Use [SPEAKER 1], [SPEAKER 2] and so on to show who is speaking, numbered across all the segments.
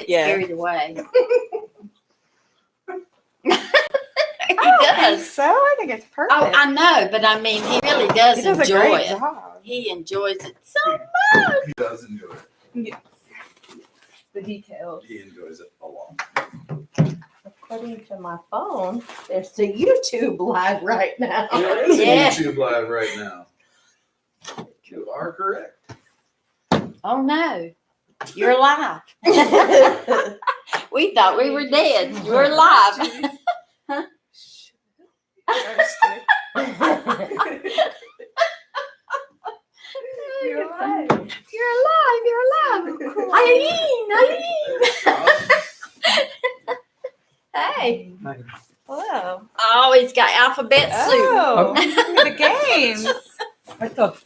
[SPEAKER 1] carried away. He
[SPEAKER 2] I think
[SPEAKER 1] does.
[SPEAKER 2] so. I think it's perfect.
[SPEAKER 1] Oh, I know, but I mean, he really does
[SPEAKER 2] he does a
[SPEAKER 1] enjoy
[SPEAKER 2] great
[SPEAKER 1] it.
[SPEAKER 2] job.
[SPEAKER 1] He enjoys it so much.
[SPEAKER 3] He does enjoy it.
[SPEAKER 2] Yes. The details.
[SPEAKER 3] He enjoys it a lot.
[SPEAKER 4] According to my phone, there's the YouTube live right now.
[SPEAKER 3] There is
[SPEAKER 1] Yeah.
[SPEAKER 3] a YouTube live right now. You are correct.
[SPEAKER 1] Oh no, you're alive. We thought we were dead. You're alive.
[SPEAKER 2] You're alive.
[SPEAKER 1] You're alive. You're alive. Eileen. Hey.
[SPEAKER 2] Hello.
[SPEAKER 1] Oh, he's got alphabet soup.
[SPEAKER 2] Oh, the games.
[SPEAKER 5] I thought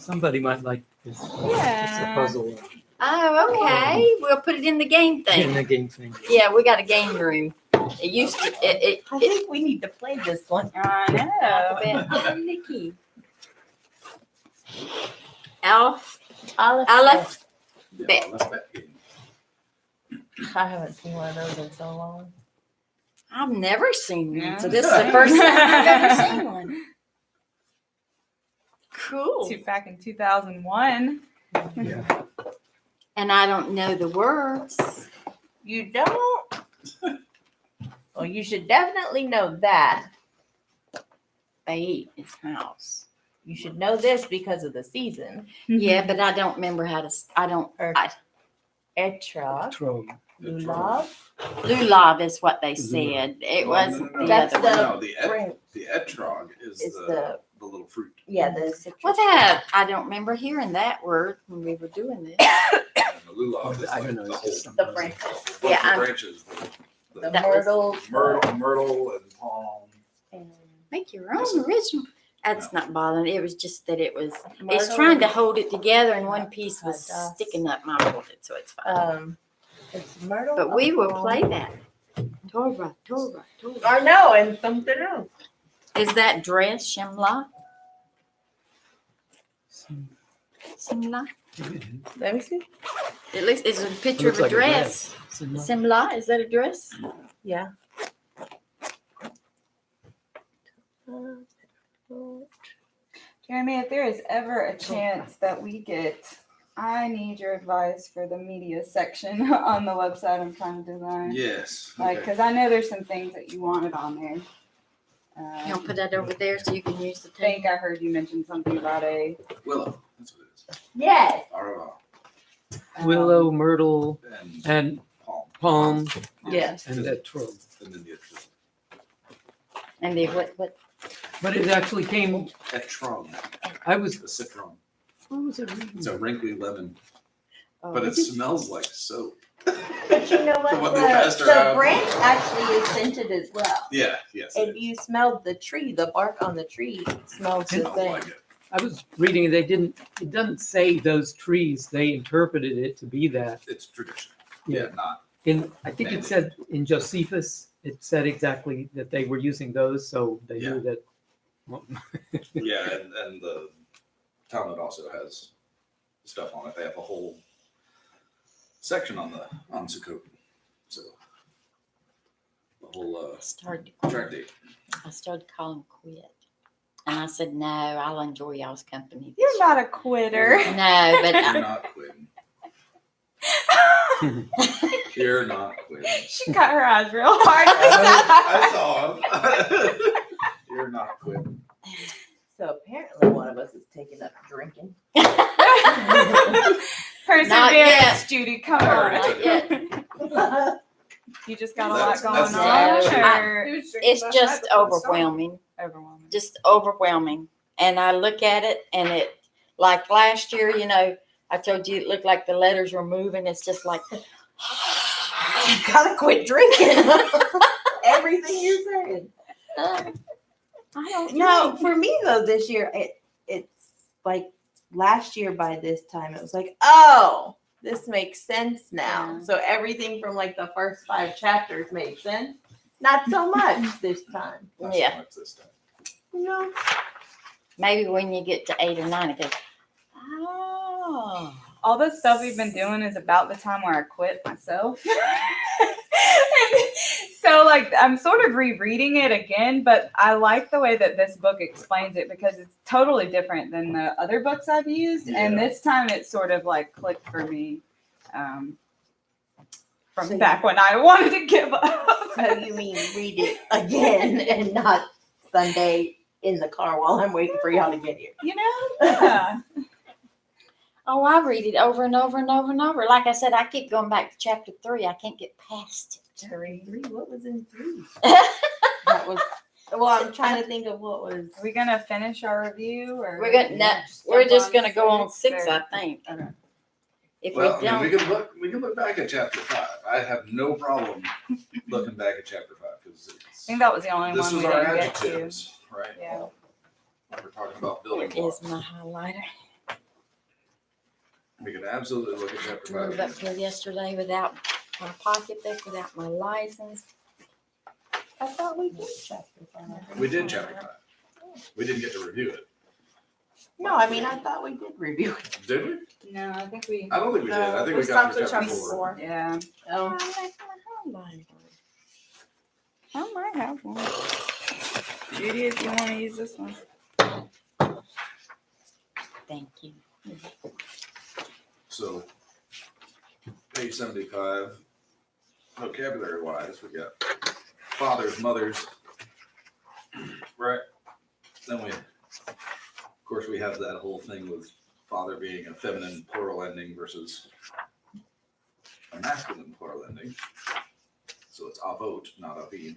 [SPEAKER 5] somebody might like this. It's a
[SPEAKER 2] Yeah.
[SPEAKER 5] puzzle
[SPEAKER 1] Oh, okay. We'll put it in the game
[SPEAKER 5] in
[SPEAKER 1] thing.
[SPEAKER 5] the game thing.
[SPEAKER 1] Yeah, we got a game room. It used to.
[SPEAKER 4] I think we need to play this one.
[SPEAKER 2] I know.
[SPEAKER 1] Alphabet. Nikki. Aleph.
[SPEAKER 4] Aleph.
[SPEAKER 1] Bet.
[SPEAKER 3] Yeah, that's that game.
[SPEAKER 4] I haven't seen one of those in so long.
[SPEAKER 1] I've never seen one, so
[SPEAKER 2] Yeah.
[SPEAKER 1] this is the first time I've ever seen one. Cool.
[SPEAKER 2] Back in 2001.
[SPEAKER 5] Yeah.
[SPEAKER 1] And I don't know the words.
[SPEAKER 4] You don't? Well, you should definitely know that.
[SPEAKER 1] Byeat is house.
[SPEAKER 4] You should know this because of the season.
[SPEAKER 1] Yeah, but I don't remember how to. I don't.
[SPEAKER 4] Etrog.
[SPEAKER 5] Trog.
[SPEAKER 4] Lulav.
[SPEAKER 1] Lulav is what they said. It wasn't the
[SPEAKER 4] That's
[SPEAKER 1] other one.
[SPEAKER 4] the-
[SPEAKER 3] No, the etrog is
[SPEAKER 4] It's
[SPEAKER 3] the little fruit.
[SPEAKER 4] Yeah, the citrus.
[SPEAKER 1] Well, that I don't remember hearing that word when we were doing this.
[SPEAKER 3] And the lulav is
[SPEAKER 5] I
[SPEAKER 3] like
[SPEAKER 5] don't know.
[SPEAKER 3] the
[SPEAKER 5] It's
[SPEAKER 3] whole
[SPEAKER 5] just some
[SPEAKER 4] The
[SPEAKER 5] puzzle.
[SPEAKER 4] branches.
[SPEAKER 3] bunch
[SPEAKER 1] Yeah,
[SPEAKER 3] of branches.
[SPEAKER 4] The
[SPEAKER 1] That was-
[SPEAKER 4] myrtle.
[SPEAKER 3] Myrtle and palm.
[SPEAKER 4] And
[SPEAKER 1] Make your own original. That's not bothering. It was just that it was. It's
[SPEAKER 4] myrtle
[SPEAKER 1] trying to
[SPEAKER 4] and-
[SPEAKER 1] hold it together, and one piece was
[SPEAKER 4] Dust.
[SPEAKER 1] sticking up my foot, so it's fine.
[SPEAKER 4] It's myrtle.
[SPEAKER 1] But we will
[SPEAKER 4] palm.
[SPEAKER 1] play that. Torah.
[SPEAKER 4] I know, and something else.
[SPEAKER 1] Is that dress Shimla? Simla?
[SPEAKER 4] Let me see.
[SPEAKER 1] It looks. It's a picture
[SPEAKER 5] Looks
[SPEAKER 1] of a
[SPEAKER 5] like a
[SPEAKER 1] dress. Simla. Is that a dress?
[SPEAKER 4] Yeah.
[SPEAKER 2] Jeremy, if there is ever a chance that we get, I need your advice for the media section on the website I'm trying to design.
[SPEAKER 3] Yes.
[SPEAKER 2] Like,
[SPEAKER 3] okay.
[SPEAKER 2] because I know there's some things that you wanted on there.
[SPEAKER 1] You want to put that over there so you can use the
[SPEAKER 2] I
[SPEAKER 1] tape?
[SPEAKER 2] think I heard you mention something about a
[SPEAKER 3] Willow. That's what it is.
[SPEAKER 4] Yes.
[SPEAKER 3] Arava
[SPEAKER 5] Willow, myrtle,
[SPEAKER 3] and
[SPEAKER 5] and
[SPEAKER 3] palm.
[SPEAKER 5] palm,
[SPEAKER 4] Yes.
[SPEAKER 5] and that trog.
[SPEAKER 3] And then the etrog.
[SPEAKER 1] And the what?
[SPEAKER 5] But it actually came.
[SPEAKER 3] Etrog.
[SPEAKER 5] I was.
[SPEAKER 3] The citron.
[SPEAKER 5] What was it?
[SPEAKER 3] It's a wrinkly lemon,
[SPEAKER 1] Oh,
[SPEAKER 3] but it smells like soap.
[SPEAKER 4] But you know what?
[SPEAKER 3] What they passed
[SPEAKER 4] The
[SPEAKER 3] around.
[SPEAKER 4] branch actually is scented as well.
[SPEAKER 3] Yeah. Yes. it
[SPEAKER 4] If
[SPEAKER 3] is.
[SPEAKER 4] you smelled the tree, the bark on the tree smells
[SPEAKER 3] I
[SPEAKER 4] the
[SPEAKER 3] don't
[SPEAKER 4] same.
[SPEAKER 3] like it.
[SPEAKER 5] I was reading. It doesn't say those trees. They interpreted it to be that.
[SPEAKER 3] It's tradition.
[SPEAKER 5] Yeah.
[SPEAKER 3] Yeah, not.
[SPEAKER 5] I think it said in Josephus. It said exactly that they were using those, so they knew that. Well,
[SPEAKER 3] Yeah, and the Talmud also has stuff on it. They have a whole section on Sukkot. So the whole
[SPEAKER 1] I started
[SPEAKER 3] tractate.
[SPEAKER 1] calling quit. And I said, no, I'll enjoy y'all's company.
[SPEAKER 2] You're not a quitter.
[SPEAKER 1] No, but
[SPEAKER 3] You're not quitting. You're not quitting.
[SPEAKER 2] She cut her eyes real hard.
[SPEAKER 3] I saw him. You're not quitting.
[SPEAKER 4] So apparently one of us is taking up drinking.
[SPEAKER 2] Perseverance, Judy. Come on.
[SPEAKER 1] not yet.
[SPEAKER 2] You just got a
[SPEAKER 3] That's-
[SPEAKER 2] lot going
[SPEAKER 3] that's
[SPEAKER 2] on.
[SPEAKER 1] the-
[SPEAKER 2] Or
[SPEAKER 1] It's just overwhelming.
[SPEAKER 2] overwhelming.
[SPEAKER 1] Just overwhelming. And I look at it and it, like last year, I told you it looked like the letters were moving. It's just like,
[SPEAKER 4] You gotta quit drinking. Everything you're saying.
[SPEAKER 1] I don't
[SPEAKER 4] No,
[SPEAKER 1] know.
[SPEAKER 4] for me though, this year it's like last year by this time it was like, oh, this makes sense now.
[SPEAKER 1] Yeah.
[SPEAKER 4] So everything from like the first 5 chapters made sense. Not so much this time.
[SPEAKER 3] Not so
[SPEAKER 1] Yeah.
[SPEAKER 3] much this time.
[SPEAKER 4] No.
[SPEAKER 1] Maybe when you get to 8 or 9, it goes, oh.
[SPEAKER 2] all the stuff we've been doing is about the time where I quit myself. So like I'm sort of rereading it again, but I like the way that this book explains it because it's totally different than the other books I've used, and
[SPEAKER 3] Yeah.
[SPEAKER 2] this time it sort of like clicked for me from
[SPEAKER 4] So
[SPEAKER 2] back when I wanted to give up.
[SPEAKER 4] So you mean read it again and not Sunday in the car while I'm waiting for y'all to get here?
[SPEAKER 2] You know? Yeah.
[SPEAKER 1] Oh, I read it over and over and over and over. Like I said, I keep going back to chapter 3. I can't get past it.
[SPEAKER 4] Three. What was in 3?
[SPEAKER 1] We're
[SPEAKER 4] That was. Well, I'm trying to think of what was.
[SPEAKER 2] Are we gonna finish our review or
[SPEAKER 1] gonna we're just gonna go on 6, I think.
[SPEAKER 2] Okay.
[SPEAKER 1] If
[SPEAKER 3] Well,
[SPEAKER 1] we
[SPEAKER 3] I mean,
[SPEAKER 1] don't,
[SPEAKER 3] we can look back at chapter 5. I have no problem looking back at chapter 5 because
[SPEAKER 2] I think that was the only
[SPEAKER 3] this
[SPEAKER 2] one
[SPEAKER 3] was
[SPEAKER 2] we
[SPEAKER 3] our
[SPEAKER 2] didn't get to.
[SPEAKER 3] adjectives, right?
[SPEAKER 2] Yeah.
[SPEAKER 3] We're talking about
[SPEAKER 1] where
[SPEAKER 3] building
[SPEAKER 1] is
[SPEAKER 3] blocks.
[SPEAKER 1] my highlighter?
[SPEAKER 3] We can absolutely look at chapter
[SPEAKER 1] Drove
[SPEAKER 3] 5.
[SPEAKER 1] up here yesterday without my pocketbook, without my license.
[SPEAKER 4] I thought we did chapter 5.
[SPEAKER 3] We did chapter 5. We didn't get to review it.
[SPEAKER 4] No, I mean I thought we did review it.
[SPEAKER 3] Did we?
[SPEAKER 2] No, I think we.
[SPEAKER 3] I don't think we did. I think
[SPEAKER 4] we
[SPEAKER 3] we got
[SPEAKER 4] stopped
[SPEAKER 3] to
[SPEAKER 4] at
[SPEAKER 3] chapter
[SPEAKER 4] chapter
[SPEAKER 3] 4.
[SPEAKER 4] 4.
[SPEAKER 2] Yeah.
[SPEAKER 4] Oh,
[SPEAKER 1] Where's my highlighter?
[SPEAKER 2] I might have one. Judy, if you want to use this one.
[SPEAKER 1] Thank you.
[SPEAKER 3] So, page 75, vocabulary wise, we got fathers, mothers, right? Then we, of course, we have that whole thing with father being a feminine plural ending versus a masculine plural ending. So it's avot, not avim.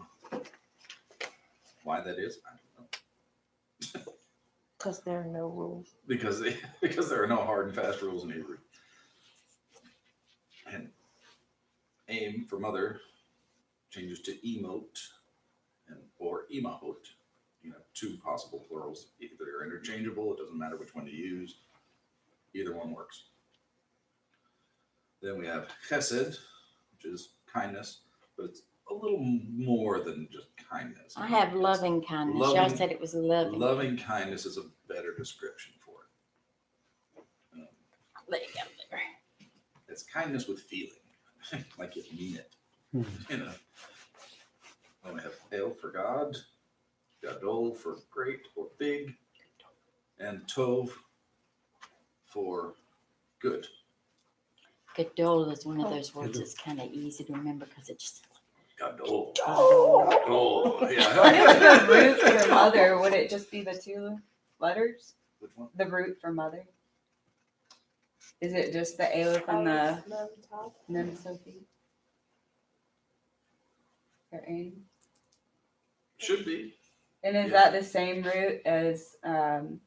[SPEAKER 3] Why that is, I don't know.
[SPEAKER 4] because there are no rules.
[SPEAKER 3] Because there are no hard and fast rules in Hebrew. And aim for mother changes to emote and or imahot. You know, 2 possible plurals. Either are interchangeable. It doesn't matter which one to use. Either one works. Then we have chesed, which is kindness, but it's a little more than just kindness.
[SPEAKER 1] I have loving kindness. Y'all
[SPEAKER 3] Loving-
[SPEAKER 1] said it was loving.
[SPEAKER 3] Loving kindness is a better description for it.
[SPEAKER 1] There you go, there.
[SPEAKER 3] It's kindness with feeling, like you mean it.
[SPEAKER 5] Hmm.
[SPEAKER 3] You know. Then we have El for God, Gadol for great or big, and Tov for good.
[SPEAKER 1] Gadol is one of those words that's kind of easy to remember because it just.
[SPEAKER 3] Gadol.
[SPEAKER 1] Oh.
[SPEAKER 3] Gadol.
[SPEAKER 2] What is
[SPEAKER 3] Yeah.
[SPEAKER 2] the root for mother? Would it just be the 2 letters?
[SPEAKER 3] Which one?
[SPEAKER 2] The root for mother? Is it just the aleph and the nun Sophie? Or ain?
[SPEAKER 3] Should be.
[SPEAKER 2] And is
[SPEAKER 3] Yeah.
[SPEAKER 2] that the same root as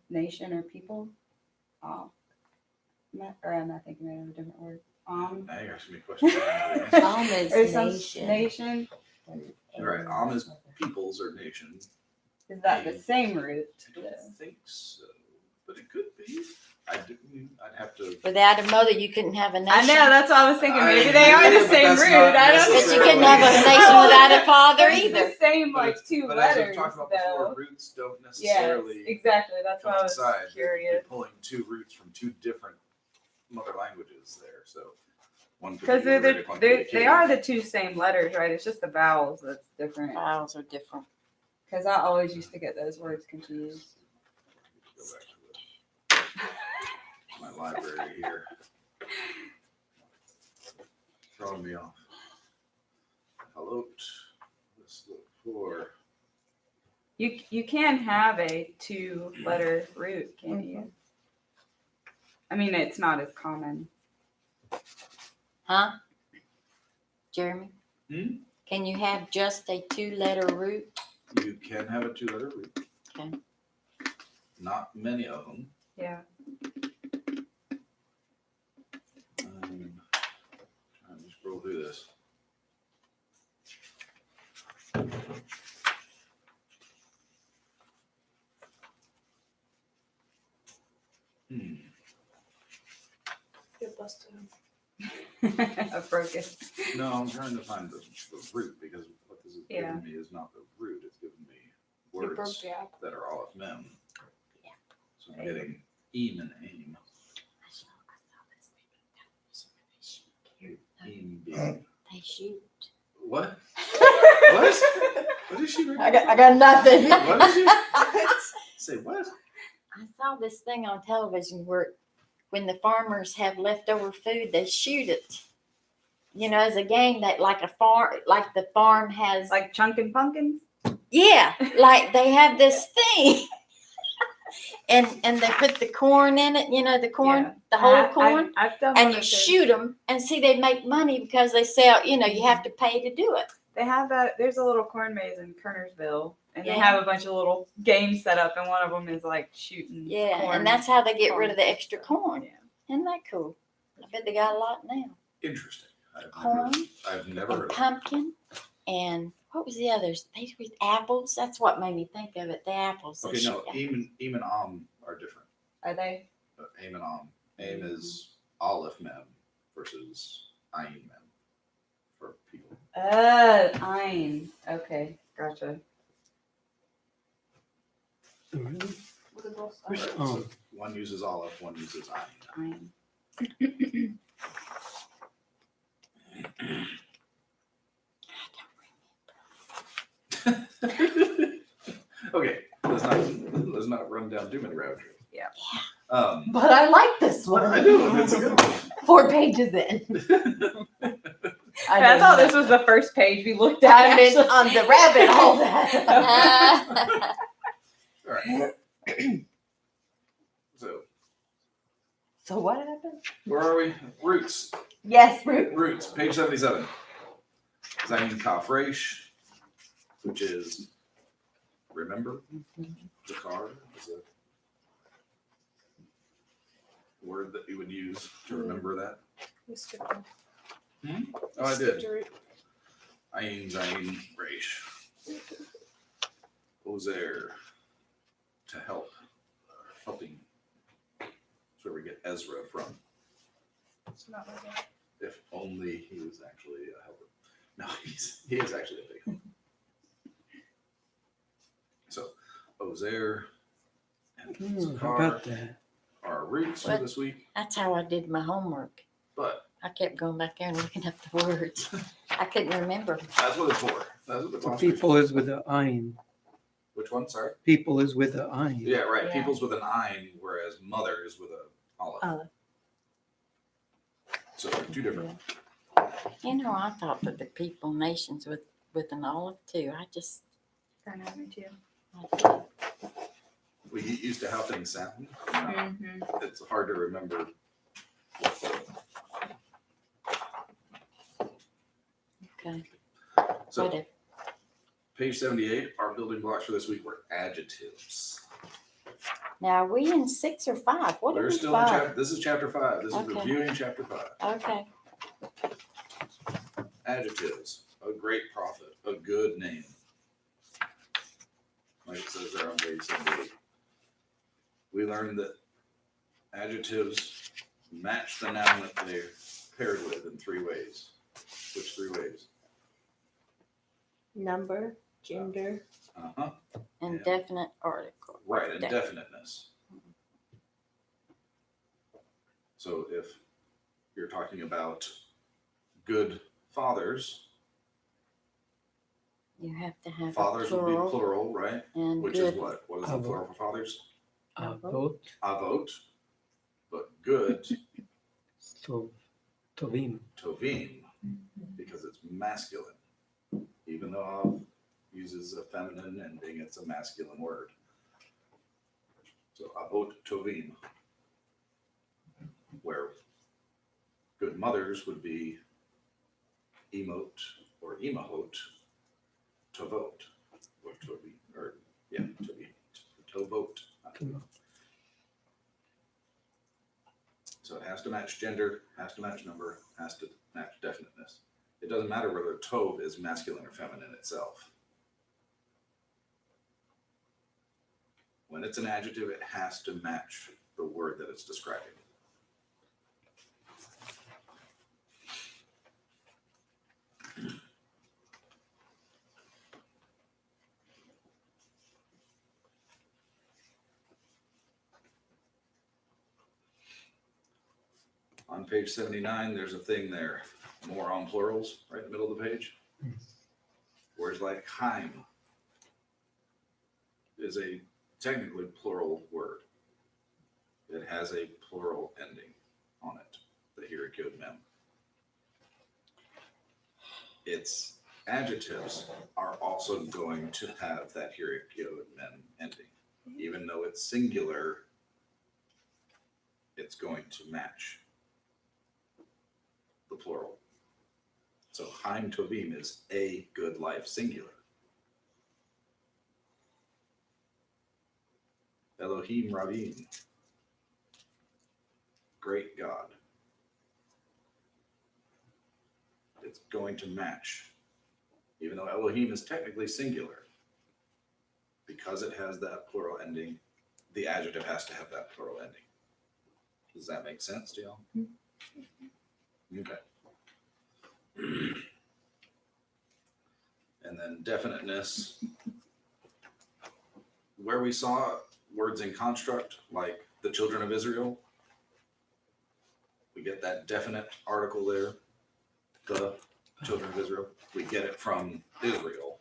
[SPEAKER 2] nation or people? Or am I thinking of a different word?
[SPEAKER 3] Now you're asking me questions.
[SPEAKER 4] Is
[SPEAKER 2] Or some
[SPEAKER 4] nation.
[SPEAKER 2] nation?
[SPEAKER 3] Right. Is peoples or nations.
[SPEAKER 2] Is that the same root?
[SPEAKER 3] I don't think so, but it could be. I'd have to.
[SPEAKER 1] Without a mother, you couldn't have a nation.
[SPEAKER 2] I know, that's why I was thinking maybe
[SPEAKER 3] I
[SPEAKER 2] they are
[SPEAKER 3] agree,
[SPEAKER 2] the
[SPEAKER 3] but
[SPEAKER 2] same
[SPEAKER 3] that's
[SPEAKER 2] root.
[SPEAKER 3] not
[SPEAKER 2] I don't
[SPEAKER 1] But you couldn't have a
[SPEAKER 3] necessarily-
[SPEAKER 1] nation without a father
[SPEAKER 2] It's
[SPEAKER 1] either.
[SPEAKER 2] the same
[SPEAKER 3] But
[SPEAKER 2] like
[SPEAKER 3] it's-
[SPEAKER 2] 2
[SPEAKER 3] but as we've
[SPEAKER 2] letters
[SPEAKER 3] talked about
[SPEAKER 2] though.
[SPEAKER 3] before, roots don't
[SPEAKER 2] Yes,
[SPEAKER 3] necessarily
[SPEAKER 2] exactly. That's why I was
[SPEAKER 3] coincide. You're
[SPEAKER 2] curious.
[SPEAKER 3] pulling 2 roots from 2 different mother languages there, so one could
[SPEAKER 2] Because
[SPEAKER 3] be Ugaritic, one could be
[SPEAKER 2] they
[SPEAKER 3] Akkadian.
[SPEAKER 2] are the 2 same letters, right? It's just the vowels that's different.
[SPEAKER 1] Vowels are different.
[SPEAKER 2] Because I always used to get those words confused.
[SPEAKER 3] Go back to my library here. Throwing me off. Hello. Let's look for.
[SPEAKER 2] You can have a 2-letter root, can't you? I mean, it's not as common.
[SPEAKER 1] Huh? Jeremy?
[SPEAKER 3] Hmm?
[SPEAKER 1] Can you have just a 2-letter root?
[SPEAKER 3] You can have a 2-letter root.
[SPEAKER 1] Okay.
[SPEAKER 3] Not many of them.
[SPEAKER 2] Yeah.
[SPEAKER 3] Trying to scroll through this.
[SPEAKER 2] I broke it.
[SPEAKER 3] No, I'm trying to find the root because what this is
[SPEAKER 2] Yeah.
[SPEAKER 3] giving me is not the root. It's giving me
[SPEAKER 2] You broke
[SPEAKER 3] words
[SPEAKER 2] the apple.
[SPEAKER 3] that are all of mem.
[SPEAKER 1] Yeah.
[SPEAKER 3] So I'm getting eam and aim.
[SPEAKER 1] They shoot.
[SPEAKER 3] What? What? What did she read?
[SPEAKER 4] I got nothing.
[SPEAKER 3] What did you say? What?
[SPEAKER 1] I saw this thing on television where when the farmers have leftover food, they shoot it. You know, as a game that like the farm has
[SPEAKER 2] Like chunkin' pumpkins.
[SPEAKER 1] yeah, like they have this thing. And they put the corn in it, you know, the corn,
[SPEAKER 2] Yeah.
[SPEAKER 1] the whole corn,
[SPEAKER 2] I've done
[SPEAKER 1] and
[SPEAKER 2] one
[SPEAKER 1] you
[SPEAKER 2] of those.
[SPEAKER 1] shoot them and see they make money because they sell, you know, you have to pay to do it.
[SPEAKER 2] They have that. There's a little corn maze in Kernersville, and they
[SPEAKER 1] Yeah.
[SPEAKER 2] have a bunch of little games set up, and one of them is like shooting.
[SPEAKER 1] Yeah,
[SPEAKER 2] corn.
[SPEAKER 1] and that's how they get rid of the extra corn.
[SPEAKER 2] Yeah.
[SPEAKER 1] Isn't that cool? I bet they got a lot now.
[SPEAKER 3] Interesting.
[SPEAKER 1] Corn
[SPEAKER 3] I've never
[SPEAKER 1] and
[SPEAKER 3] heard of it.
[SPEAKER 1] pumpkin and what was the others? They with apples. That's what made me think of it. The apples. They
[SPEAKER 3] Okay, no,
[SPEAKER 1] shoot
[SPEAKER 3] Eam and are different.
[SPEAKER 2] Are they?
[SPEAKER 3] Aim and Aim is Aleph Mem versus Ayin Mem for people.
[SPEAKER 2] Ein. Okay, gotcha.
[SPEAKER 5] Really? Which,
[SPEAKER 3] So one uses Aleph, one uses Ayin.
[SPEAKER 2] Ein.
[SPEAKER 3] Okay, let's not run down too many rabbit trails.
[SPEAKER 2] Yeah.
[SPEAKER 4] But I like this one.
[SPEAKER 3] I do. It's a good one.
[SPEAKER 4] 4 pages in.
[SPEAKER 2] I thought this was the first page we looked at.
[SPEAKER 4] I've been
[SPEAKER 2] actually.
[SPEAKER 4] on the rabbit hole. That.
[SPEAKER 3] All right. So
[SPEAKER 4] So what happened?
[SPEAKER 3] where are we? Roots.
[SPEAKER 4] Yes, Ruth.
[SPEAKER 3] Roots. Page 77. Zayin Kaf Resh, which is remember. The car is a word that you would use to remember that. Oh, I did. Ayin Zayin Resh. Ozer. To help. Helping. That's where we get Ezra from. If only he was actually a helper. No, he is actually a big helper. So, Ozer and
[SPEAKER 5] how
[SPEAKER 3] Zakar
[SPEAKER 5] about that?
[SPEAKER 3] are our roots for
[SPEAKER 1] What?
[SPEAKER 3] this week.
[SPEAKER 1] That's how I did my homework.
[SPEAKER 3] But
[SPEAKER 1] I kept going back there and looking up the words. I couldn't remember.
[SPEAKER 3] that's what it's for. That's what the
[SPEAKER 5] So
[SPEAKER 3] glossary is
[SPEAKER 5] people
[SPEAKER 3] for.
[SPEAKER 5] is with the ein.
[SPEAKER 3] Which one? Sorry.
[SPEAKER 5] People is with the ein.
[SPEAKER 3] Yeah, right.
[SPEAKER 1] Yeah.
[SPEAKER 3] People's with an ein, whereas mother is with a olive.
[SPEAKER 4] Olive.
[SPEAKER 3] So they're two different.
[SPEAKER 1] You know, I thought that the people nations with an olive too. I just
[SPEAKER 2] Kind of me too.
[SPEAKER 3] We get used to how things sound.
[SPEAKER 2] Mm-hmm.
[SPEAKER 3] It's hard to remember. What
[SPEAKER 1] okay.
[SPEAKER 3] so
[SPEAKER 1] Whatever.
[SPEAKER 3] page 78, our building blocks for this week were adjectives.
[SPEAKER 1] Now are we in 6 or 5? What
[SPEAKER 3] We're
[SPEAKER 1] are we
[SPEAKER 3] still in
[SPEAKER 1] 5?
[SPEAKER 3] chapter. This is chapter 5. This is
[SPEAKER 1] Okay.
[SPEAKER 3] reviewing chapter 5.
[SPEAKER 1] Okay.
[SPEAKER 3] Adjectives. A great prophet. A good name. Like it says there on page 78. We learned that adjectives match the noun that they're paired with in 3 ways. Which 3 ways?
[SPEAKER 4] Number, gender.
[SPEAKER 3] Uh-huh.
[SPEAKER 1] Indefinite article.
[SPEAKER 3] Right, and
[SPEAKER 1] Definite.
[SPEAKER 3] definiteness. So if you're talking about good fathers,
[SPEAKER 1] You have to have
[SPEAKER 3] fathers
[SPEAKER 1] a
[SPEAKER 3] would be
[SPEAKER 1] plural
[SPEAKER 3] plural, right?
[SPEAKER 1] and
[SPEAKER 3] Which
[SPEAKER 1] good.
[SPEAKER 3] is what? What is the
[SPEAKER 5] Avot.
[SPEAKER 3] plural for fathers?
[SPEAKER 5] Avot,
[SPEAKER 3] Avot. But good,
[SPEAKER 5] tovim.
[SPEAKER 3] tovim, because it's masculine. Even though Av uses a feminine ending, it's a masculine word. So avot tovim, where good mothers would be emot or emahot, tovot, or tovim, or yeah, tovim, tovot. So it has to match gender, has to match number, has to match definiteness. It doesn't matter whether tov is masculine or feminine itself. When it's an adjective, it has to match the word that it's describing. On page 79, there's a thing there. more on plurals, right in the middle of the page. Words like Heim is a technically plural word. It has a plural ending on it, the Hirik Yod Mem. Its adjectives are also going to have that Hirik Yod Mem ending. Even though it's singular, it's going to match the plural. So Chaim Tovim is a good life, singular. Elohim Rabim, great God. It's going to match. Even though Elohim is technically singular, because it has that plural ending, the adjective has to have that plural ending. Does that make sense to y'all? Okay. And then definiteness, where we saw words in construct, like the children of Israel, we get that definite article there, the children of Israel. We get it from Israel,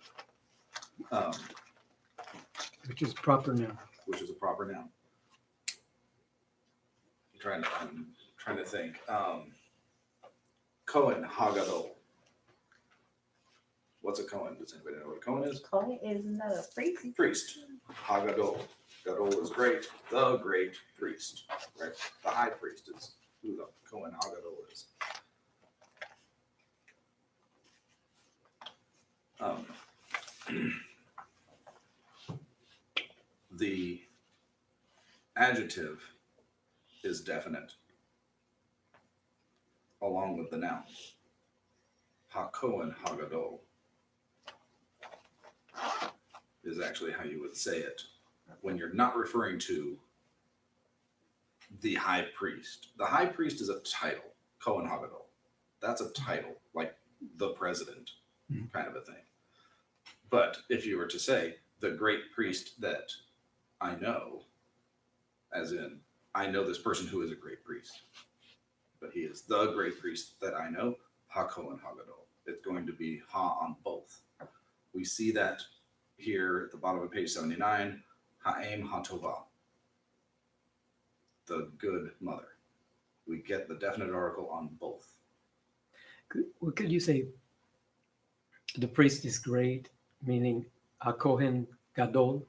[SPEAKER 5] Which is proper now.
[SPEAKER 3] which is a proper noun. I'm trying to think. Cohen Hagadol. What's a Cohen? Does anybody know what a Cohen is?
[SPEAKER 4] Chloe is another freaky.
[SPEAKER 3] Priest. Hagadol. Gadol is great. The great priest. Right? The high priest is who the Cohen Hagadol is. The adjective is definite along with the noun. HaKohen Hagadol is actually how you would say it when you're not referring to the high priest. The high priest is a title, Kohen Hagadol. That's a title, like the president kind of a thing. But if you were to say the great priest that I know, as in, I know this person who is a great priest, but he is the great priest that I know, HaKohen Hagadol. It's going to be Ha on both. We see that here at the bottom of page 79, Ha'em HaTova, the good mother. We get the definite article on both.
[SPEAKER 5] What could you say? The priest is great, meaning a Kohen Gadol.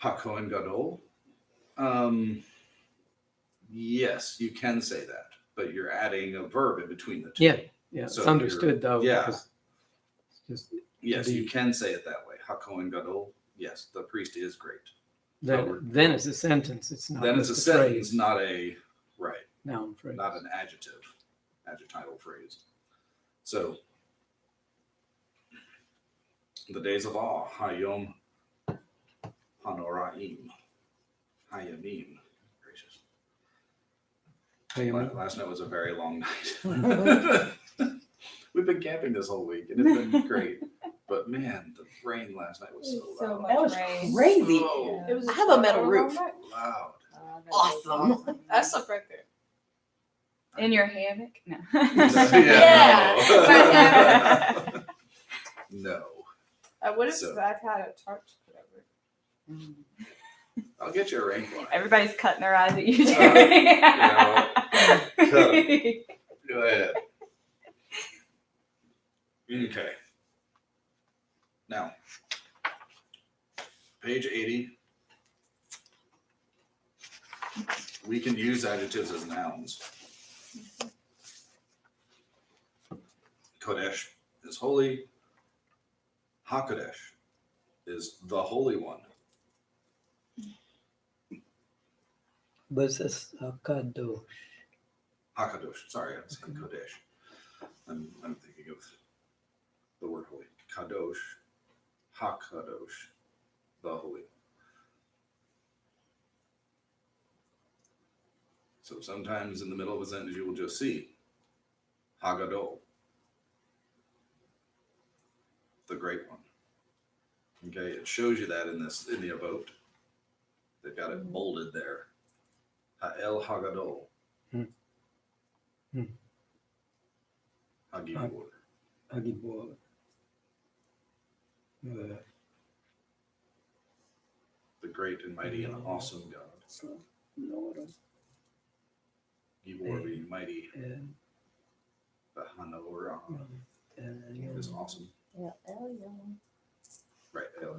[SPEAKER 3] HaKohen Gadol? Yes, you can say that, but you're adding a verb in between the two.
[SPEAKER 5] Yeah, it's
[SPEAKER 3] So
[SPEAKER 5] understood though.
[SPEAKER 3] yeah.
[SPEAKER 5] Because it's just
[SPEAKER 3] Yes, you can say it that way. HaKohen Gadol. Yes, the priest is great.
[SPEAKER 5] then it's a sentence. It's not.
[SPEAKER 3] Then it's a
[SPEAKER 5] just
[SPEAKER 3] sentence,
[SPEAKER 5] phrase,
[SPEAKER 3] not a right,
[SPEAKER 5] noun phrase.
[SPEAKER 3] not an adjectival phrase. So the days of awe, Hayom Hanoraim, Hayamim. Gracious. Last night was a very long night. We've been camping this whole week and it's been great. But man, the rain last night was so loud.
[SPEAKER 2] much
[SPEAKER 4] That was
[SPEAKER 2] rain.
[SPEAKER 4] crazy.
[SPEAKER 3] So
[SPEAKER 6] It was
[SPEAKER 4] I have a metal
[SPEAKER 6] long
[SPEAKER 4] roof.
[SPEAKER 6] night.
[SPEAKER 3] loud.
[SPEAKER 4] Awesome.
[SPEAKER 6] I slept right there.
[SPEAKER 2] In your hammock? No.
[SPEAKER 3] Yeah. No.
[SPEAKER 6] I would have
[SPEAKER 3] So-
[SPEAKER 6] if I've had a torch, whatever.
[SPEAKER 3] I'll get you a rain fly.
[SPEAKER 2] Everybody's cutting their eyes at you.
[SPEAKER 3] Cut 'em. Go ahead. Okay. Now, page 80. We can use adjectives as nouns. Kodesh is holy. HaKodesh is the Holy One.
[SPEAKER 5] Versus Kadosh.
[SPEAKER 3] HaKadosh. Sorry, I'm saying Kodesh. I'm thinking of the word holy. Kadosh. HaKadosh. The Holy. So sometimes in the middle of a sentence you will just see Hagadol. The great one. Okay, it shows you that in the abode. They've got it bolded there. Ha'el Hagadol. Hagibor.
[SPEAKER 5] Hagibor.
[SPEAKER 3] The great and mighty and awesome God. Gibor being mighty, but Hanor is awesome.
[SPEAKER 1] Yeah, Elyon.
[SPEAKER 3] Right, El,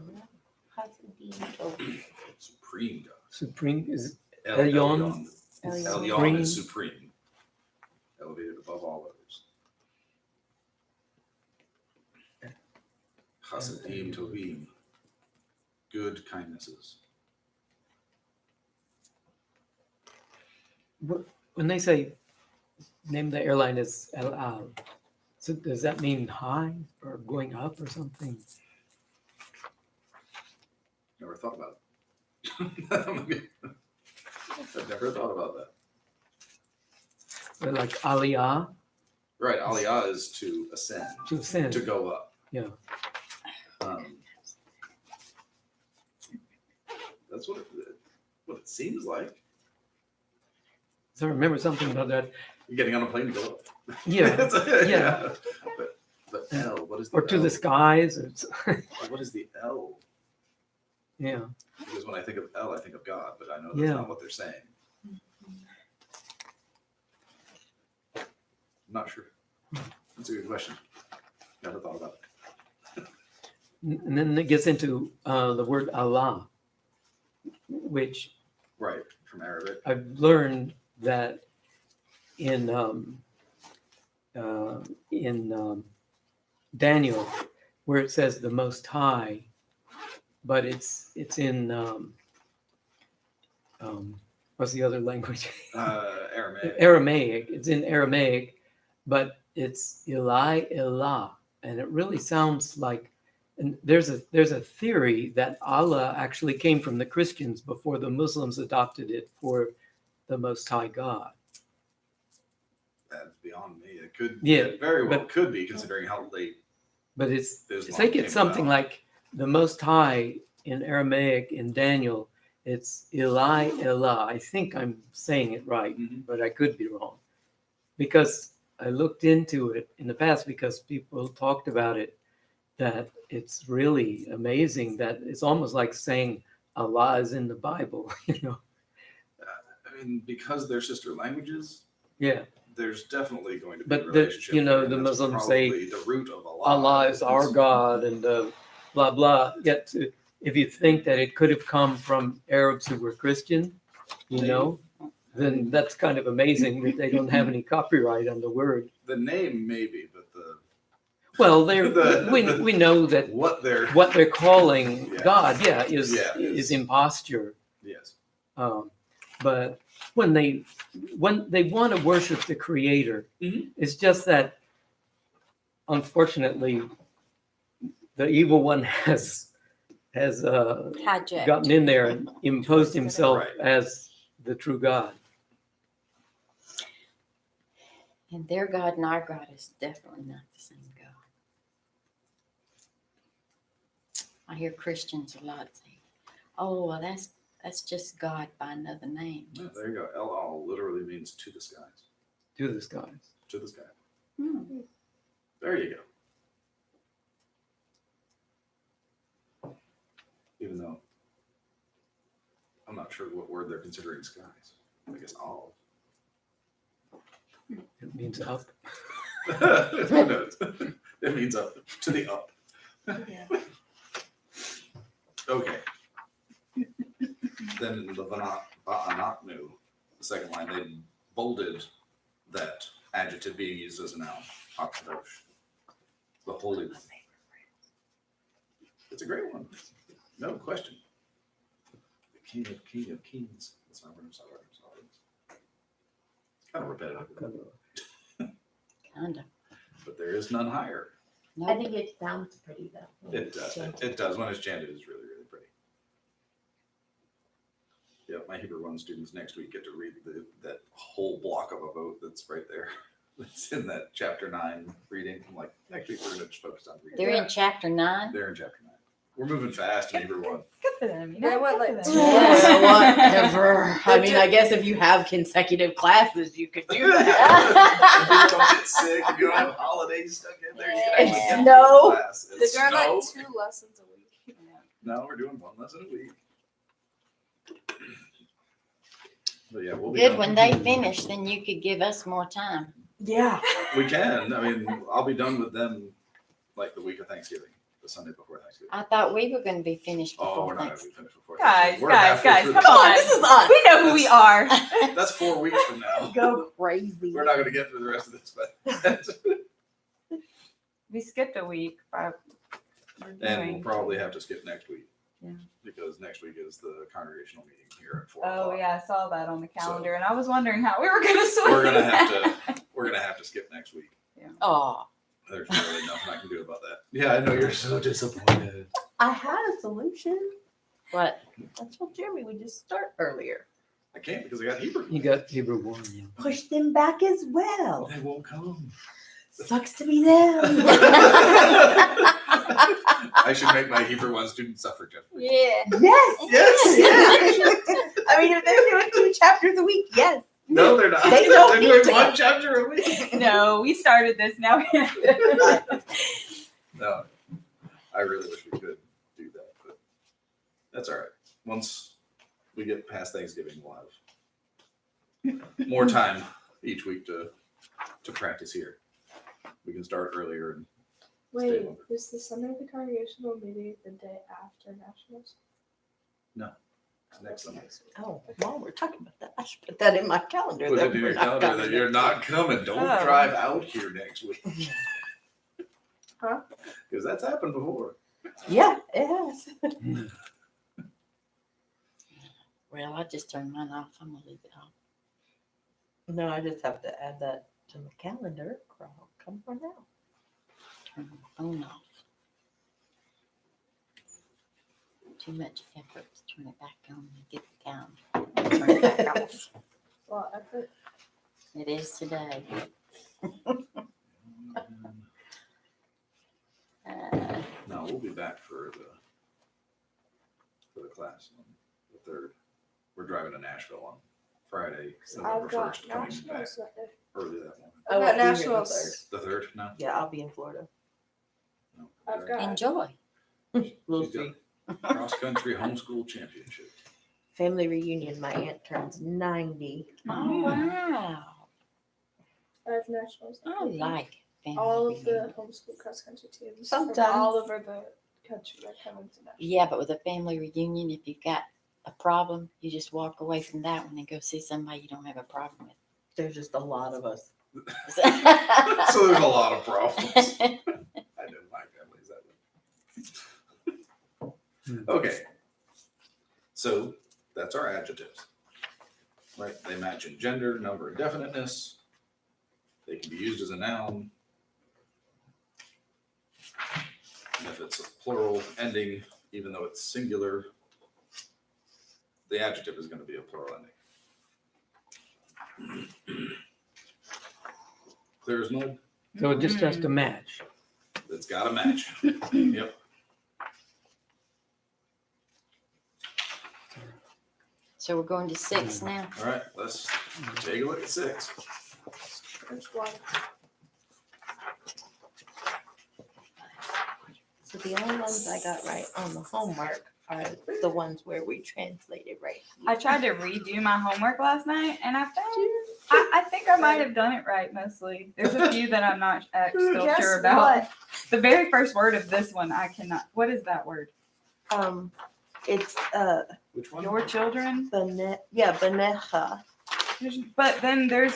[SPEAKER 1] Hasadim Tov.
[SPEAKER 3] supreme God.
[SPEAKER 5] Supreme is
[SPEAKER 3] Elyon.
[SPEAKER 1] Elyon.
[SPEAKER 3] Elyon is supreme, elevated above all others. Chasadim Tovim, good kindnesses.
[SPEAKER 5] when they say name the airline is El Al. So does that mean high or going up or something?
[SPEAKER 3] Never thought about it. I've never thought about that.
[SPEAKER 5] Or like Aliyah
[SPEAKER 3] Right, Aliyah is to ascend,
[SPEAKER 5] to ascend.
[SPEAKER 3] to go up.
[SPEAKER 5] Yeah.
[SPEAKER 3] That's what it seems like.
[SPEAKER 5] So I remember something about that.
[SPEAKER 3] You're getting on a plane to go up.
[SPEAKER 5] Yeah. Yeah.
[SPEAKER 3] But L, what is the
[SPEAKER 5] Or to
[SPEAKER 3] L?
[SPEAKER 5] the skies. It's,
[SPEAKER 3] What is the L?
[SPEAKER 5] yeah.
[SPEAKER 3] Because when I think of L, I think of God, but I know that's
[SPEAKER 5] Yeah.
[SPEAKER 3] not what they're saying. I'm not sure. That's a good question. Never thought about it.
[SPEAKER 5] And then it gets into the word Allah, which
[SPEAKER 3] Right, from Arabic.
[SPEAKER 5] I've learned that in Daniel, where it says the Most High, but it's in what's the other language?
[SPEAKER 3] Aramaic.
[SPEAKER 5] Aramaic. It's in Aramaic, but it's Eli Elah, and it really sounds like. And there's a theory that Allah actually came from the Christians before the Muslims adopted it for the Most High God.
[SPEAKER 3] That's beyond me. It could,
[SPEAKER 5] Yeah,
[SPEAKER 3] it very well
[SPEAKER 5] but-
[SPEAKER 3] could be, considering how late
[SPEAKER 5] But it's
[SPEAKER 3] Islam
[SPEAKER 5] think
[SPEAKER 3] came
[SPEAKER 5] it's something
[SPEAKER 3] about.
[SPEAKER 5] like the Most High in Aramaic in Daniel. It's Eli Elah. I think I'm saying it right,
[SPEAKER 3] Mhm.
[SPEAKER 5] but I could be wrong, because I looked into it in the past because people talked about it. That it's really amazing that it's almost like saying Allah is in the Bible, you know?
[SPEAKER 3] I mean, because they're sister languages,
[SPEAKER 5] Yeah.
[SPEAKER 3] there's definitely going to be
[SPEAKER 5] But
[SPEAKER 3] a
[SPEAKER 5] the-
[SPEAKER 3] relationship.
[SPEAKER 5] you know,
[SPEAKER 3] there, and
[SPEAKER 5] the
[SPEAKER 3] that's
[SPEAKER 5] Muslims say
[SPEAKER 3] probably the root of Allah.
[SPEAKER 5] Allah is our
[SPEAKER 3] It's-
[SPEAKER 5] God and blah, blah. Yet if you think that it could have come from Arabs who were Christian, you know, then that's kind of amazing that they don't have any copyright on the word.
[SPEAKER 3] The name maybe, but
[SPEAKER 5] Well,
[SPEAKER 3] The-
[SPEAKER 5] we know that
[SPEAKER 3] what they're
[SPEAKER 5] what they're calling
[SPEAKER 3] Yeah.
[SPEAKER 5] God,
[SPEAKER 3] is-
[SPEAKER 5] is imposture.
[SPEAKER 3] yes.
[SPEAKER 5] But when they want to worship the Creator,
[SPEAKER 3] Mhm.
[SPEAKER 5] it's just that unfortunately the evil one has
[SPEAKER 1] Hijacked.
[SPEAKER 5] gotten in there and imposed himself
[SPEAKER 3] Right.
[SPEAKER 5] as the true God.
[SPEAKER 1] And their God and our God is definitely not the same God. I hear Christians a lot say, "Oh, well, that's just God by another name."
[SPEAKER 3] Yeah, there you go. El literally means to the skies.
[SPEAKER 5] To the skies.
[SPEAKER 3] To the sky.
[SPEAKER 1] Hmm.
[SPEAKER 3] There you go. Even though I'm not sure what word they're considering skies. I guess olive.
[SPEAKER 5] It means up.
[SPEAKER 3] Who knows? It means up to the up.
[SPEAKER 1] Yeah.
[SPEAKER 3] Okay. Then in the Ba'anatnu, the second line, they bolded that adjective being used as a noun. Hakadosh. The Holy One. It's a great one. No question. The King of Kings. That's not what I'm sorry. It's kind of repetitive,
[SPEAKER 1] Kinda.
[SPEAKER 3] but there is none higher.
[SPEAKER 4] I think it sounds pretty though.
[SPEAKER 3] It does. It does. When it's chanted, it's really, really pretty. Yeah, my Hebrew 1 students next week get to read that whole block of a vote that's right there. It's in that chapter 9 reading. I'm like, next week we're going to just focus on reading.
[SPEAKER 1] They're in chapter 9.
[SPEAKER 3] They're in chapter 9. We're moving fast in Ebru 1.
[SPEAKER 2] Good for them. You
[SPEAKER 6] They
[SPEAKER 2] know,
[SPEAKER 6] went
[SPEAKER 2] good
[SPEAKER 6] like
[SPEAKER 2] for
[SPEAKER 6] 2
[SPEAKER 2] them.
[SPEAKER 4] Yeah, whatever. I mean, I guess if you have consecutive classes, you could do that.
[SPEAKER 3] If you don't get sick, if you don't have holidays stuck in there, you can actually
[SPEAKER 4] It's
[SPEAKER 3] get through
[SPEAKER 4] snow.
[SPEAKER 3] the class.
[SPEAKER 6] They're
[SPEAKER 3] It's
[SPEAKER 6] doing like
[SPEAKER 3] snow.
[SPEAKER 6] 2 lessons a week.
[SPEAKER 3] No, we're doing 1 lesson a week. But yeah, we'll be
[SPEAKER 1] Good,
[SPEAKER 3] done.
[SPEAKER 1] when they finish, then you could give us more time.
[SPEAKER 4] Yeah.
[SPEAKER 3] We can. I mean, I'll be done with them like the week of Thanksgiving, the Sunday before Thanksgiving.
[SPEAKER 1] I thought we were gonna be finished
[SPEAKER 3] Oh,
[SPEAKER 1] before
[SPEAKER 3] we're not going to
[SPEAKER 1] Thanksgiving.
[SPEAKER 3] be finished before
[SPEAKER 2] Guys,
[SPEAKER 3] Thanksgiving. We're
[SPEAKER 2] guys,
[SPEAKER 3] halfway
[SPEAKER 2] guys,
[SPEAKER 3] through
[SPEAKER 2] come
[SPEAKER 3] the-
[SPEAKER 4] Come on,
[SPEAKER 2] on.
[SPEAKER 4] this is us.
[SPEAKER 2] We know who we are.
[SPEAKER 3] That's 4 weeks from now.
[SPEAKER 4] Go crazy.
[SPEAKER 3] We're not going to get through the rest of this, but
[SPEAKER 2] We skipped a week by
[SPEAKER 3] and we'll
[SPEAKER 2] reviewing.
[SPEAKER 3] probably have to skip next week.
[SPEAKER 2] Yeah.
[SPEAKER 3] Because next week is the congregational meeting here at 4
[SPEAKER 2] Oh
[SPEAKER 3] o'clock.
[SPEAKER 2] yeah, I saw that on the calendar, and I was wondering how we were gonna swing.
[SPEAKER 3] We're gonna have to skip next week.
[SPEAKER 1] Oh,
[SPEAKER 3] There's really nothing I can do about that. Yeah, I know you're so disappointed.
[SPEAKER 4] I had a solution.
[SPEAKER 1] what?
[SPEAKER 4] I told Jeremy we just start earlier.
[SPEAKER 3] I can't because I got Hebrew.
[SPEAKER 5] You got Hebrew 1. Yeah.
[SPEAKER 4] Push them back as well.
[SPEAKER 3] They won't come.
[SPEAKER 4] Sucks to be them.
[SPEAKER 3] I should make my Hebrew 1 student suffrage.
[SPEAKER 1] Yeah.
[SPEAKER 4] Yes.
[SPEAKER 3] Yes.
[SPEAKER 4] I mean, if they're doing 2 chapters a week, yes.
[SPEAKER 3] No, they're not.
[SPEAKER 4] They don't
[SPEAKER 3] They're
[SPEAKER 4] need
[SPEAKER 3] doing
[SPEAKER 4] to.
[SPEAKER 3] 1 chapter a week.
[SPEAKER 2] No, we started this now. We have to-
[SPEAKER 3] No, I really wish we could do that, but that's all right. Once we get past Thanksgiving, we'll have more time each week to practice here. We can start earlier and
[SPEAKER 6] Wait,
[SPEAKER 3] longer.
[SPEAKER 6] is the Sunday of the congregational meeting the day after nationals?
[SPEAKER 3] next Sunday.
[SPEAKER 4] Oh, while we're talking about that, I should put that in my calendar.
[SPEAKER 3] Put
[SPEAKER 4] that
[SPEAKER 3] it in
[SPEAKER 4] we're
[SPEAKER 3] your
[SPEAKER 4] not
[SPEAKER 3] calendar
[SPEAKER 4] coming
[SPEAKER 3] that you're
[SPEAKER 4] next
[SPEAKER 3] not
[SPEAKER 4] week.
[SPEAKER 3] coming. Don't
[SPEAKER 2] Oh.
[SPEAKER 3] drive out here next week.
[SPEAKER 6] Huh?
[SPEAKER 3] Because that's happened before.
[SPEAKER 4] Yeah, it has.
[SPEAKER 1] Well, I just turned mine off. I'm gonna leave it off.
[SPEAKER 4] No, I just have to add that to my calendar. Or I'll come for now.
[SPEAKER 1] Turn my phone off. Too much effort to turn it back on and get it down. Turn it back off.
[SPEAKER 6] Well, effort.
[SPEAKER 1] It is today.
[SPEAKER 3] No, we'll be back for the class on the 3rd. We're driving to Nashville on Friday, November
[SPEAKER 6] I've got
[SPEAKER 3] 1st, coming back
[SPEAKER 6] nationals that day.
[SPEAKER 3] early that morning.
[SPEAKER 6] I've got
[SPEAKER 4] won't be here the
[SPEAKER 6] nationals.
[SPEAKER 3] The 3rd? No?
[SPEAKER 4] Yeah, I'll be in Florida.
[SPEAKER 3] No.
[SPEAKER 6] I've got-
[SPEAKER 1] Enjoy.
[SPEAKER 4] We'll
[SPEAKER 3] She's got
[SPEAKER 4] see.
[SPEAKER 3] Cross-country homeschool championship.
[SPEAKER 4] Family reunion. My aunt turns 90.
[SPEAKER 1] Oh, wow.
[SPEAKER 6] I have nationals. that
[SPEAKER 1] I
[SPEAKER 6] weekend.
[SPEAKER 1] like family
[SPEAKER 6] all of the
[SPEAKER 1] reunion.
[SPEAKER 6] homeschool cross country teams
[SPEAKER 4] Sometimes.
[SPEAKER 6] from all over the country are coming to nationals.
[SPEAKER 1] Yeah, but with a family reunion, if you've got a problem, you just walk away from that one and go see somebody you don't have a problem
[SPEAKER 4] There's just a lot of us.
[SPEAKER 1] with.
[SPEAKER 3] So there's a lot of problems. I know my family's that way. Okay. So that's our adjectives. Right? They match in gender, number, and definiteness. They can be used as a noun. And if it's a plural ending, even though it's singular, the adjective is going to be a plural ending. Clear as mud?
[SPEAKER 5] So it just has to match.
[SPEAKER 3] It's got to match. Yep.
[SPEAKER 1] So we're going to 6 now.
[SPEAKER 3] All right, let's take a look at 6.
[SPEAKER 6] There's one.
[SPEAKER 4] So the only ones I got right on the homework are the ones where we translated right.
[SPEAKER 2] I tried to redo my homework last night, and I found I think I might have done it right mostly. There's a few that I'm not still
[SPEAKER 4] Guess
[SPEAKER 2] sure about.
[SPEAKER 4] what?
[SPEAKER 2] The very first word of this one, I cannot. What is that word?
[SPEAKER 4] It's
[SPEAKER 3] Which one?
[SPEAKER 2] Your children.
[SPEAKER 4] Benecha.
[SPEAKER 2] But then it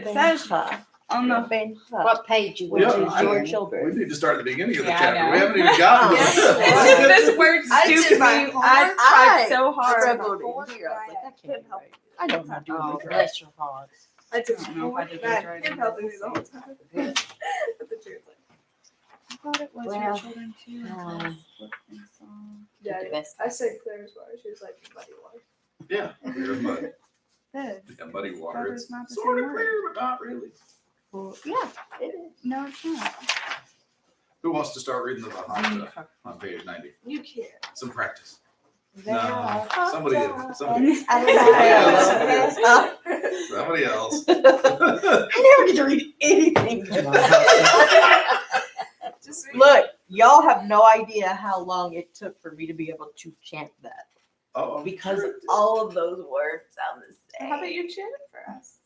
[SPEAKER 2] says
[SPEAKER 4] Benecha.
[SPEAKER 2] on the.
[SPEAKER 4] Benecha.
[SPEAKER 1] What page you
[SPEAKER 4] Which
[SPEAKER 1] want?
[SPEAKER 4] is
[SPEAKER 3] I-
[SPEAKER 4] your
[SPEAKER 3] We
[SPEAKER 4] children.
[SPEAKER 3] need to start at the beginning of the
[SPEAKER 2] Yeah, I
[SPEAKER 3] chapter.
[SPEAKER 2] know.
[SPEAKER 3] We haven't even gotten
[SPEAKER 4] Yes.
[SPEAKER 3] there.
[SPEAKER 2] It's just this word
[SPEAKER 6] I did
[SPEAKER 2] stupid.
[SPEAKER 6] my
[SPEAKER 2] I
[SPEAKER 6] homework.
[SPEAKER 2] tried so
[SPEAKER 4] I
[SPEAKER 2] hard.
[SPEAKER 4] struggled in here. I was like, that can't be right. I know I'm not doing
[SPEAKER 1] Oh,
[SPEAKER 4] this right.
[SPEAKER 1] bless your heart.
[SPEAKER 6] I did
[SPEAKER 2] I don't know if I did this right
[SPEAKER 6] Him
[SPEAKER 2] or
[SPEAKER 6] helping
[SPEAKER 2] not.
[SPEAKER 6] me the whole time.
[SPEAKER 1] Good.
[SPEAKER 6] But the truth, like,
[SPEAKER 2] I thought it was your
[SPEAKER 1] Well,
[SPEAKER 2] children too.
[SPEAKER 6] yeah,
[SPEAKER 1] the best.
[SPEAKER 6] I said clear as water. She was like muddy water.
[SPEAKER 3] Yeah, clear as mud.
[SPEAKER 2] This.
[SPEAKER 3] Yeah, muddy water.
[SPEAKER 2] Water's
[SPEAKER 3] It's
[SPEAKER 2] not the
[SPEAKER 3] sort of
[SPEAKER 2] same word.
[SPEAKER 3] clear, but not really.
[SPEAKER 4] Well, yeah, it is.
[SPEAKER 2] No, it's not.
[SPEAKER 3] Who wants to start reading the Byeat on page 90?
[SPEAKER 6] You can't.
[SPEAKER 3] Some practice.
[SPEAKER 4] There
[SPEAKER 3] No,
[SPEAKER 4] are
[SPEAKER 3] somebody
[SPEAKER 4] hot
[SPEAKER 3] else.
[SPEAKER 4] I don't know.
[SPEAKER 3] Somebody else.
[SPEAKER 4] I never get to read anything.
[SPEAKER 6] Just read.
[SPEAKER 4] Look, y'all have no idea how long it took for me to be able to chant that
[SPEAKER 3] Oh,
[SPEAKER 4] because all of those words sound the same.
[SPEAKER 6] How about you chant it for us?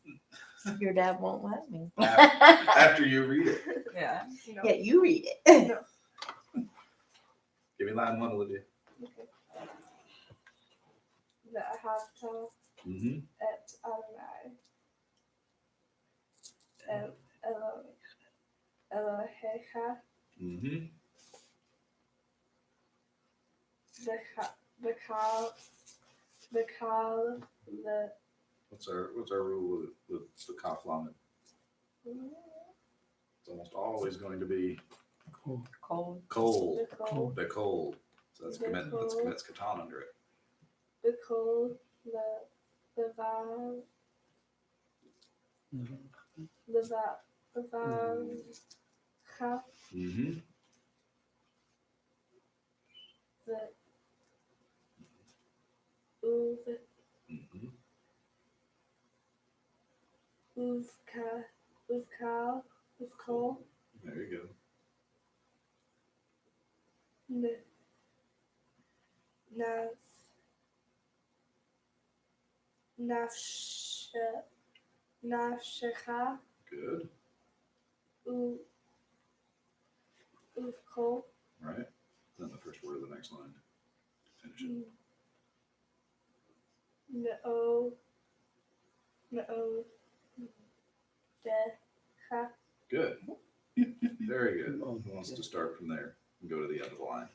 [SPEAKER 4] Your dad won't let me.
[SPEAKER 3] after you read it.
[SPEAKER 2] Yeah.
[SPEAKER 6] You know?
[SPEAKER 4] Yeah, you read it.
[SPEAKER 3] Give me line 1, Olivia.
[SPEAKER 6] Okay. Ve'ahavta
[SPEAKER 3] Mm-hmm.
[SPEAKER 6] et Adonai Elohecha
[SPEAKER 3] Mm-hmm.
[SPEAKER 6] Bekal le
[SPEAKER 3] What's our rule with the kaf lamed? It's almost always going to be
[SPEAKER 5] Cool.
[SPEAKER 4] Cold.
[SPEAKER 3] cold.
[SPEAKER 6] Bekal
[SPEAKER 3] The cold. So that's commits katan under it.
[SPEAKER 6] Bekal Levav Levavcha
[SPEAKER 3] Mm-hmm.
[SPEAKER 6] the Uv
[SPEAKER 3] Mm-hmm.
[SPEAKER 6] Uvkal
[SPEAKER 3] There you go.
[SPEAKER 6] Nafshecha
[SPEAKER 3] Good.
[SPEAKER 6] Uvkol
[SPEAKER 3] Right. Then the first word of the next line. Finish it.
[SPEAKER 6] No Decha
[SPEAKER 3] Good. Very good. Who wants to start from there and go to the end of the line?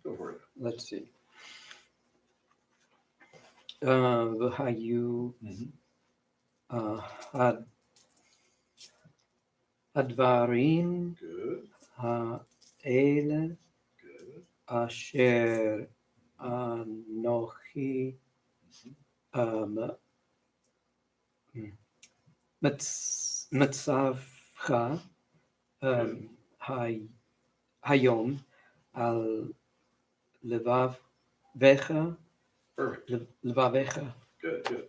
[SPEAKER 3] Go for it.
[SPEAKER 5] Let's see. V'hayu had advarim
[SPEAKER 3] Good.
[SPEAKER 5] ha'ele
[SPEAKER 3] Good.
[SPEAKER 5] asher anochi מצווך היום על לבביך
[SPEAKER 3] Perfect.
[SPEAKER 5] לבביך.
[SPEAKER 3] Good. Good.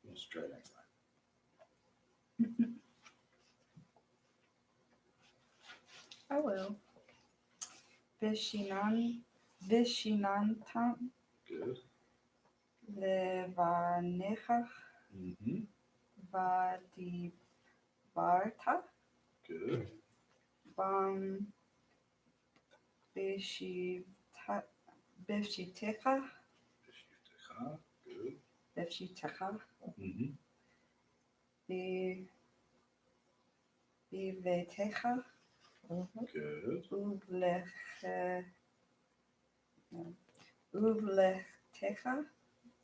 [SPEAKER 3] Let's try next line.
[SPEAKER 2] I will. Vishinantam
[SPEAKER 3] Good.
[SPEAKER 2] levanecha
[SPEAKER 3] Mm-hmm.
[SPEAKER 2] vadivarta
[SPEAKER 3] Good.
[SPEAKER 2] bam bishitecha
[SPEAKER 3] Good.
[SPEAKER 2] bishitecha
[SPEAKER 3] Mm-hmm.
[SPEAKER 2] bivetecha
[SPEAKER 3] Good.
[SPEAKER 2] uvletecha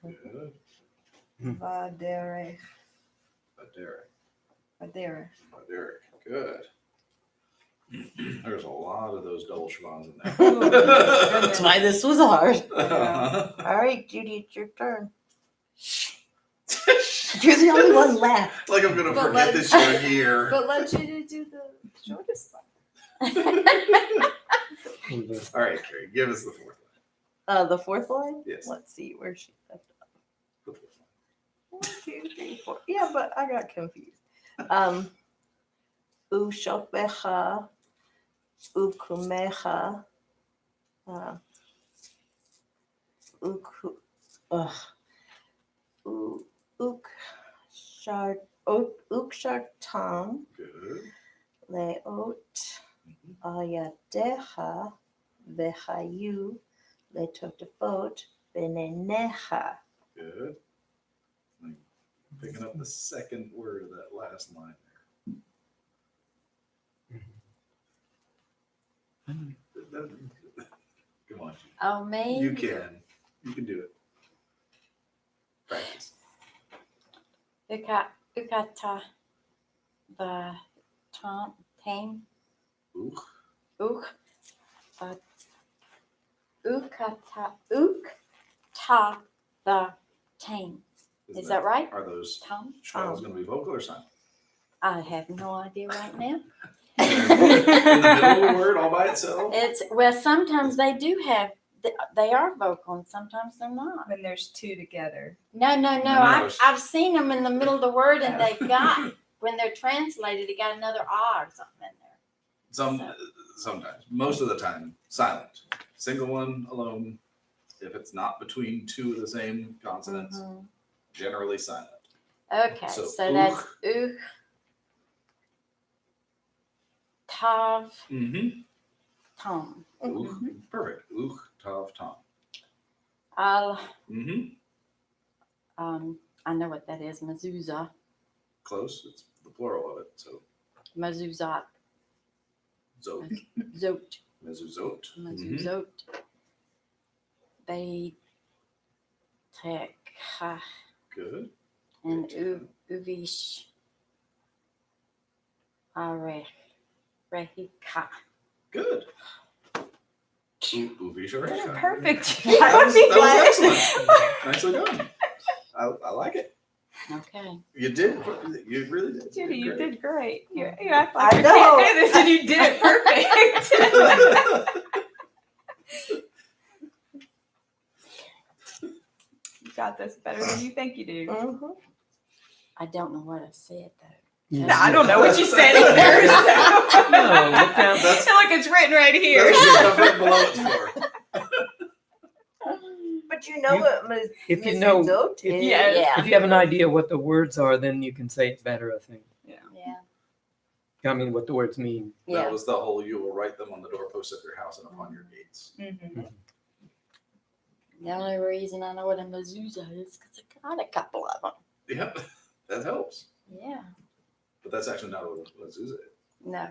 [SPEAKER 3] Good.
[SPEAKER 2] vaderech
[SPEAKER 3] Derek. Good. There's a lot of those double schwans in there.
[SPEAKER 4] That's why this was hard.
[SPEAKER 2] Yeah.
[SPEAKER 4] All right, Judy, it's your turn. You're the only one left.
[SPEAKER 3] Like I'm gonna
[SPEAKER 6] But
[SPEAKER 3] forget
[SPEAKER 6] let's-
[SPEAKER 3] this year.
[SPEAKER 6] But let you do the shortest one.
[SPEAKER 3] All right, Carrie, give us the fourth
[SPEAKER 4] The fourth line?
[SPEAKER 3] Yes.
[SPEAKER 4] Let's see where she left off.
[SPEAKER 3] line.
[SPEAKER 4] 1, 2, 3, 4. Yeah, but I got confused. Ushopecha, ukumecha, ukshartam,
[SPEAKER 3] Good.
[SPEAKER 4] leot,
[SPEAKER 3] Mhm.
[SPEAKER 4] ayadecha, vechayu, letotafot, benenecha.
[SPEAKER 3] Good. Like, picking up the second word of that last line there. Come on.
[SPEAKER 1] Oh, me?
[SPEAKER 3] You can. You can do it. Practice.
[SPEAKER 1] Ukata the tame.
[SPEAKER 3] Ooh.
[SPEAKER 1] Ukta the tame. Is that right,
[SPEAKER 3] Are those
[SPEAKER 1] Tom?
[SPEAKER 3] schwals going to be vocal or silent?
[SPEAKER 1] I have no idea right now.
[SPEAKER 3] In the middle of a word all by itself?
[SPEAKER 1] It's, well, sometimes they do have, they are vocal and sometimes they're not.
[SPEAKER 2] When there's two together.
[SPEAKER 1] No,
[SPEAKER 3] No,
[SPEAKER 1] I've seen them in the middle of the word and they've got, when they're translated, it got another R or something in there.
[SPEAKER 3] Sometimes. Most of the time, silent. Single one alone. If it's not between two of the same consonants,
[SPEAKER 1] Mhm.
[SPEAKER 3] generally silent.
[SPEAKER 1] Okay,
[SPEAKER 3] So,
[SPEAKER 1] so that's uch, tav,
[SPEAKER 3] Mm-hmm.
[SPEAKER 1] tom.
[SPEAKER 3] Perfect. Tav, tom.
[SPEAKER 1] I'll,
[SPEAKER 3] Mm-hmm.
[SPEAKER 1] I know what that is, mezuzah,
[SPEAKER 3] Close. It's the plural of it. So,
[SPEAKER 1] mezuzah,
[SPEAKER 3] zot.
[SPEAKER 1] zot,
[SPEAKER 3] Mezuzot.
[SPEAKER 1] mezuzot. Byeat,
[SPEAKER 3] Good.
[SPEAKER 1] and uvish, arech, rehika.
[SPEAKER 3] Good. Uvisha.
[SPEAKER 2] Perfect.
[SPEAKER 3] That was excellent. Nicely done. I like it.
[SPEAKER 1] Okay.
[SPEAKER 3] You did. You really did.
[SPEAKER 2] Judy, you
[SPEAKER 3] Great.
[SPEAKER 2] did great. You act like
[SPEAKER 4] I
[SPEAKER 2] you
[SPEAKER 4] know.
[SPEAKER 2] can't do this and you did it perfect. You got this better than you think you do.
[SPEAKER 4] Mhm.
[SPEAKER 1] I don't know what I said though.
[SPEAKER 5] Yes.
[SPEAKER 2] No, I don't know what you said either.
[SPEAKER 5] No, look down.
[SPEAKER 3] That's-
[SPEAKER 2] Look, it's written right here.
[SPEAKER 3] That's the stuff right below it's for.
[SPEAKER 4] But you know
[SPEAKER 5] You-
[SPEAKER 4] what
[SPEAKER 5] if you know-
[SPEAKER 4] mezuzot
[SPEAKER 5] if-
[SPEAKER 4] is?
[SPEAKER 2] Yes.
[SPEAKER 1] Yeah.
[SPEAKER 5] If you have an idea what the words are, then you can say it better, I think.
[SPEAKER 1] Yeah.
[SPEAKER 5] I mean, what the words mean.
[SPEAKER 1] Yeah.
[SPEAKER 3] That was the whole, you will write them on the doorposts of your house and upon your gates.
[SPEAKER 2] Mhm.
[SPEAKER 1] The only reason I know what a mezuzah is because I got a couple of them.
[SPEAKER 3] Yep, that helps.
[SPEAKER 1] Yeah.
[SPEAKER 3] But that's actually not what a mezuzah is.
[SPEAKER 1] No.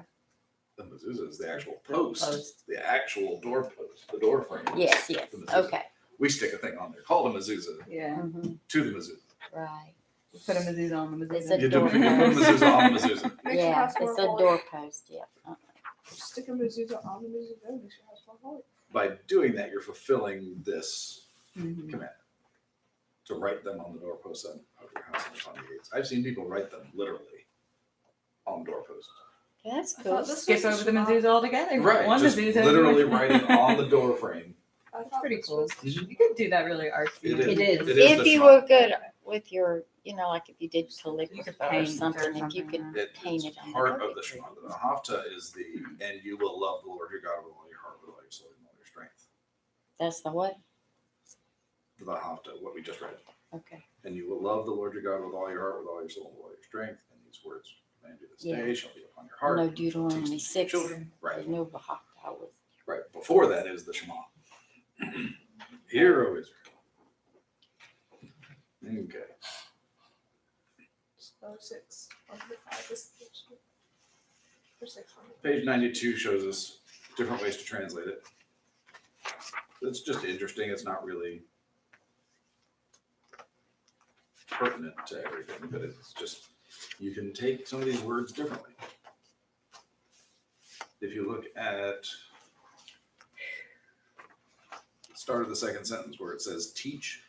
[SPEAKER 3] The mezuzah is the actual post,
[SPEAKER 1] Post.
[SPEAKER 3] the actual doorpost, the door frame.
[SPEAKER 1] Yes.
[SPEAKER 3] The mezuzah.
[SPEAKER 1] Okay.
[SPEAKER 3] We stick a thing on there called a mezuzah
[SPEAKER 2] Yeah.
[SPEAKER 1] Mm-hmm.
[SPEAKER 3] to the mezuzah.
[SPEAKER 1] Right.
[SPEAKER 2] Put a Mezuzah on the
[SPEAKER 1] It's
[SPEAKER 2] Mezuzah.
[SPEAKER 1] a
[SPEAKER 3] You do put a
[SPEAKER 1] doorpost.
[SPEAKER 3] mezuzah on the mezuzah.
[SPEAKER 6] Makes your
[SPEAKER 1] Yeah.
[SPEAKER 6] house more
[SPEAKER 1] It's a
[SPEAKER 6] holy.
[SPEAKER 1] doorpost. Yeah.
[SPEAKER 6] Stick a mezuzah on the mezuzah, makes your house more holy.
[SPEAKER 3] By doing that, you're fulfilling this
[SPEAKER 2] Mhm.
[SPEAKER 3] command to write them on the doorposts of your house and upon your gates. I've seen people write them literally on doorposts.
[SPEAKER 1] That's
[SPEAKER 6] I
[SPEAKER 1] cool.
[SPEAKER 6] thought this
[SPEAKER 2] Skip
[SPEAKER 6] was a
[SPEAKER 2] over the
[SPEAKER 6] Shema.
[SPEAKER 2] Mezuzah altogether.
[SPEAKER 3] Right,
[SPEAKER 2] One
[SPEAKER 3] just
[SPEAKER 2] Mezuzah.
[SPEAKER 3] literally writing on the door frame.
[SPEAKER 6] I thought
[SPEAKER 2] pretty
[SPEAKER 6] this
[SPEAKER 2] cool.
[SPEAKER 6] was the
[SPEAKER 3] Mhm.
[SPEAKER 2] You could do that really artsy.
[SPEAKER 3] It is.
[SPEAKER 4] It is.
[SPEAKER 3] It is
[SPEAKER 1] If
[SPEAKER 3] the
[SPEAKER 1] you
[SPEAKER 3] Shema.
[SPEAKER 1] were good with your, like if you did calligraphy or
[SPEAKER 2] paint or
[SPEAKER 1] something, if you
[SPEAKER 2] something,
[SPEAKER 1] could
[SPEAKER 3] It-
[SPEAKER 1] paint
[SPEAKER 3] it's
[SPEAKER 1] it on
[SPEAKER 3] part
[SPEAKER 1] the
[SPEAKER 3] of the Shema. The Hafta is the, and you will love the Lord your God with all your heart, with all your soul, and all your strength.
[SPEAKER 1] That's the what?
[SPEAKER 3] The Hafta, what we just read.
[SPEAKER 1] Okay.
[SPEAKER 3] And you will love the Lord your God with all your heart, with all your soul, and with all your strength. And these words command you this
[SPEAKER 1] Yeah.
[SPEAKER 3] day shall be upon your
[SPEAKER 1] I
[SPEAKER 3] heart.
[SPEAKER 1] know
[SPEAKER 3] and you shall teach
[SPEAKER 1] Deuteronomy
[SPEAKER 3] them to your
[SPEAKER 1] 6.
[SPEAKER 3] children. Right.
[SPEAKER 1] There's no Vahakta with.
[SPEAKER 3] Right. Before that is the Shema. Hear, O Israel. Okay.
[SPEAKER 6] Oh, 6. 105 is the issue. Or 600.
[SPEAKER 3] Page 92 shows us different ways to translate it. It's just interesting. It's not really pertinent to everything, but it's just, you can take some of these words differently. If you look at the start of the second sentence where it says teach,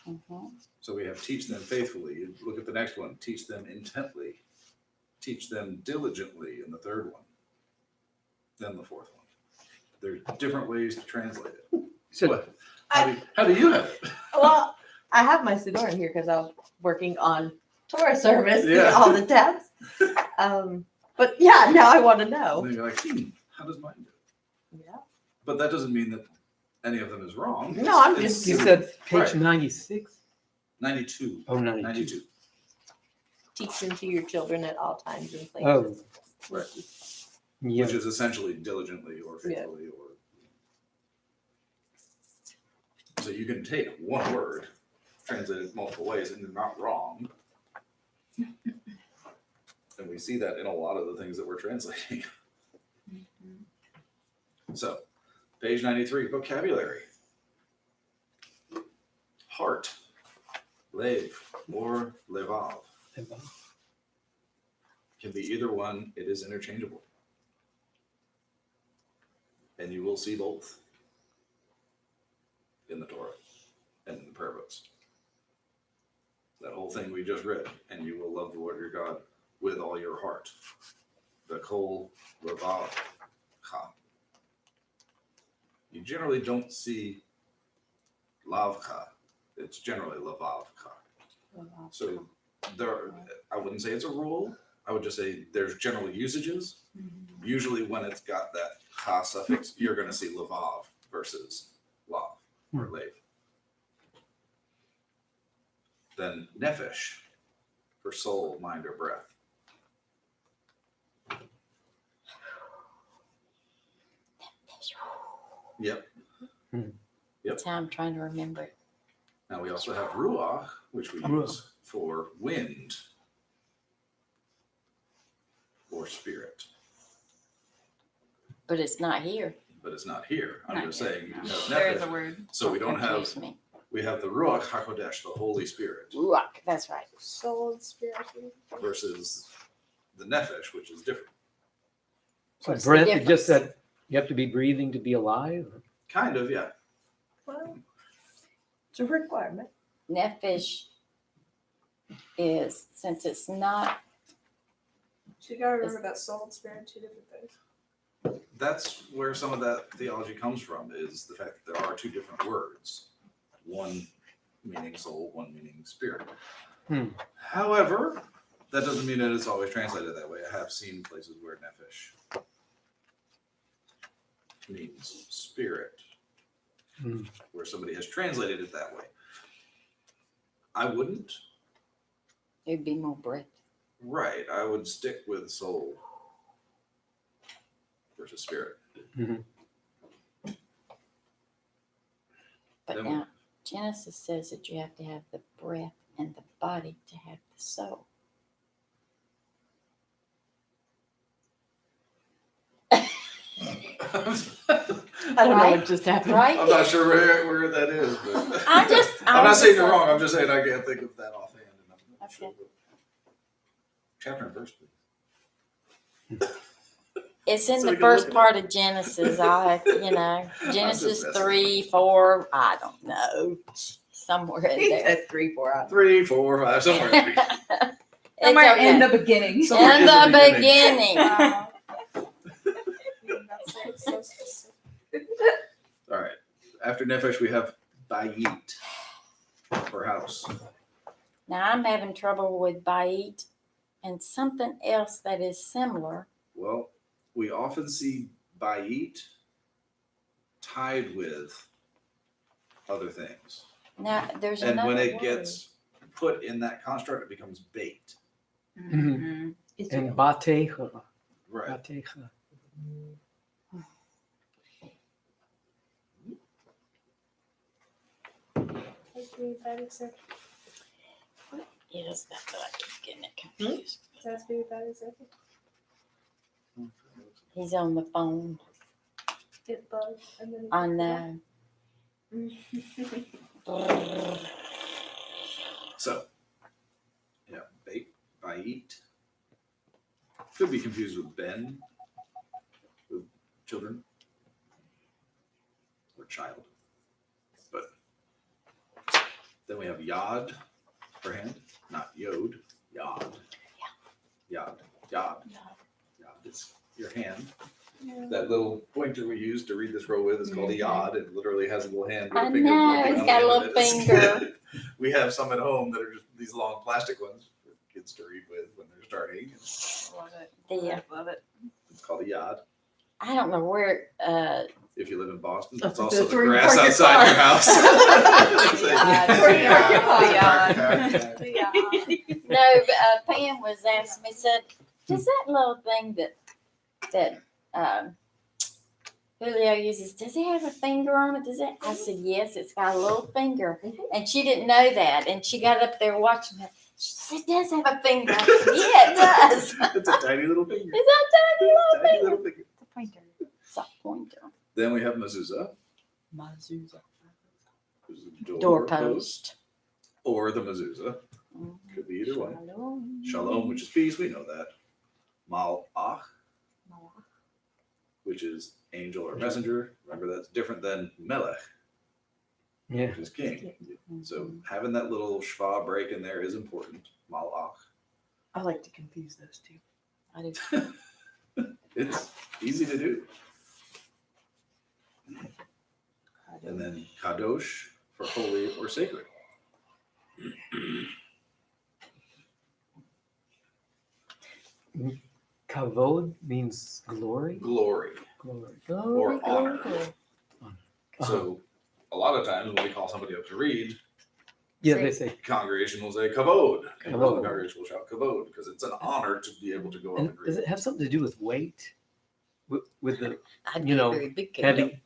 [SPEAKER 1] Mhm.
[SPEAKER 3] so we have teach them faithfully. You look at the next one, teach them intently, teach them diligently in the third one, then the fourth one. There's different ways to translate it.
[SPEAKER 5] So
[SPEAKER 3] What? How do you have it?
[SPEAKER 4] Well, I have my Sidora here because I was working on Torah service
[SPEAKER 3] Yeah.
[SPEAKER 4] and all the tabs. But yeah, now I want to
[SPEAKER 3] And
[SPEAKER 4] know.
[SPEAKER 3] then you're like, how does mine do it?
[SPEAKER 4] Yeah.
[SPEAKER 3] But that doesn't mean that any of them is wrong.
[SPEAKER 4] No, I'm
[SPEAKER 3] It's-
[SPEAKER 4] just-
[SPEAKER 5] you said page
[SPEAKER 3] Right.
[SPEAKER 5] 96?
[SPEAKER 3] 92.
[SPEAKER 5] Oh, 92.
[SPEAKER 3] 92.
[SPEAKER 4] Teach them to your children at all times and
[SPEAKER 5] Oh,
[SPEAKER 4] places.
[SPEAKER 3] Right.
[SPEAKER 5] yeah.
[SPEAKER 3] Which is essentially diligently or faithfully or. So you can take one word, translate it multiple ways, and you're not wrong. And we see that in a lot of the things that we're translating. So, page 93, vocabulary. Heart, lev, or levav. Can be either one, it is interchangeable. And you will see both in the Torah and in the prayer books. That whole thing we just read. And you will love the Lord your God with all your heart. The kol levav cha. You generally don't see lavcha. It's generally levav cha. So I wouldn't say it's a rule. I would just say there's general usages. Usually when it's got that cha suffix, you're going to see levav versus lav or lev. Then nephesh for soul, mind, or breath. Yep.
[SPEAKER 1] That's how I'm trying to remember it.
[SPEAKER 3] Now we also have ruach, which we use for wind or spirit.
[SPEAKER 1] But it's not here.
[SPEAKER 3] But it's not here. I'm
[SPEAKER 2] Not
[SPEAKER 3] just
[SPEAKER 2] yet,
[SPEAKER 3] saying
[SPEAKER 2] no.
[SPEAKER 3] you have
[SPEAKER 2] There is a
[SPEAKER 3] nephesh.
[SPEAKER 2] word.
[SPEAKER 3] So we don't have,
[SPEAKER 1] confuse me.
[SPEAKER 3] we have the ruach hakodesh, the Holy Spirit,
[SPEAKER 1] Ruach, that's right.
[SPEAKER 6] Soul and spirit.
[SPEAKER 3] versus the nephesh, which is different.
[SPEAKER 5] So
[SPEAKER 1] What's the
[SPEAKER 5] breath, it just
[SPEAKER 1] difference?
[SPEAKER 5] said you have to be breathing to be alive.
[SPEAKER 3] Kind of, yeah.
[SPEAKER 6] Well,
[SPEAKER 4] It's a requirement.
[SPEAKER 1] Nephesh is, since it's not,
[SPEAKER 6] so you gotta remember that soul and spirit are two different things.
[SPEAKER 3] That's where some of that theology comes from, is the fact that there are two different words. One meaning soul, one meaning spirit. However, that doesn't mean that it's always translated that way. I have seen places where nephesh means spirit, where somebody has translated it that way. I wouldn't.
[SPEAKER 1] it'd be more breath.
[SPEAKER 3] Right. I would stick with soul versus spirit.
[SPEAKER 1] But
[SPEAKER 3] Then-
[SPEAKER 1] now Genesis says that you have to have the breath and the body to have the soul.
[SPEAKER 4] I don't know
[SPEAKER 1] Right?
[SPEAKER 4] what just happened.
[SPEAKER 1] Right?
[SPEAKER 3] I'm not sure where that is, but
[SPEAKER 1] I'm
[SPEAKER 3] not saying
[SPEAKER 1] just
[SPEAKER 3] you're wrong. I'm just saying I can't think of that offhand. And I'm not
[SPEAKER 1] Okay.
[SPEAKER 3] sure. Chapter and verse, please.
[SPEAKER 1] It's in
[SPEAKER 3] So
[SPEAKER 1] the
[SPEAKER 3] we can look
[SPEAKER 1] first
[SPEAKER 3] it
[SPEAKER 1] part of Genesis. Genesis
[SPEAKER 3] messing
[SPEAKER 1] 3, 4, I don't know. Somewhere in
[SPEAKER 4] He
[SPEAKER 1] there.
[SPEAKER 4] said 3, 4 out.
[SPEAKER 3] 3, 4, 5, somewhere in between.
[SPEAKER 1] It's
[SPEAKER 2] Somewhere
[SPEAKER 1] okay.
[SPEAKER 2] in the beginning.
[SPEAKER 3] Somewhere
[SPEAKER 1] In the beginning.
[SPEAKER 6] Wow. That's like so specific.
[SPEAKER 3] All right. After Nephesh, we have Byeat for house.
[SPEAKER 1] Now I'm having trouble with Byeat and something else that is similar.
[SPEAKER 3] Well, we often see Byeat tied with other things.
[SPEAKER 1] Now there's
[SPEAKER 3] And
[SPEAKER 1] another
[SPEAKER 3] when it
[SPEAKER 1] word.
[SPEAKER 3] gets put in that construct, it becomes bait.
[SPEAKER 4] It's
[SPEAKER 5] And batecha.
[SPEAKER 3] Right.
[SPEAKER 5] Batecha.
[SPEAKER 6] That's being bad example.
[SPEAKER 1] Is that I keep getting it confused.
[SPEAKER 6] That's being bad example.
[SPEAKER 1] He's on the phone.
[SPEAKER 6] It bugs and then.
[SPEAKER 1] I know.
[SPEAKER 3] So, yeah, Byeat. Could be confused with Ben, with children or child. But then we have Yod for hand, not Yod, Yod. Yod. Yod. Yod is your hand.
[SPEAKER 6] Yeah.
[SPEAKER 3] That little pointer we use to read this row with is called a yod. It literally has a little hand with
[SPEAKER 1] I
[SPEAKER 3] a finger
[SPEAKER 1] know,
[SPEAKER 3] pointing
[SPEAKER 1] it's
[SPEAKER 3] on
[SPEAKER 1] got a
[SPEAKER 3] the
[SPEAKER 1] little
[SPEAKER 3] end of it.
[SPEAKER 1] finger.
[SPEAKER 3] We have some at home that are just these long plastic ones for kids to read with when they're starting.
[SPEAKER 2] Love it.
[SPEAKER 1] The,
[SPEAKER 2] Love it.
[SPEAKER 3] It's called a yod.
[SPEAKER 1] I don't know where.
[SPEAKER 3] If you live in Boston, that's
[SPEAKER 4] That's
[SPEAKER 3] also the
[SPEAKER 4] where you
[SPEAKER 3] grass
[SPEAKER 4] park your
[SPEAKER 3] outside
[SPEAKER 4] car.
[SPEAKER 3] your house.
[SPEAKER 1] No, Pam was asking me, said, does that little thing that Julio uses, does it have a finger on it? Does it? I said, yes, it's got a little finger. And she didn't know that. And she got up there watching it. She said, it does have a finger. I said, yeah, it does.
[SPEAKER 3] It's a tiny little finger.
[SPEAKER 1] It's a tiny little
[SPEAKER 3] Tiny
[SPEAKER 1] finger.
[SPEAKER 3] little finger.
[SPEAKER 2] The pointer.
[SPEAKER 1] It's a pointer.
[SPEAKER 3] Then we have mezuzah,
[SPEAKER 1] Mezuzah.
[SPEAKER 3] which is a
[SPEAKER 1] Doorpost.
[SPEAKER 3] or the mezuzah. Could be either one. Shalom, which is peace, we know that. Malach, which is angel or messenger. Remember, that's different than melech,
[SPEAKER 5] Yeah.
[SPEAKER 3] which is king. So having that little schwa break in there is important. Malach.
[SPEAKER 4] I like to confuse those two.
[SPEAKER 1] I do.
[SPEAKER 3] It's easy to do. And then kadosh for holy or sacred.
[SPEAKER 5] Kavod means glory.
[SPEAKER 3] Glory
[SPEAKER 5] Glory.
[SPEAKER 3] or honor.
[SPEAKER 5] Uh-huh.
[SPEAKER 3] So a lot of times when we call somebody up to read,
[SPEAKER 5] Yeah, they say.
[SPEAKER 3] congregation will say kavod. And the
[SPEAKER 5] Kavod.
[SPEAKER 3] congregation will shout kavod because it's an honor to be able to go up
[SPEAKER 5] And
[SPEAKER 3] and
[SPEAKER 5] does
[SPEAKER 3] read.
[SPEAKER 5] it have something to do with weight? With the
[SPEAKER 1] I'd
[SPEAKER 5] You
[SPEAKER 1] be
[SPEAKER 5] know,
[SPEAKER 1] very big
[SPEAKER 5] heavy.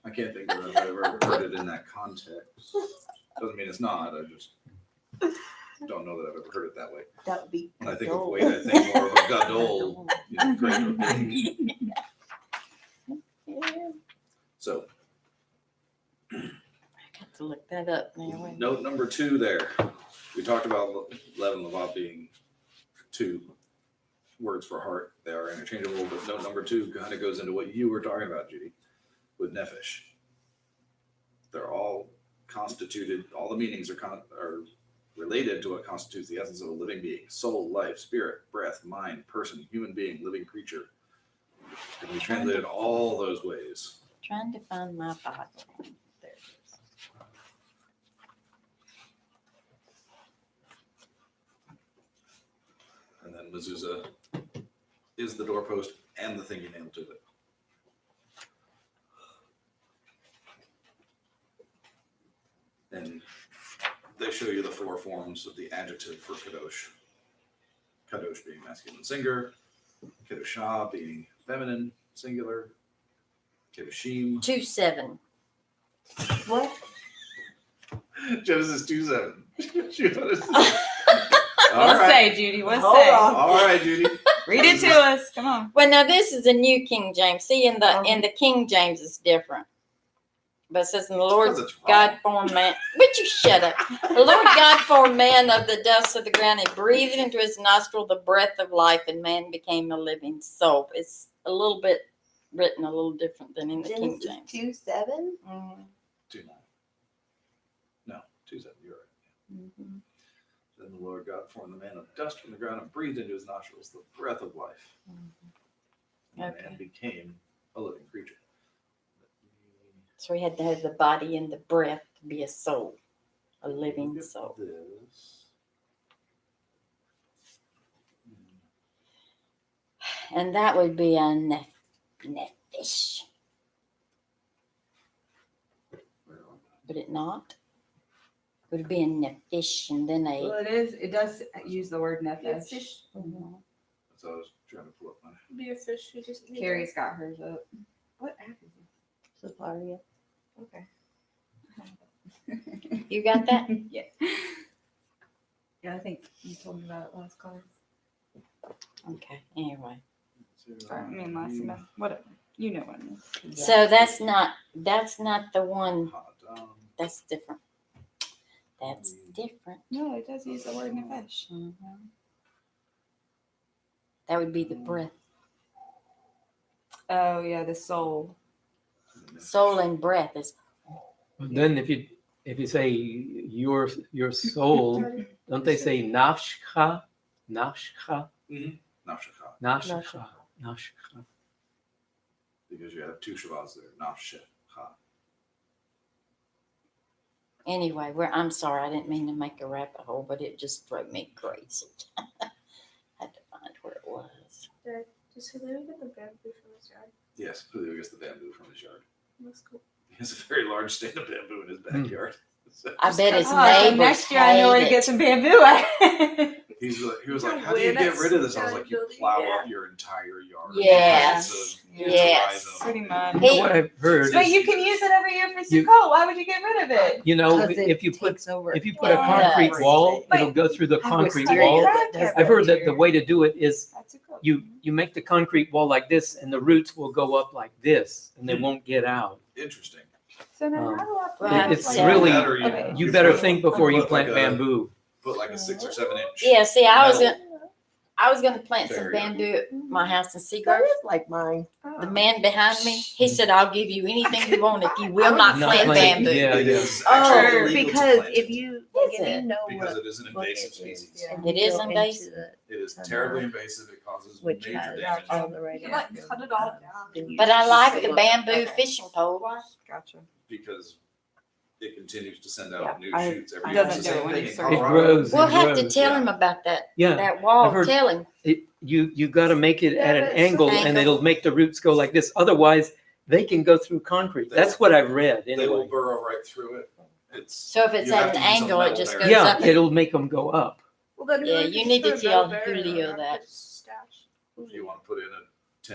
[SPEAKER 3] I can't think of if I've ever heard it in that context. Doesn't mean it's not. I just don't know that I've ever heard it that way.
[SPEAKER 4] That would be.
[SPEAKER 3] When I think of weight, I think more of a gadol, great or big. So
[SPEAKER 1] I got to look that up now. Wait a
[SPEAKER 3] note number 2 there. We talked about Lev and Levant being 2 words for heart. They are interchangeable, but note number 2 kind of goes into what you were talking about, Judy, with Nephesh. They're all constituted, all the meanings are related to what constitutes the essence of a living being: soul, life, spirit, breath, mind, person, human being, living creature. And we translated all those ways.
[SPEAKER 1] Trying to find my Bible. There it is.
[SPEAKER 3] And then Mezuzah is the doorpost and the thing you nailed to it. And they show you the 4 forms of the adjective for kadosh. Kadosh being masculine singular, kadoshah being feminine singular, kadoshim.
[SPEAKER 1] 2-7.
[SPEAKER 4] What?
[SPEAKER 3] Genesis 2:7.
[SPEAKER 2] What say, Judy? What
[SPEAKER 4] Hold
[SPEAKER 2] say?
[SPEAKER 4] on.
[SPEAKER 3] All right, Judy.
[SPEAKER 2] Read it to us. Come on.
[SPEAKER 1] Well, now this is the New King James. See, in the King James is different. But it says, "And the Lord
[SPEAKER 3] Because it's wrong.
[SPEAKER 1] God formed man." Would you shut up? The Lord God formed man of the dust of the ground and breathed into his nostril the breath of life, and man became a living soul. It's a little bit written a little different than in the King
[SPEAKER 4] Genesis
[SPEAKER 1] James.
[SPEAKER 4] 2:7.
[SPEAKER 1] Mhm.
[SPEAKER 3] 2:9. No, 2:7. You're right.
[SPEAKER 1] Mhm.
[SPEAKER 3] Then the Lord God formed the man of dust from the ground and breathed into his nostrils the breath of life. And
[SPEAKER 1] Okay.
[SPEAKER 3] man became a living creature.
[SPEAKER 1] So he had to have the body and the breath to be a soul, a living
[SPEAKER 3] Look at
[SPEAKER 1] soul.
[SPEAKER 3] This.
[SPEAKER 1] And that would be a nephesh. Would it not? Would it be a nephesh and then a?
[SPEAKER 2] Well, it is. It does use the word
[SPEAKER 6] Be a
[SPEAKER 2] nephesh.
[SPEAKER 6] fish.
[SPEAKER 1] Mhm.
[SPEAKER 3] So I was trying to pull up my.
[SPEAKER 6] Be a fish. You just need
[SPEAKER 2] Carrie's got hers up. What app is
[SPEAKER 4] Safaria.
[SPEAKER 2] it? Okay.
[SPEAKER 1] You got that?
[SPEAKER 2] Yeah. Yeah, I think you told me about it last class.
[SPEAKER 1] Okay. Anyway,
[SPEAKER 2] Or, I mean, last semester. Whatever. You know what I mean.
[SPEAKER 1] so that's not the one. That's different. That's different.
[SPEAKER 2] No, it does use the word nephesh.
[SPEAKER 1] Mhm. That would be the breath,
[SPEAKER 2] Oh yeah, the soul.
[SPEAKER 1] soul, and breath is.
[SPEAKER 5] Then if you say your soul, don't they say nafshcha? Nafshcha?
[SPEAKER 3] Nafshcha.
[SPEAKER 5] Nafshcha. Nafshcha.
[SPEAKER 3] Because you have 2 shavas there. Nafshcha.
[SPEAKER 1] Anyway, I'm sorry. I didn't mean to make a rabbit hole, but it just drove me crazy. Had to find where it was.
[SPEAKER 6] Does Julio get the bamboo from his yard?
[SPEAKER 3] Yes, Julio gets the bamboo from his yard.
[SPEAKER 6] That's cool.
[SPEAKER 3] He has a very large stand of bamboo in his backyard. So
[SPEAKER 1] I bet his
[SPEAKER 2] So
[SPEAKER 1] neighbors
[SPEAKER 2] next year I know where to
[SPEAKER 1] hate
[SPEAKER 2] get
[SPEAKER 1] it.
[SPEAKER 2] some bamboo at.
[SPEAKER 3] he was like,
[SPEAKER 6] Yeah,
[SPEAKER 3] "How do you
[SPEAKER 6] when
[SPEAKER 3] get
[SPEAKER 6] that's
[SPEAKER 3] rid of this?" I was
[SPEAKER 6] done
[SPEAKER 3] like, "You
[SPEAKER 6] building,
[SPEAKER 3] plow
[SPEAKER 6] yeah.
[SPEAKER 3] up your entire yard."
[SPEAKER 1] Yes.
[SPEAKER 3] It's a
[SPEAKER 1] Yes.
[SPEAKER 3] rhizome.
[SPEAKER 2] Pretty much.
[SPEAKER 1] Hey.
[SPEAKER 5] What I've heard
[SPEAKER 2] But
[SPEAKER 5] is,
[SPEAKER 2] you can use it every year for Sukkot. Why would you get rid of it?
[SPEAKER 5] you know,
[SPEAKER 4] 'Cause it
[SPEAKER 5] if you put
[SPEAKER 4] takes over.
[SPEAKER 5] a
[SPEAKER 1] Yeah.
[SPEAKER 5] concrete wall,
[SPEAKER 2] But-
[SPEAKER 5] it'll go through the
[SPEAKER 4] I have
[SPEAKER 5] concrete
[SPEAKER 4] wisteria
[SPEAKER 5] wall.
[SPEAKER 4] that does
[SPEAKER 5] I've heard that the
[SPEAKER 4] too.
[SPEAKER 5] way to do it is
[SPEAKER 2] That's Sukkot.
[SPEAKER 5] you make the concrete wall like this, and the roots will go up like this, and they won't get out.
[SPEAKER 3] Interesting.
[SPEAKER 2] So now
[SPEAKER 5] Um,
[SPEAKER 2] how do I
[SPEAKER 1] Well,
[SPEAKER 2] plant
[SPEAKER 5] it's
[SPEAKER 2] like
[SPEAKER 5] really-
[SPEAKER 2] that?
[SPEAKER 3] That or
[SPEAKER 2] Okay.
[SPEAKER 5] You better
[SPEAKER 3] put-
[SPEAKER 5] think before you
[SPEAKER 3] put like
[SPEAKER 5] plant
[SPEAKER 3] a-
[SPEAKER 5] bamboo.
[SPEAKER 3] Put like a 6 or 7 inch.
[SPEAKER 1] Yeah. See, I was I was gonna plant some
[SPEAKER 3] Very
[SPEAKER 1] bamboo at my house in
[SPEAKER 4] That
[SPEAKER 1] Seagrove.
[SPEAKER 4] is like mine.
[SPEAKER 1] The man behind me, he said, "I'll give you anything you want if you will not
[SPEAKER 5] Not
[SPEAKER 1] plant
[SPEAKER 5] plant-
[SPEAKER 1] bamboo."
[SPEAKER 5] yeah.
[SPEAKER 3] It is
[SPEAKER 4] Oh,
[SPEAKER 3] actually illegal to
[SPEAKER 4] because
[SPEAKER 3] plant
[SPEAKER 4] if
[SPEAKER 3] it
[SPEAKER 4] you
[SPEAKER 1] Is
[SPEAKER 4] if you
[SPEAKER 1] it?
[SPEAKER 4] know
[SPEAKER 3] because
[SPEAKER 4] what
[SPEAKER 3] it is an
[SPEAKER 4] book
[SPEAKER 3] invasive
[SPEAKER 4] it
[SPEAKER 3] species.
[SPEAKER 4] is, and
[SPEAKER 1] It
[SPEAKER 4] you
[SPEAKER 1] is
[SPEAKER 4] go into
[SPEAKER 1] invasive?
[SPEAKER 3] It is
[SPEAKER 4] Tunnel.
[SPEAKER 3] terribly invasive. It causes
[SPEAKER 4] which
[SPEAKER 3] major
[SPEAKER 4] has
[SPEAKER 3] damage.
[SPEAKER 4] all the right
[SPEAKER 6] You like
[SPEAKER 4] answers,
[SPEAKER 6] cut it all down.
[SPEAKER 4] then you
[SPEAKER 1] But I
[SPEAKER 4] should
[SPEAKER 1] like
[SPEAKER 4] say
[SPEAKER 1] the
[SPEAKER 4] what-
[SPEAKER 1] bamboo
[SPEAKER 4] okay.
[SPEAKER 1] fishing pole.
[SPEAKER 6] Gotcha.
[SPEAKER 3] Because it continues to send
[SPEAKER 4] Yeah,
[SPEAKER 3] out new
[SPEAKER 4] I-
[SPEAKER 3] shoots every
[SPEAKER 2] I
[SPEAKER 3] year.
[SPEAKER 2] doesn't
[SPEAKER 3] It's the
[SPEAKER 2] do it
[SPEAKER 3] same
[SPEAKER 2] when
[SPEAKER 3] thing
[SPEAKER 2] it's
[SPEAKER 3] in
[SPEAKER 2] circled.
[SPEAKER 5] It
[SPEAKER 3] Colorado.
[SPEAKER 5] grows.
[SPEAKER 1] We'll
[SPEAKER 5] It
[SPEAKER 1] have to
[SPEAKER 5] grows.
[SPEAKER 1] tell
[SPEAKER 3] yeah.
[SPEAKER 1] him about that.
[SPEAKER 5] Yeah.
[SPEAKER 1] That wall.
[SPEAKER 5] I've heard-
[SPEAKER 1] Tell him.
[SPEAKER 5] You got to make it at
[SPEAKER 6] Yeah,
[SPEAKER 5] an
[SPEAKER 6] but
[SPEAKER 5] angle,
[SPEAKER 1] it's-
[SPEAKER 5] and it'll make the roots go like this. Otherwise, they can go through concrete. That's what I've read
[SPEAKER 3] They will
[SPEAKER 5] anyway.
[SPEAKER 3] burrow right through it. It's
[SPEAKER 1] So if it's
[SPEAKER 3] you
[SPEAKER 1] at
[SPEAKER 3] have
[SPEAKER 1] an
[SPEAKER 3] to use a
[SPEAKER 1] angle, it
[SPEAKER 3] metal
[SPEAKER 1] just
[SPEAKER 3] barrier.
[SPEAKER 1] goes
[SPEAKER 5] Yeah,
[SPEAKER 1] up.
[SPEAKER 5] it'll make them go up.
[SPEAKER 6] Well, then
[SPEAKER 1] Yeah,
[SPEAKER 6] we
[SPEAKER 1] you
[SPEAKER 6] could
[SPEAKER 1] need to
[SPEAKER 6] just put a
[SPEAKER 1] tell
[SPEAKER 6] metal barrier
[SPEAKER 1] Julio
[SPEAKER 6] around
[SPEAKER 1] that.
[SPEAKER 6] his stash.
[SPEAKER 3] If you want to put in a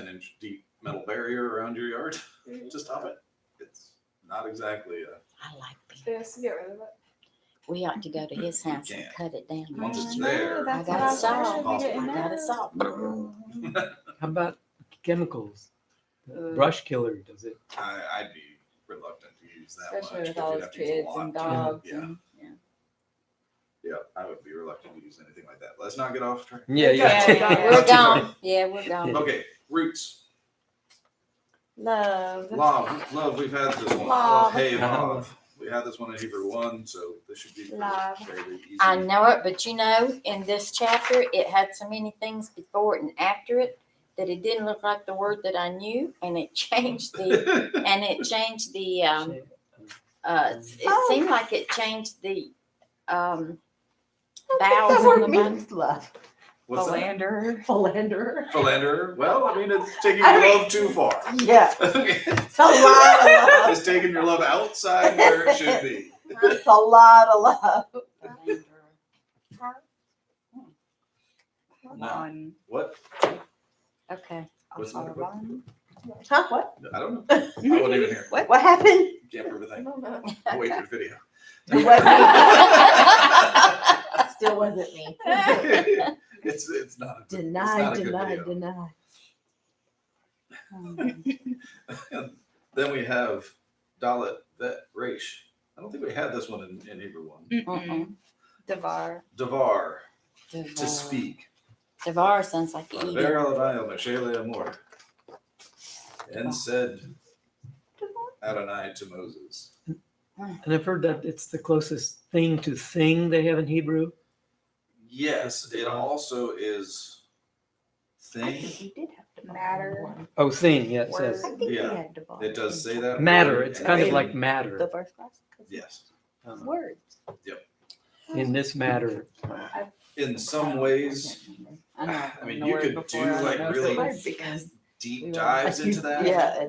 [SPEAKER 3] 10-inch deep metal barrier around your yard to stop it, it's not exactly a.
[SPEAKER 1] I like bamboo.
[SPEAKER 6] Yes, get rid of it.
[SPEAKER 1] We ought to go to his
[SPEAKER 3] You
[SPEAKER 1] house and
[SPEAKER 3] can't.
[SPEAKER 1] cut it down.
[SPEAKER 3] Once it's
[SPEAKER 2] I know,
[SPEAKER 3] there,
[SPEAKER 1] I
[SPEAKER 2] that's
[SPEAKER 1] got
[SPEAKER 2] what
[SPEAKER 1] it
[SPEAKER 2] I was
[SPEAKER 1] solved.
[SPEAKER 2] saying, we didn't
[SPEAKER 1] I got it
[SPEAKER 2] know.
[SPEAKER 1] solved.
[SPEAKER 5] How about chemicals?
[SPEAKER 2] Ugh.
[SPEAKER 5] Brush killer does it?
[SPEAKER 3] I'd be reluctant to use that
[SPEAKER 2] Especially
[SPEAKER 3] much.
[SPEAKER 2] with
[SPEAKER 3] 'cause
[SPEAKER 2] all
[SPEAKER 3] you'd
[SPEAKER 2] his
[SPEAKER 3] have to use a
[SPEAKER 2] kids
[SPEAKER 3] lot
[SPEAKER 2] and
[SPEAKER 3] to-
[SPEAKER 2] dogs
[SPEAKER 3] Yeah,
[SPEAKER 2] and
[SPEAKER 3] yeah, I would be reluctant to use anything like that. Let's not get off track.
[SPEAKER 5] Yeah,
[SPEAKER 2] Yeah.
[SPEAKER 1] We're gone. Yeah, we're gone.
[SPEAKER 3] Okay, roots.
[SPEAKER 4] Love.
[SPEAKER 3] Love. We've had this one.
[SPEAKER 4] Love.
[SPEAKER 3] Hey,
[SPEAKER 5] Uh-huh.
[SPEAKER 3] love. We had this one in Hebrew 1, so this should be
[SPEAKER 4] Love.
[SPEAKER 3] fairly easy.
[SPEAKER 1] I know it, but you know, in this chapter, it had so many things before it and after it that it didn't look like the word that I knew, and it changed the it seemed like it changed the vowels
[SPEAKER 4] That
[SPEAKER 1] in
[SPEAKER 4] word
[SPEAKER 1] the Bible.
[SPEAKER 4] means love.
[SPEAKER 3] What's that?
[SPEAKER 2] philanderer.
[SPEAKER 4] Philanderer.
[SPEAKER 3] Philanderer? Well, I mean, it's taking
[SPEAKER 4] I
[SPEAKER 3] your
[SPEAKER 4] mean-
[SPEAKER 3] love too far.
[SPEAKER 4] Yeah.
[SPEAKER 3] Okay.
[SPEAKER 4] It's a lot of love.
[SPEAKER 3] It's taking your love outside where it should be.
[SPEAKER 4] It's a lot of love.
[SPEAKER 3] No.
[SPEAKER 2] On
[SPEAKER 3] What?
[SPEAKER 1] Okay.
[SPEAKER 3] What's the what?
[SPEAKER 4] Huh? What?
[SPEAKER 3] I don't know. I wasn't even here.
[SPEAKER 4] What happened?
[SPEAKER 3] Can't prove a
[SPEAKER 6] I
[SPEAKER 3] thing.
[SPEAKER 6] don't know.
[SPEAKER 3] I'll wait for the video.
[SPEAKER 4] It wasn't me. Still wasn't me.
[SPEAKER 3] It's not a good,
[SPEAKER 4] Deny,
[SPEAKER 3] it's not a good
[SPEAKER 4] deny,
[SPEAKER 3] video.
[SPEAKER 4] deny.
[SPEAKER 3] Then we have Dalet Vet Resh. I don't think we had this one in Hebrew 1.
[SPEAKER 2] Mm-mm. Devar.
[SPEAKER 3] Davar, to
[SPEAKER 1] Devar.
[SPEAKER 3] speak.
[SPEAKER 1] Devar sounds like eating.
[SPEAKER 3] Davar Adonai el Meshele Amor. And said Adonai to Moses.
[SPEAKER 5] And I've heard that it's the closest thing to thing they have in Hebrew.
[SPEAKER 3] Yes, it also is
[SPEAKER 4] I think
[SPEAKER 3] thing.
[SPEAKER 4] we did have to
[SPEAKER 6] Matter.
[SPEAKER 5] Oh, thing, yeah, it says.
[SPEAKER 4] I think
[SPEAKER 3] Yeah,
[SPEAKER 4] we had to
[SPEAKER 3] It does say that.
[SPEAKER 5] Matter.
[SPEAKER 3] word,
[SPEAKER 5] It's
[SPEAKER 3] and
[SPEAKER 5] kind of
[SPEAKER 3] then-
[SPEAKER 5] like
[SPEAKER 4] the
[SPEAKER 5] matter.
[SPEAKER 4] first class.
[SPEAKER 3] Yes.
[SPEAKER 4] Words.
[SPEAKER 5] In this matter.
[SPEAKER 3] In some ways,
[SPEAKER 2] I know.
[SPEAKER 3] I mean,
[SPEAKER 2] the
[SPEAKER 3] you
[SPEAKER 2] word
[SPEAKER 3] could
[SPEAKER 2] before,
[SPEAKER 3] do
[SPEAKER 2] I don't
[SPEAKER 3] like
[SPEAKER 2] know if
[SPEAKER 3] really
[SPEAKER 2] it
[SPEAKER 4] Hard
[SPEAKER 2] was-
[SPEAKER 4] because
[SPEAKER 3] deep dives into that.
[SPEAKER 4] Yeah.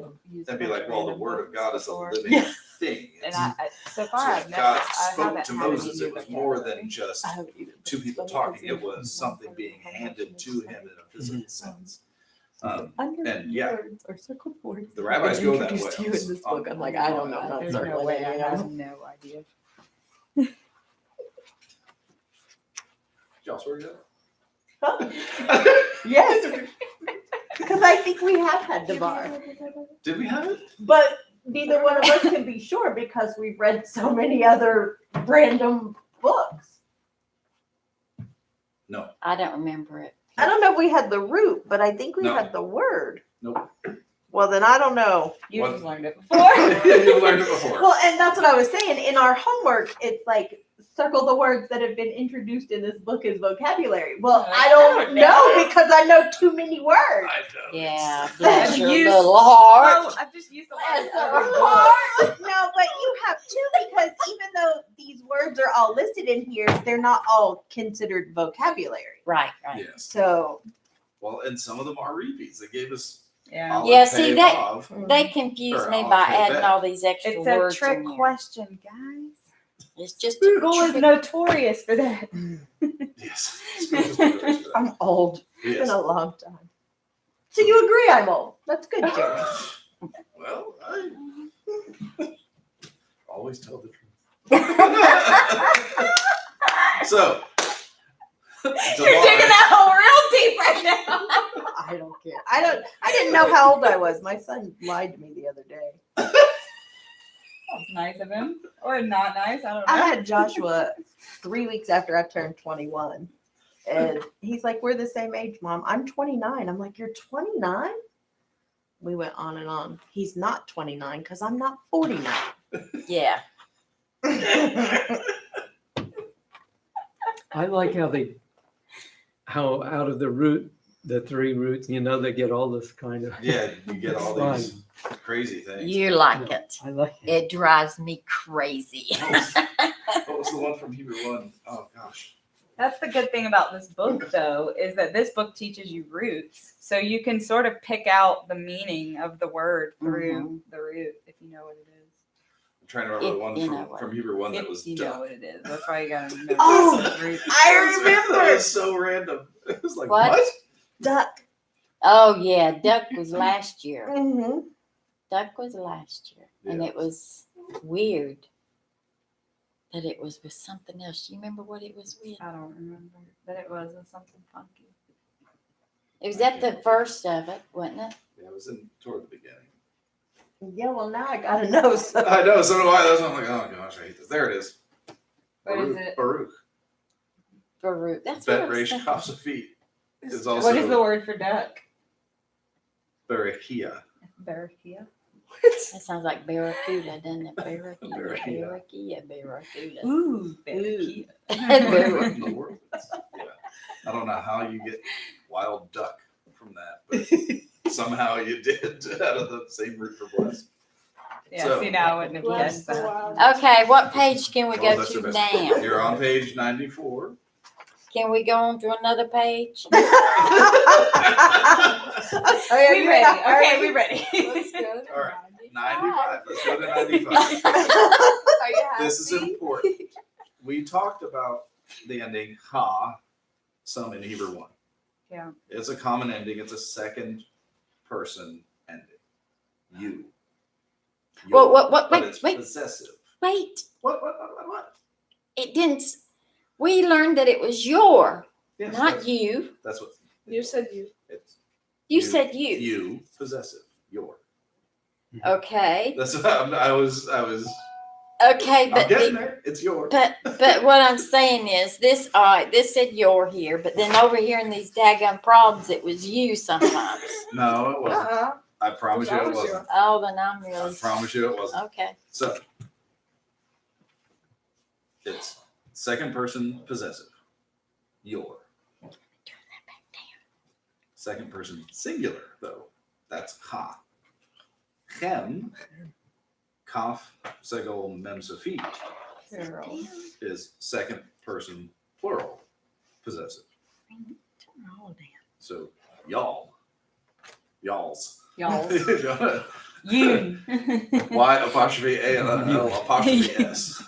[SPEAKER 3] And be like, well, the word of God is a living
[SPEAKER 4] Yeah.
[SPEAKER 3] thing.
[SPEAKER 2] And
[SPEAKER 3] It's-
[SPEAKER 2] so
[SPEAKER 3] so
[SPEAKER 2] far,
[SPEAKER 3] if
[SPEAKER 2] I've never.
[SPEAKER 3] God
[SPEAKER 2] I
[SPEAKER 3] spoke
[SPEAKER 2] haven't
[SPEAKER 3] to
[SPEAKER 2] had any
[SPEAKER 3] Moses,
[SPEAKER 2] new
[SPEAKER 3] it was more
[SPEAKER 2] vocabulary.
[SPEAKER 3] than just
[SPEAKER 4] I haven't either.
[SPEAKER 3] two people talking. It was something being handed to him in a physical sense. And yeah,
[SPEAKER 4] Words or circled words.
[SPEAKER 3] the rabbis go that
[SPEAKER 4] Introduced
[SPEAKER 3] way.
[SPEAKER 4] you in this book. I'm like, I don't know. Not
[SPEAKER 2] There's no
[SPEAKER 4] circling
[SPEAKER 2] way.
[SPEAKER 4] it,
[SPEAKER 2] I
[SPEAKER 4] you
[SPEAKER 2] have
[SPEAKER 4] know?
[SPEAKER 2] no idea.
[SPEAKER 3] Y'all swear to
[SPEAKER 4] Huh?
[SPEAKER 3] God?
[SPEAKER 4] Yes. Because I think we have had Devar.
[SPEAKER 3] Did we have it?
[SPEAKER 4] But neither one of us can be sure because we've read so many other random books.
[SPEAKER 3] No.
[SPEAKER 1] I don't remember it.
[SPEAKER 4] I don't know if we had the root, but I think we
[SPEAKER 3] No.
[SPEAKER 4] had the word.
[SPEAKER 3] Nope.
[SPEAKER 4] Well, then I don't know.
[SPEAKER 2] You
[SPEAKER 3] What?
[SPEAKER 2] just learned it before.
[SPEAKER 3] You learned it before.
[SPEAKER 4] Well, and that's what I was saying. In our homework, it's like circle the words that have been introduced in this book as vocabulary. Well, I don't know because I know too many words.
[SPEAKER 3] I know.
[SPEAKER 1] Yeah, bless
[SPEAKER 2] I've
[SPEAKER 1] your
[SPEAKER 2] used-
[SPEAKER 1] little heart.
[SPEAKER 2] I've just used the
[SPEAKER 1] Bless
[SPEAKER 2] word.
[SPEAKER 1] her
[SPEAKER 2] other
[SPEAKER 1] heart.
[SPEAKER 4] No, but you have two because even though these words are all listed in here, they're not all considered vocabulary.
[SPEAKER 1] Right, right.
[SPEAKER 3] Yes.
[SPEAKER 4] So
[SPEAKER 3] Well, and some of them are repeats. They gave us.
[SPEAKER 2] Yeah.
[SPEAKER 3] Aleph,
[SPEAKER 1] Yeah, see,
[SPEAKER 3] Hey,
[SPEAKER 1] that-
[SPEAKER 3] Vav.
[SPEAKER 1] They confuse
[SPEAKER 3] Or
[SPEAKER 1] me
[SPEAKER 3] I'll
[SPEAKER 1] by
[SPEAKER 3] take
[SPEAKER 1] adding
[SPEAKER 3] that.
[SPEAKER 1] all these extra
[SPEAKER 2] It's a
[SPEAKER 1] words
[SPEAKER 2] trick
[SPEAKER 1] in here.
[SPEAKER 2] question, guys.
[SPEAKER 1] It's just
[SPEAKER 2] Google
[SPEAKER 1] a
[SPEAKER 2] is
[SPEAKER 1] trick.
[SPEAKER 2] notorious for that.
[SPEAKER 3] Yes. Yes.
[SPEAKER 4] I'm old. It's been a long time. So you agree I'm old? That's good, Jeremy.
[SPEAKER 3] Well, I always tell the truth. So,
[SPEAKER 2] You're digging that hole real deep right now.
[SPEAKER 4] I don't care. I didn't know how old I was. My son lied to me the other day.
[SPEAKER 2] That's nice of him. Or not nice. I don't know.
[SPEAKER 4] I had Joshua 3 weeks after I turned 21. And he's like, we're the same age, Mom. I'm 29. I'm like, you're 29? We went on and on. He's not 29 because I'm not 49.
[SPEAKER 1] Yeah.
[SPEAKER 5] I like how out of the three roots, they get all this kind of.
[SPEAKER 3] Yeah, you get all
[SPEAKER 5] fun.
[SPEAKER 3] these crazy things.
[SPEAKER 1] You like it.
[SPEAKER 5] I like it.
[SPEAKER 1] It drives me crazy.
[SPEAKER 3] What was the one from Hebrew 1? Oh, gosh.
[SPEAKER 2] That's the good thing about this book, though, is that this book teaches you roots. So you can sort of pick out the meaning of the word through the root if you know what it is.
[SPEAKER 3] I'm trying to remember the
[SPEAKER 1] If
[SPEAKER 3] one
[SPEAKER 1] you know what.
[SPEAKER 3] from Hebrew 1 that
[SPEAKER 2] If
[SPEAKER 3] was
[SPEAKER 2] you
[SPEAKER 3] duck.
[SPEAKER 2] know what it is. That's why you gotta know
[SPEAKER 4] Oh,
[SPEAKER 2] the root.
[SPEAKER 4] I remember.
[SPEAKER 3] That was so random. It was like,
[SPEAKER 1] What?
[SPEAKER 3] what?
[SPEAKER 4] Duck.
[SPEAKER 1] Oh yeah, duck was last year.
[SPEAKER 4] Mm-hmm.
[SPEAKER 1] Duck was last year, and
[SPEAKER 3] Yeah.
[SPEAKER 1] it was weird that it was with something else. Do you remember what it was with?
[SPEAKER 2] I don't remember, but it was something funky.
[SPEAKER 1] It was at the first of it, wasn't it?
[SPEAKER 3] Yeah, it was toward the beginning.
[SPEAKER 4] Yeah, well, now I gotta know. So.
[SPEAKER 3] I know, so do I. That's why I'm like, oh gosh, I hate this. There it is.
[SPEAKER 2] What is it?
[SPEAKER 3] Baruch.
[SPEAKER 1] Baruch. That's what I
[SPEAKER 3] Bet
[SPEAKER 1] was
[SPEAKER 3] Reish
[SPEAKER 1] thinking.
[SPEAKER 3] Kaf Safit is also
[SPEAKER 2] What is the word for duck?
[SPEAKER 3] Barachia.
[SPEAKER 2] Barakia.
[SPEAKER 1] That sounds like barracuda, doesn't it? Barracuda,
[SPEAKER 3] Barracuda.
[SPEAKER 1] barracuda.
[SPEAKER 2] Ooh, Barakia.
[SPEAKER 3] What in the world? Yeah. I don't know how you get wild duck from that, but somehow you did out of the same root for blessed.
[SPEAKER 2] Yeah,
[SPEAKER 3] So-
[SPEAKER 2] see, now I wouldn't have
[SPEAKER 6] Bless
[SPEAKER 2] guessed
[SPEAKER 6] the
[SPEAKER 2] that.
[SPEAKER 6] wild.
[SPEAKER 1] Okay, what page can we
[SPEAKER 3] Well,
[SPEAKER 1] go
[SPEAKER 3] that's
[SPEAKER 1] to
[SPEAKER 3] the best.
[SPEAKER 1] now?
[SPEAKER 3] You're on page 94.
[SPEAKER 1] Can we go on to another page?
[SPEAKER 2] We ready. Okay, we ready.
[SPEAKER 6] Let's go to
[SPEAKER 3] All right,
[SPEAKER 6] 95.
[SPEAKER 3] 95. Let's go to 95.
[SPEAKER 6] Are you happy?
[SPEAKER 3] This is important. We talked about the ending ha, some in Hebrew 1.
[SPEAKER 2] Yeah.
[SPEAKER 3] It's a common ending. It's a second person ending. You.
[SPEAKER 1] Well, what?
[SPEAKER 3] But
[SPEAKER 1] Wait,
[SPEAKER 3] it's
[SPEAKER 1] wait,
[SPEAKER 3] possessive.
[SPEAKER 1] wait.
[SPEAKER 3] What?
[SPEAKER 1] It didn't. We learned that it was your,
[SPEAKER 3] Yes,
[SPEAKER 1] not you.
[SPEAKER 3] That's what.
[SPEAKER 6] You said you.
[SPEAKER 3] It's
[SPEAKER 1] You said you.
[SPEAKER 3] You possessive. Your.
[SPEAKER 1] Okay.
[SPEAKER 3] That's what I was.
[SPEAKER 1] Okay,
[SPEAKER 3] I'm
[SPEAKER 1] but
[SPEAKER 3] getting there. It's your.
[SPEAKER 1] but what I'm saying is this. All right, this said you're here, but then over here in these daggum problems, it was you sometimes.
[SPEAKER 3] No, it wasn't.
[SPEAKER 6] Uh-uh.
[SPEAKER 3] I promise you
[SPEAKER 6] That
[SPEAKER 3] it
[SPEAKER 6] was
[SPEAKER 3] wasn't.
[SPEAKER 1] Oh, then I'm
[SPEAKER 3] I
[SPEAKER 1] really.
[SPEAKER 3] promise you it wasn't.
[SPEAKER 1] Okay.
[SPEAKER 3] So it's second person possessive. Your. Second person singular, though. That's ha. Chem, kaf, segol, mem, sofit
[SPEAKER 2] Plural.
[SPEAKER 3] is second person plural possessive. So y'all. Y'alls.
[SPEAKER 2] Y'all.
[SPEAKER 3] Y
[SPEAKER 2] You.
[SPEAKER 3] apostrophe A and L apostrophe S.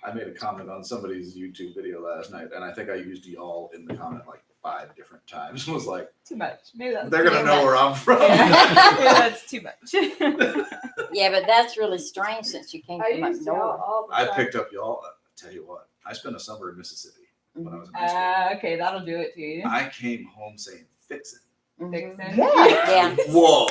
[SPEAKER 3] I made a comment on somebody's YouTube video last night, and I think I used y'all in the comment like 5 different times. Was like,
[SPEAKER 2] Too much. Maybe that's
[SPEAKER 3] they're gonna
[SPEAKER 1] too
[SPEAKER 3] know
[SPEAKER 1] much.
[SPEAKER 3] where I'm from.
[SPEAKER 2] Yeah. Maybe that's too much.
[SPEAKER 1] Yeah, but that's really strange since you came
[SPEAKER 6] I
[SPEAKER 1] from up
[SPEAKER 6] use y'all
[SPEAKER 1] north.
[SPEAKER 6] all the
[SPEAKER 3] I
[SPEAKER 6] time.
[SPEAKER 3] picked up y'all. I tell you what, I spent a summer in Mississippi when I was in high school.
[SPEAKER 2] Okay, that'll do it to you.
[SPEAKER 3] I came home saying fixin'.
[SPEAKER 1] Mhm.
[SPEAKER 2] Vixen.
[SPEAKER 4] Yeah.
[SPEAKER 1] Yeah.
[SPEAKER 3] Whoa!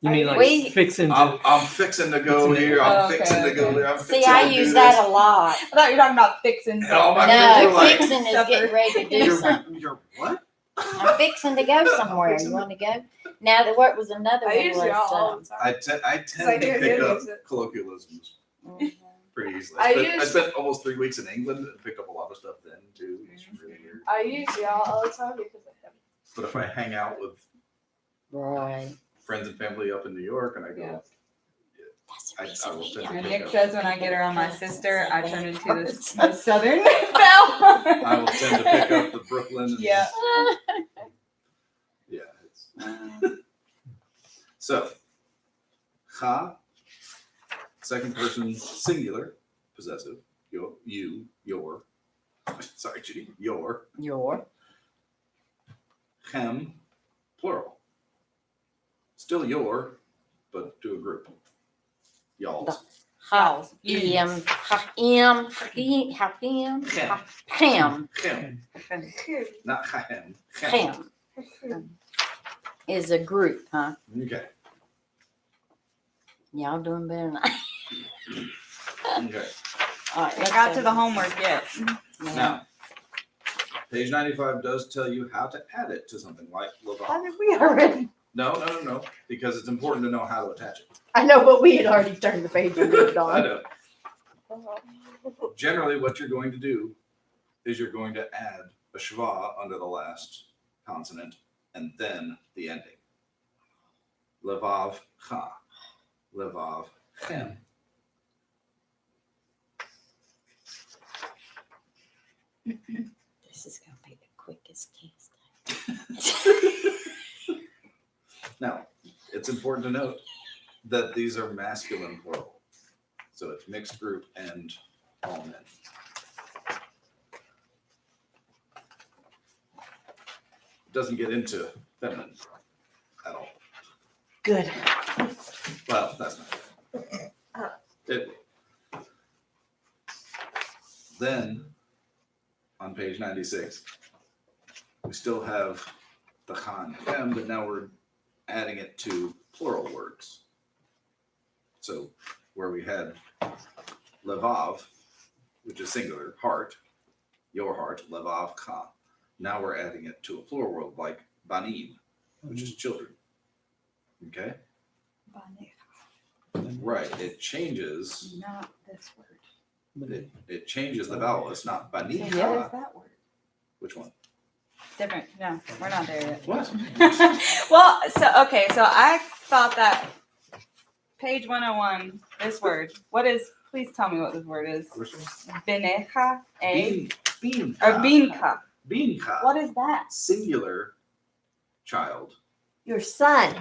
[SPEAKER 5] You mean like
[SPEAKER 1] We-
[SPEAKER 5] fixing to
[SPEAKER 3] I'm fixing to go
[SPEAKER 5] Fixing to-
[SPEAKER 3] here. I'm
[SPEAKER 2] Oh, okay,
[SPEAKER 3] fixing to go
[SPEAKER 2] okay.
[SPEAKER 3] there. I'm
[SPEAKER 1] See,
[SPEAKER 3] fixing
[SPEAKER 1] I
[SPEAKER 3] to do
[SPEAKER 1] use
[SPEAKER 3] this.
[SPEAKER 1] that a lot.
[SPEAKER 2] I thought you were talking about fixing.
[SPEAKER 3] And all my
[SPEAKER 2] something.
[SPEAKER 3] friends
[SPEAKER 1] No,
[SPEAKER 3] were like,
[SPEAKER 1] fixing is getting ready to do
[SPEAKER 3] You're,
[SPEAKER 1] something.
[SPEAKER 3] you're what?
[SPEAKER 1] I'm fixing to go somewhere. You want to go? Now, the what was another
[SPEAKER 6] I
[SPEAKER 1] one
[SPEAKER 6] use y'all all
[SPEAKER 1] was.
[SPEAKER 6] the time.
[SPEAKER 3] I
[SPEAKER 6] I
[SPEAKER 3] tend to
[SPEAKER 6] do
[SPEAKER 3] pick up
[SPEAKER 6] use it.
[SPEAKER 3] colloquialisms
[SPEAKER 1] Mhm.
[SPEAKER 3] pretty easily.
[SPEAKER 6] I
[SPEAKER 3] I
[SPEAKER 6] use-
[SPEAKER 3] spent almost 3 weeks in England and picked up a lot of stuff then too. It's really weird.
[SPEAKER 6] I use y'all all the time because of him.
[SPEAKER 3] But if I hang out with
[SPEAKER 1] Right.
[SPEAKER 3] friends and family up in New York and I go,
[SPEAKER 2] Yeah.
[SPEAKER 1] That's
[SPEAKER 3] I
[SPEAKER 1] the reason
[SPEAKER 3] will
[SPEAKER 1] we
[SPEAKER 3] send
[SPEAKER 1] don't
[SPEAKER 3] you
[SPEAKER 2] And
[SPEAKER 3] pick
[SPEAKER 2] Nick
[SPEAKER 3] up.
[SPEAKER 2] says when I get around my sister, I turn into
[SPEAKER 1] Words.
[SPEAKER 2] this most southern belle.
[SPEAKER 3] I will tend to pick up the Brooklyn. And,
[SPEAKER 2] Yeah.
[SPEAKER 3] Yeah. It's, so, ha, second person singular, possessive. You, your. Sorry, Judy. Your.
[SPEAKER 1] Your.
[SPEAKER 3] Chem, plural. Still your, but to a group. Y'all's.
[SPEAKER 1] Ha.
[SPEAKER 2] You.
[SPEAKER 1] Em. Ha. Em. Ha. Em. Ha. Ham.
[SPEAKER 3] Chem. Not chem.
[SPEAKER 1] Ham is a group, huh?
[SPEAKER 3] Okay.
[SPEAKER 1] Y'all doing better than I.
[SPEAKER 3] Okay.
[SPEAKER 1] All right,
[SPEAKER 2] I
[SPEAKER 1] let's
[SPEAKER 2] got
[SPEAKER 1] go.
[SPEAKER 2] to the homework yet.
[SPEAKER 1] Yeah.
[SPEAKER 3] Now, page 95 does tell you how to add it to something like
[SPEAKER 4] How
[SPEAKER 3] Levant.
[SPEAKER 4] did we already?
[SPEAKER 3] No, because it's important to know how to attach it.
[SPEAKER 4] I know, but we had already turned the page and moved
[SPEAKER 3] I
[SPEAKER 4] on.
[SPEAKER 3] know. Generally, what you're going to do is you're going to add a schwa under the last consonant and then the ending. Levav cha. Levav chem.
[SPEAKER 1] This is going to be the quickest test.
[SPEAKER 3] Now, it's important to note that these are masculine plural. So it's mixed group and all men. It doesn't get into feminine at all.
[SPEAKER 4] Good.
[SPEAKER 3] Well, that's not it. Then, on page 96, we still have the Khan Hem, but now we're adding it to plural words. So, where we had Levav, which is singular, heart, your heart, Levav Ka. Now we're adding it to a plural word like Banim, which is children. Okay? Right. It changes.
[SPEAKER 2] Not this word.
[SPEAKER 3] It changes the vowel. It's not
[SPEAKER 2] So
[SPEAKER 3] Banim.
[SPEAKER 2] what is that word?
[SPEAKER 3] Which one?
[SPEAKER 2] Different. No, we're not there yet.
[SPEAKER 3] What?
[SPEAKER 2] Well, so I thought that page 101, this word. What is? Please tell me what this word is. Benecha, a
[SPEAKER 3] Bean.
[SPEAKER 2] or beanka.
[SPEAKER 3] Beanka.
[SPEAKER 2] What is that?
[SPEAKER 3] Singular child.
[SPEAKER 4] Your son.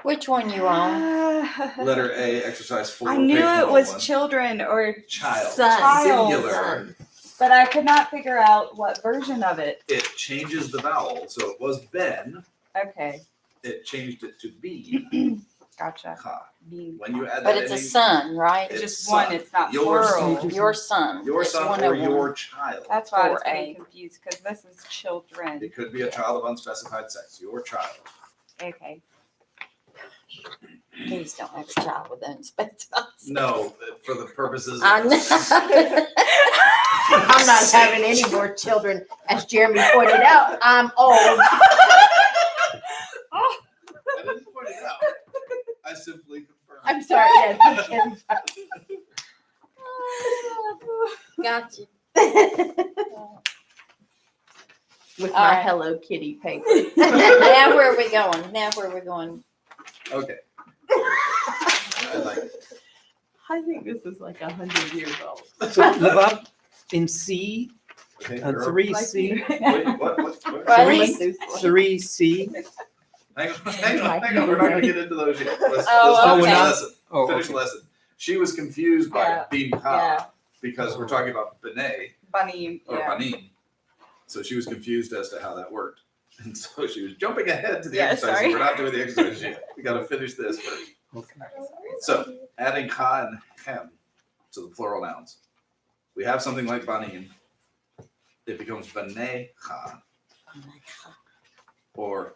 [SPEAKER 1] Which one you on?
[SPEAKER 3] Letter A, exercise 4.
[SPEAKER 2] I knew
[SPEAKER 3] page
[SPEAKER 2] it was
[SPEAKER 3] 101.
[SPEAKER 2] children or,
[SPEAKER 3] Child.
[SPEAKER 4] Son.
[SPEAKER 2] Child.
[SPEAKER 3] Singular.
[SPEAKER 4] Son.
[SPEAKER 2] but I could not figure out what version of it.
[SPEAKER 3] It changes the vowel. So it was Ben.
[SPEAKER 2] Okay,
[SPEAKER 3] It changed it to B.
[SPEAKER 2] gotcha.
[SPEAKER 3] Ka.
[SPEAKER 2] Bean.
[SPEAKER 3] When you add
[SPEAKER 1] But
[SPEAKER 3] that
[SPEAKER 1] it's a
[SPEAKER 3] ending,
[SPEAKER 1] son, right?
[SPEAKER 2] It's
[SPEAKER 3] It's
[SPEAKER 2] just
[SPEAKER 3] son.
[SPEAKER 2] one. It's not
[SPEAKER 3] Your
[SPEAKER 2] plural.
[SPEAKER 5] son.
[SPEAKER 1] Your son.
[SPEAKER 3] your
[SPEAKER 1] It's
[SPEAKER 3] son or
[SPEAKER 1] 101.
[SPEAKER 3] your child.
[SPEAKER 2] That's why I was
[SPEAKER 1] 4A.
[SPEAKER 2] getting confused because this is children.
[SPEAKER 3] It could be a child of unspecified sex. Your child.
[SPEAKER 2] Okay.
[SPEAKER 1] Please don't have a child with unspecified.
[SPEAKER 3] No, for the purposes of
[SPEAKER 1] I
[SPEAKER 3] this.
[SPEAKER 1] know.
[SPEAKER 4] I'm not having any more children. As Jeremy pointed out, I'm old.
[SPEAKER 3] I didn't point it out. I simply confirmed.
[SPEAKER 4] I'm sorry. Yes,
[SPEAKER 1] Got you.
[SPEAKER 4] with
[SPEAKER 1] All
[SPEAKER 4] my
[SPEAKER 1] right.
[SPEAKER 4] Hello Kitty paper.
[SPEAKER 1] Now where are we going? Now where are we going?
[SPEAKER 3] Okay. I like it.
[SPEAKER 4] I think this is like 100 years old.
[SPEAKER 5] So Levav in C
[SPEAKER 3] Okay,
[SPEAKER 5] and
[SPEAKER 3] girl.
[SPEAKER 5] 3C.
[SPEAKER 3] Wait, what?
[SPEAKER 1] Right.
[SPEAKER 5] 3C.
[SPEAKER 3] Hang on. We're not going to get into those yet. Let's
[SPEAKER 1] Oh,
[SPEAKER 3] finish
[SPEAKER 1] okay.
[SPEAKER 3] the lesson.
[SPEAKER 5] Oh,
[SPEAKER 3] Finish the
[SPEAKER 5] okay.
[SPEAKER 3] lesson. She was confused by
[SPEAKER 2] Yeah.
[SPEAKER 3] Bin
[SPEAKER 2] Yeah.
[SPEAKER 3] Ha because we're talking about B'nai
[SPEAKER 2] Bunny.
[SPEAKER 3] or
[SPEAKER 2] Yeah.
[SPEAKER 3] Banim. So she was confused as to how that worked. And so she was jumping ahead to the
[SPEAKER 2] Yeah,
[SPEAKER 3] exercise.
[SPEAKER 2] sorry.
[SPEAKER 3] We're not doing the exercise yet. We got to finish this first.
[SPEAKER 5] Okay.
[SPEAKER 3] So, adding ha and hem to the plural nouns. We have something like banim. It becomes b'nei ha or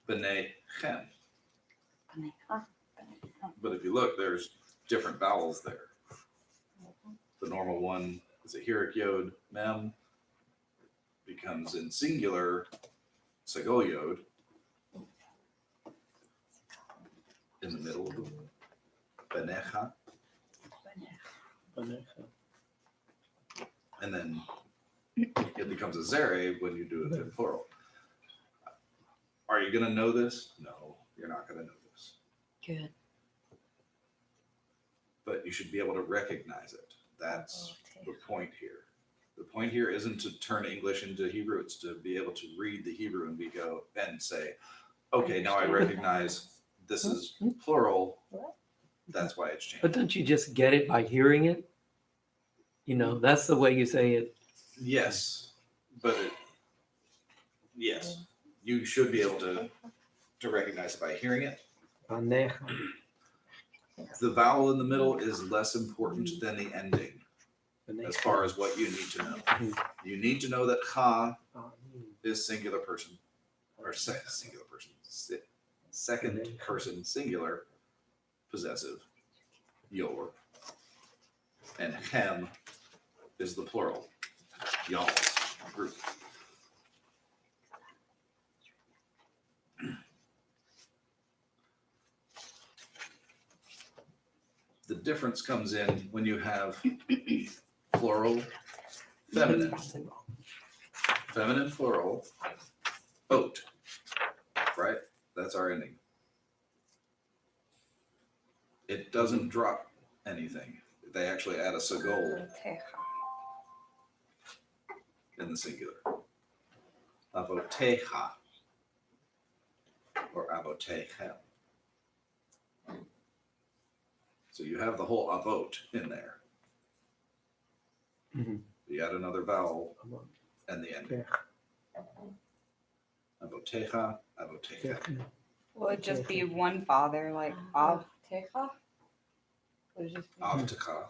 [SPEAKER 3] b'nei chem. But if you look, there's different vowels there. The normal one is a hirik yod mem. Becomes in singular segol yod in the middle of the benecha. And then it becomes a zere when you do it in plural. Are you going to know this? No, you're not going to know this.
[SPEAKER 1] Good.
[SPEAKER 3] But you should be able to recognize it. That's the point here. The point here isn't to turn English into Hebrew. It's to be able to read the Hebrew and go and say, okay, now I recognize this is plural. That's why it's changed.
[SPEAKER 5] But don't you just get it by hearing it? You know, that's the way you say it.
[SPEAKER 3] Yes, but yes, you should be able to recognize it by hearing it. The vowel in the middle is less important than the ending as far as what you need to know. You need to know that ha is singular person or singular person, second person singular possessive, your and hem is the plural. Y'all's group. The difference comes in when you have plural, feminine. Feminine plural, oat. Right? That's our ending. It doesn't drop anything. They actually add a sagol in the singular. Avoteha or avotechem. So you have the whole avot in there.
[SPEAKER 5] Mhm.
[SPEAKER 3] You add another vowel and the ending. Avoteha, avotechem.
[SPEAKER 2] Will it just be one father, like Av Techa? Would it just be
[SPEAKER 3] Avtecha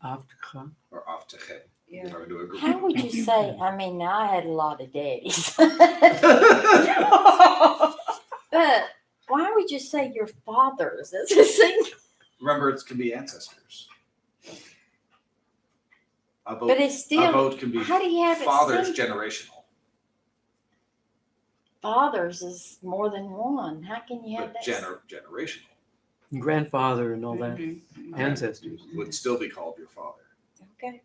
[SPEAKER 5] Avtecha.
[SPEAKER 3] or avtechem.
[SPEAKER 2] Yeah.
[SPEAKER 3] If I would do a group.
[SPEAKER 1] How would you say? I mean, I had a lot of daddies, but why would you say your fathers as a single?
[SPEAKER 3] Remember, it can be ancestors. Avot,
[SPEAKER 1] But it's still.
[SPEAKER 3] avot can be
[SPEAKER 1] How do you have it?
[SPEAKER 3] fathers
[SPEAKER 1] single?
[SPEAKER 3] generational,
[SPEAKER 1] Fathers is more than one. How can you have
[SPEAKER 3] but
[SPEAKER 1] that?
[SPEAKER 3] generational
[SPEAKER 5] Grandfather and all that.
[SPEAKER 2] Mhm.
[SPEAKER 5] Ancestors.
[SPEAKER 3] would still be called your father.
[SPEAKER 1] Okay.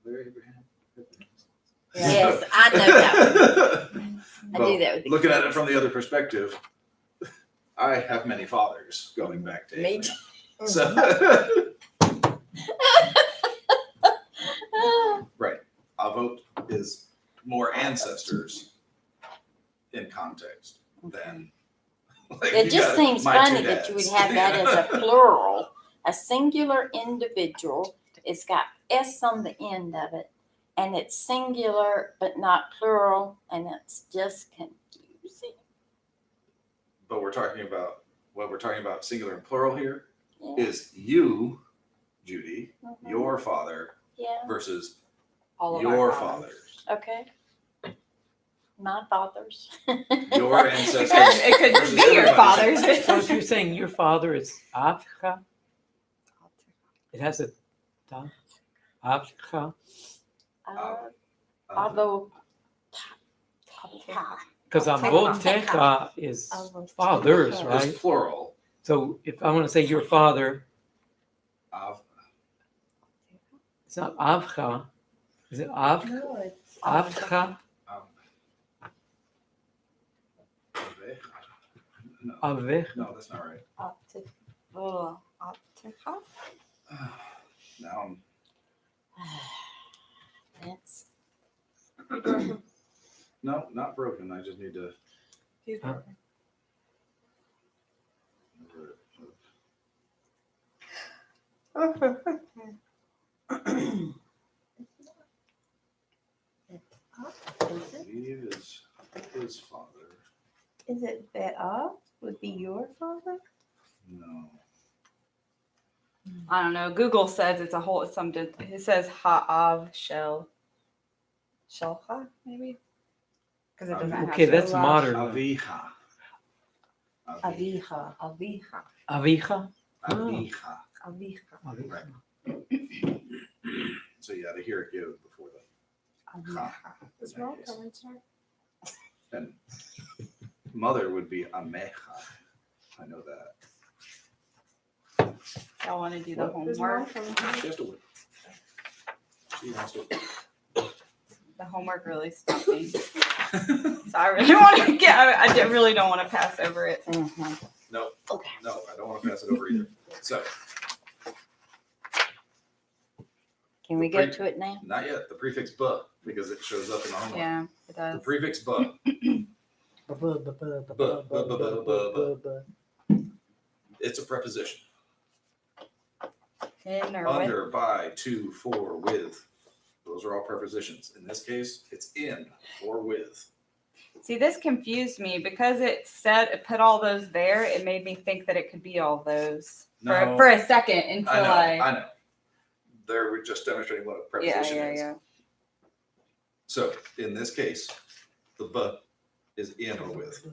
[SPEAKER 3] Very Abraham.
[SPEAKER 1] Yes, I know that one. I
[SPEAKER 3] Well,
[SPEAKER 1] knew that would be
[SPEAKER 3] looking at
[SPEAKER 1] good.
[SPEAKER 3] it from the other perspective, I have many fathers going back to
[SPEAKER 1] Me
[SPEAKER 3] Abraham.
[SPEAKER 1] too.
[SPEAKER 3] So,
[SPEAKER 1] Ah,
[SPEAKER 3] right, avot is more ancestors in context than. Like,
[SPEAKER 1] It
[SPEAKER 3] you
[SPEAKER 1] just
[SPEAKER 3] got
[SPEAKER 1] seems
[SPEAKER 3] my
[SPEAKER 1] funny
[SPEAKER 3] two
[SPEAKER 1] that you would
[SPEAKER 3] dads.
[SPEAKER 1] have that as a plural, a singular individual. It's got S on the end of it, and it's singular but not plural, and it's just confusing.
[SPEAKER 3] But we're talking about what we're talking about singular and plural here
[SPEAKER 1] Yeah.
[SPEAKER 3] is you, Judy,
[SPEAKER 1] Mhm.
[SPEAKER 3] your father
[SPEAKER 1] Yeah.
[SPEAKER 3] versus
[SPEAKER 2] All of
[SPEAKER 3] your
[SPEAKER 2] our fathers.
[SPEAKER 3] fathers.
[SPEAKER 1] Okay. My fathers.
[SPEAKER 3] Your ancestors.
[SPEAKER 2] It could
[SPEAKER 3] versus
[SPEAKER 2] be your
[SPEAKER 3] everybody's.
[SPEAKER 2] fathers.
[SPEAKER 5] So if you're saying your father is Avtecha, it has a ta. Avtecha.
[SPEAKER 1] Although.
[SPEAKER 5] Because Avotecha is fathers,
[SPEAKER 3] It's
[SPEAKER 5] right?
[SPEAKER 3] plural.
[SPEAKER 5] So if I want to say your father,
[SPEAKER 3] Av,
[SPEAKER 5] it's not Avcha. Is it Av?
[SPEAKER 4] No, it's
[SPEAKER 5] Avtecha?
[SPEAKER 3] no,
[SPEAKER 5] Avech?
[SPEAKER 3] no, that's not right. Now I'm
[SPEAKER 1] That's
[SPEAKER 3] no, not broken. I just need to.
[SPEAKER 5] Huh?
[SPEAKER 3] He is his father.
[SPEAKER 4] Is it Be'av? Would be your father?
[SPEAKER 3] No.
[SPEAKER 2] I don't know. Google says it's a whole something. It says ha'av shel shelcha maybe because it doesn't have.
[SPEAKER 5] Okay, that's
[SPEAKER 2] shel.
[SPEAKER 5] modern.
[SPEAKER 3] Aviha.
[SPEAKER 4] Aviha. Aviha.
[SPEAKER 5] Avicha?
[SPEAKER 3] Aviha.
[SPEAKER 4] Aviha.
[SPEAKER 3] Right. So you got to hear it give before the ha.
[SPEAKER 6] Is Rob coming tonight?
[SPEAKER 3] And mother would be amecha. I know that.
[SPEAKER 2] Y'all want to do the
[SPEAKER 6] Is Rob
[SPEAKER 2] homework?
[SPEAKER 6] coming tonight?
[SPEAKER 3] She has to wait. She has to
[SPEAKER 2] The homework really stumped me, so I really want to get. Really don't want to pass over it.
[SPEAKER 1] mhm.
[SPEAKER 3] No,
[SPEAKER 1] Okay.
[SPEAKER 3] no, I don't want to pass it over either. So,
[SPEAKER 1] Can we go to it now?
[SPEAKER 3] not yet. The prefix "bu" because it shows up in the homework.
[SPEAKER 2] Yeah, it
[SPEAKER 3] The
[SPEAKER 2] does.
[SPEAKER 3] prefix "bu." It's a preposition.
[SPEAKER 2] In or with.
[SPEAKER 3] Under, by, to, for, with. Those are all prepositions. In this case, it's in or with.
[SPEAKER 2] See, this confused me because it said it put all those there. It made me think that it could be all those
[SPEAKER 3] No.
[SPEAKER 2] for a second until
[SPEAKER 3] I know. They're just demonstrating what a
[SPEAKER 2] yeah,
[SPEAKER 3] preposition
[SPEAKER 2] yeah,
[SPEAKER 3] is.
[SPEAKER 2] yeah.
[SPEAKER 3] So in this case, the "bu" is in or with.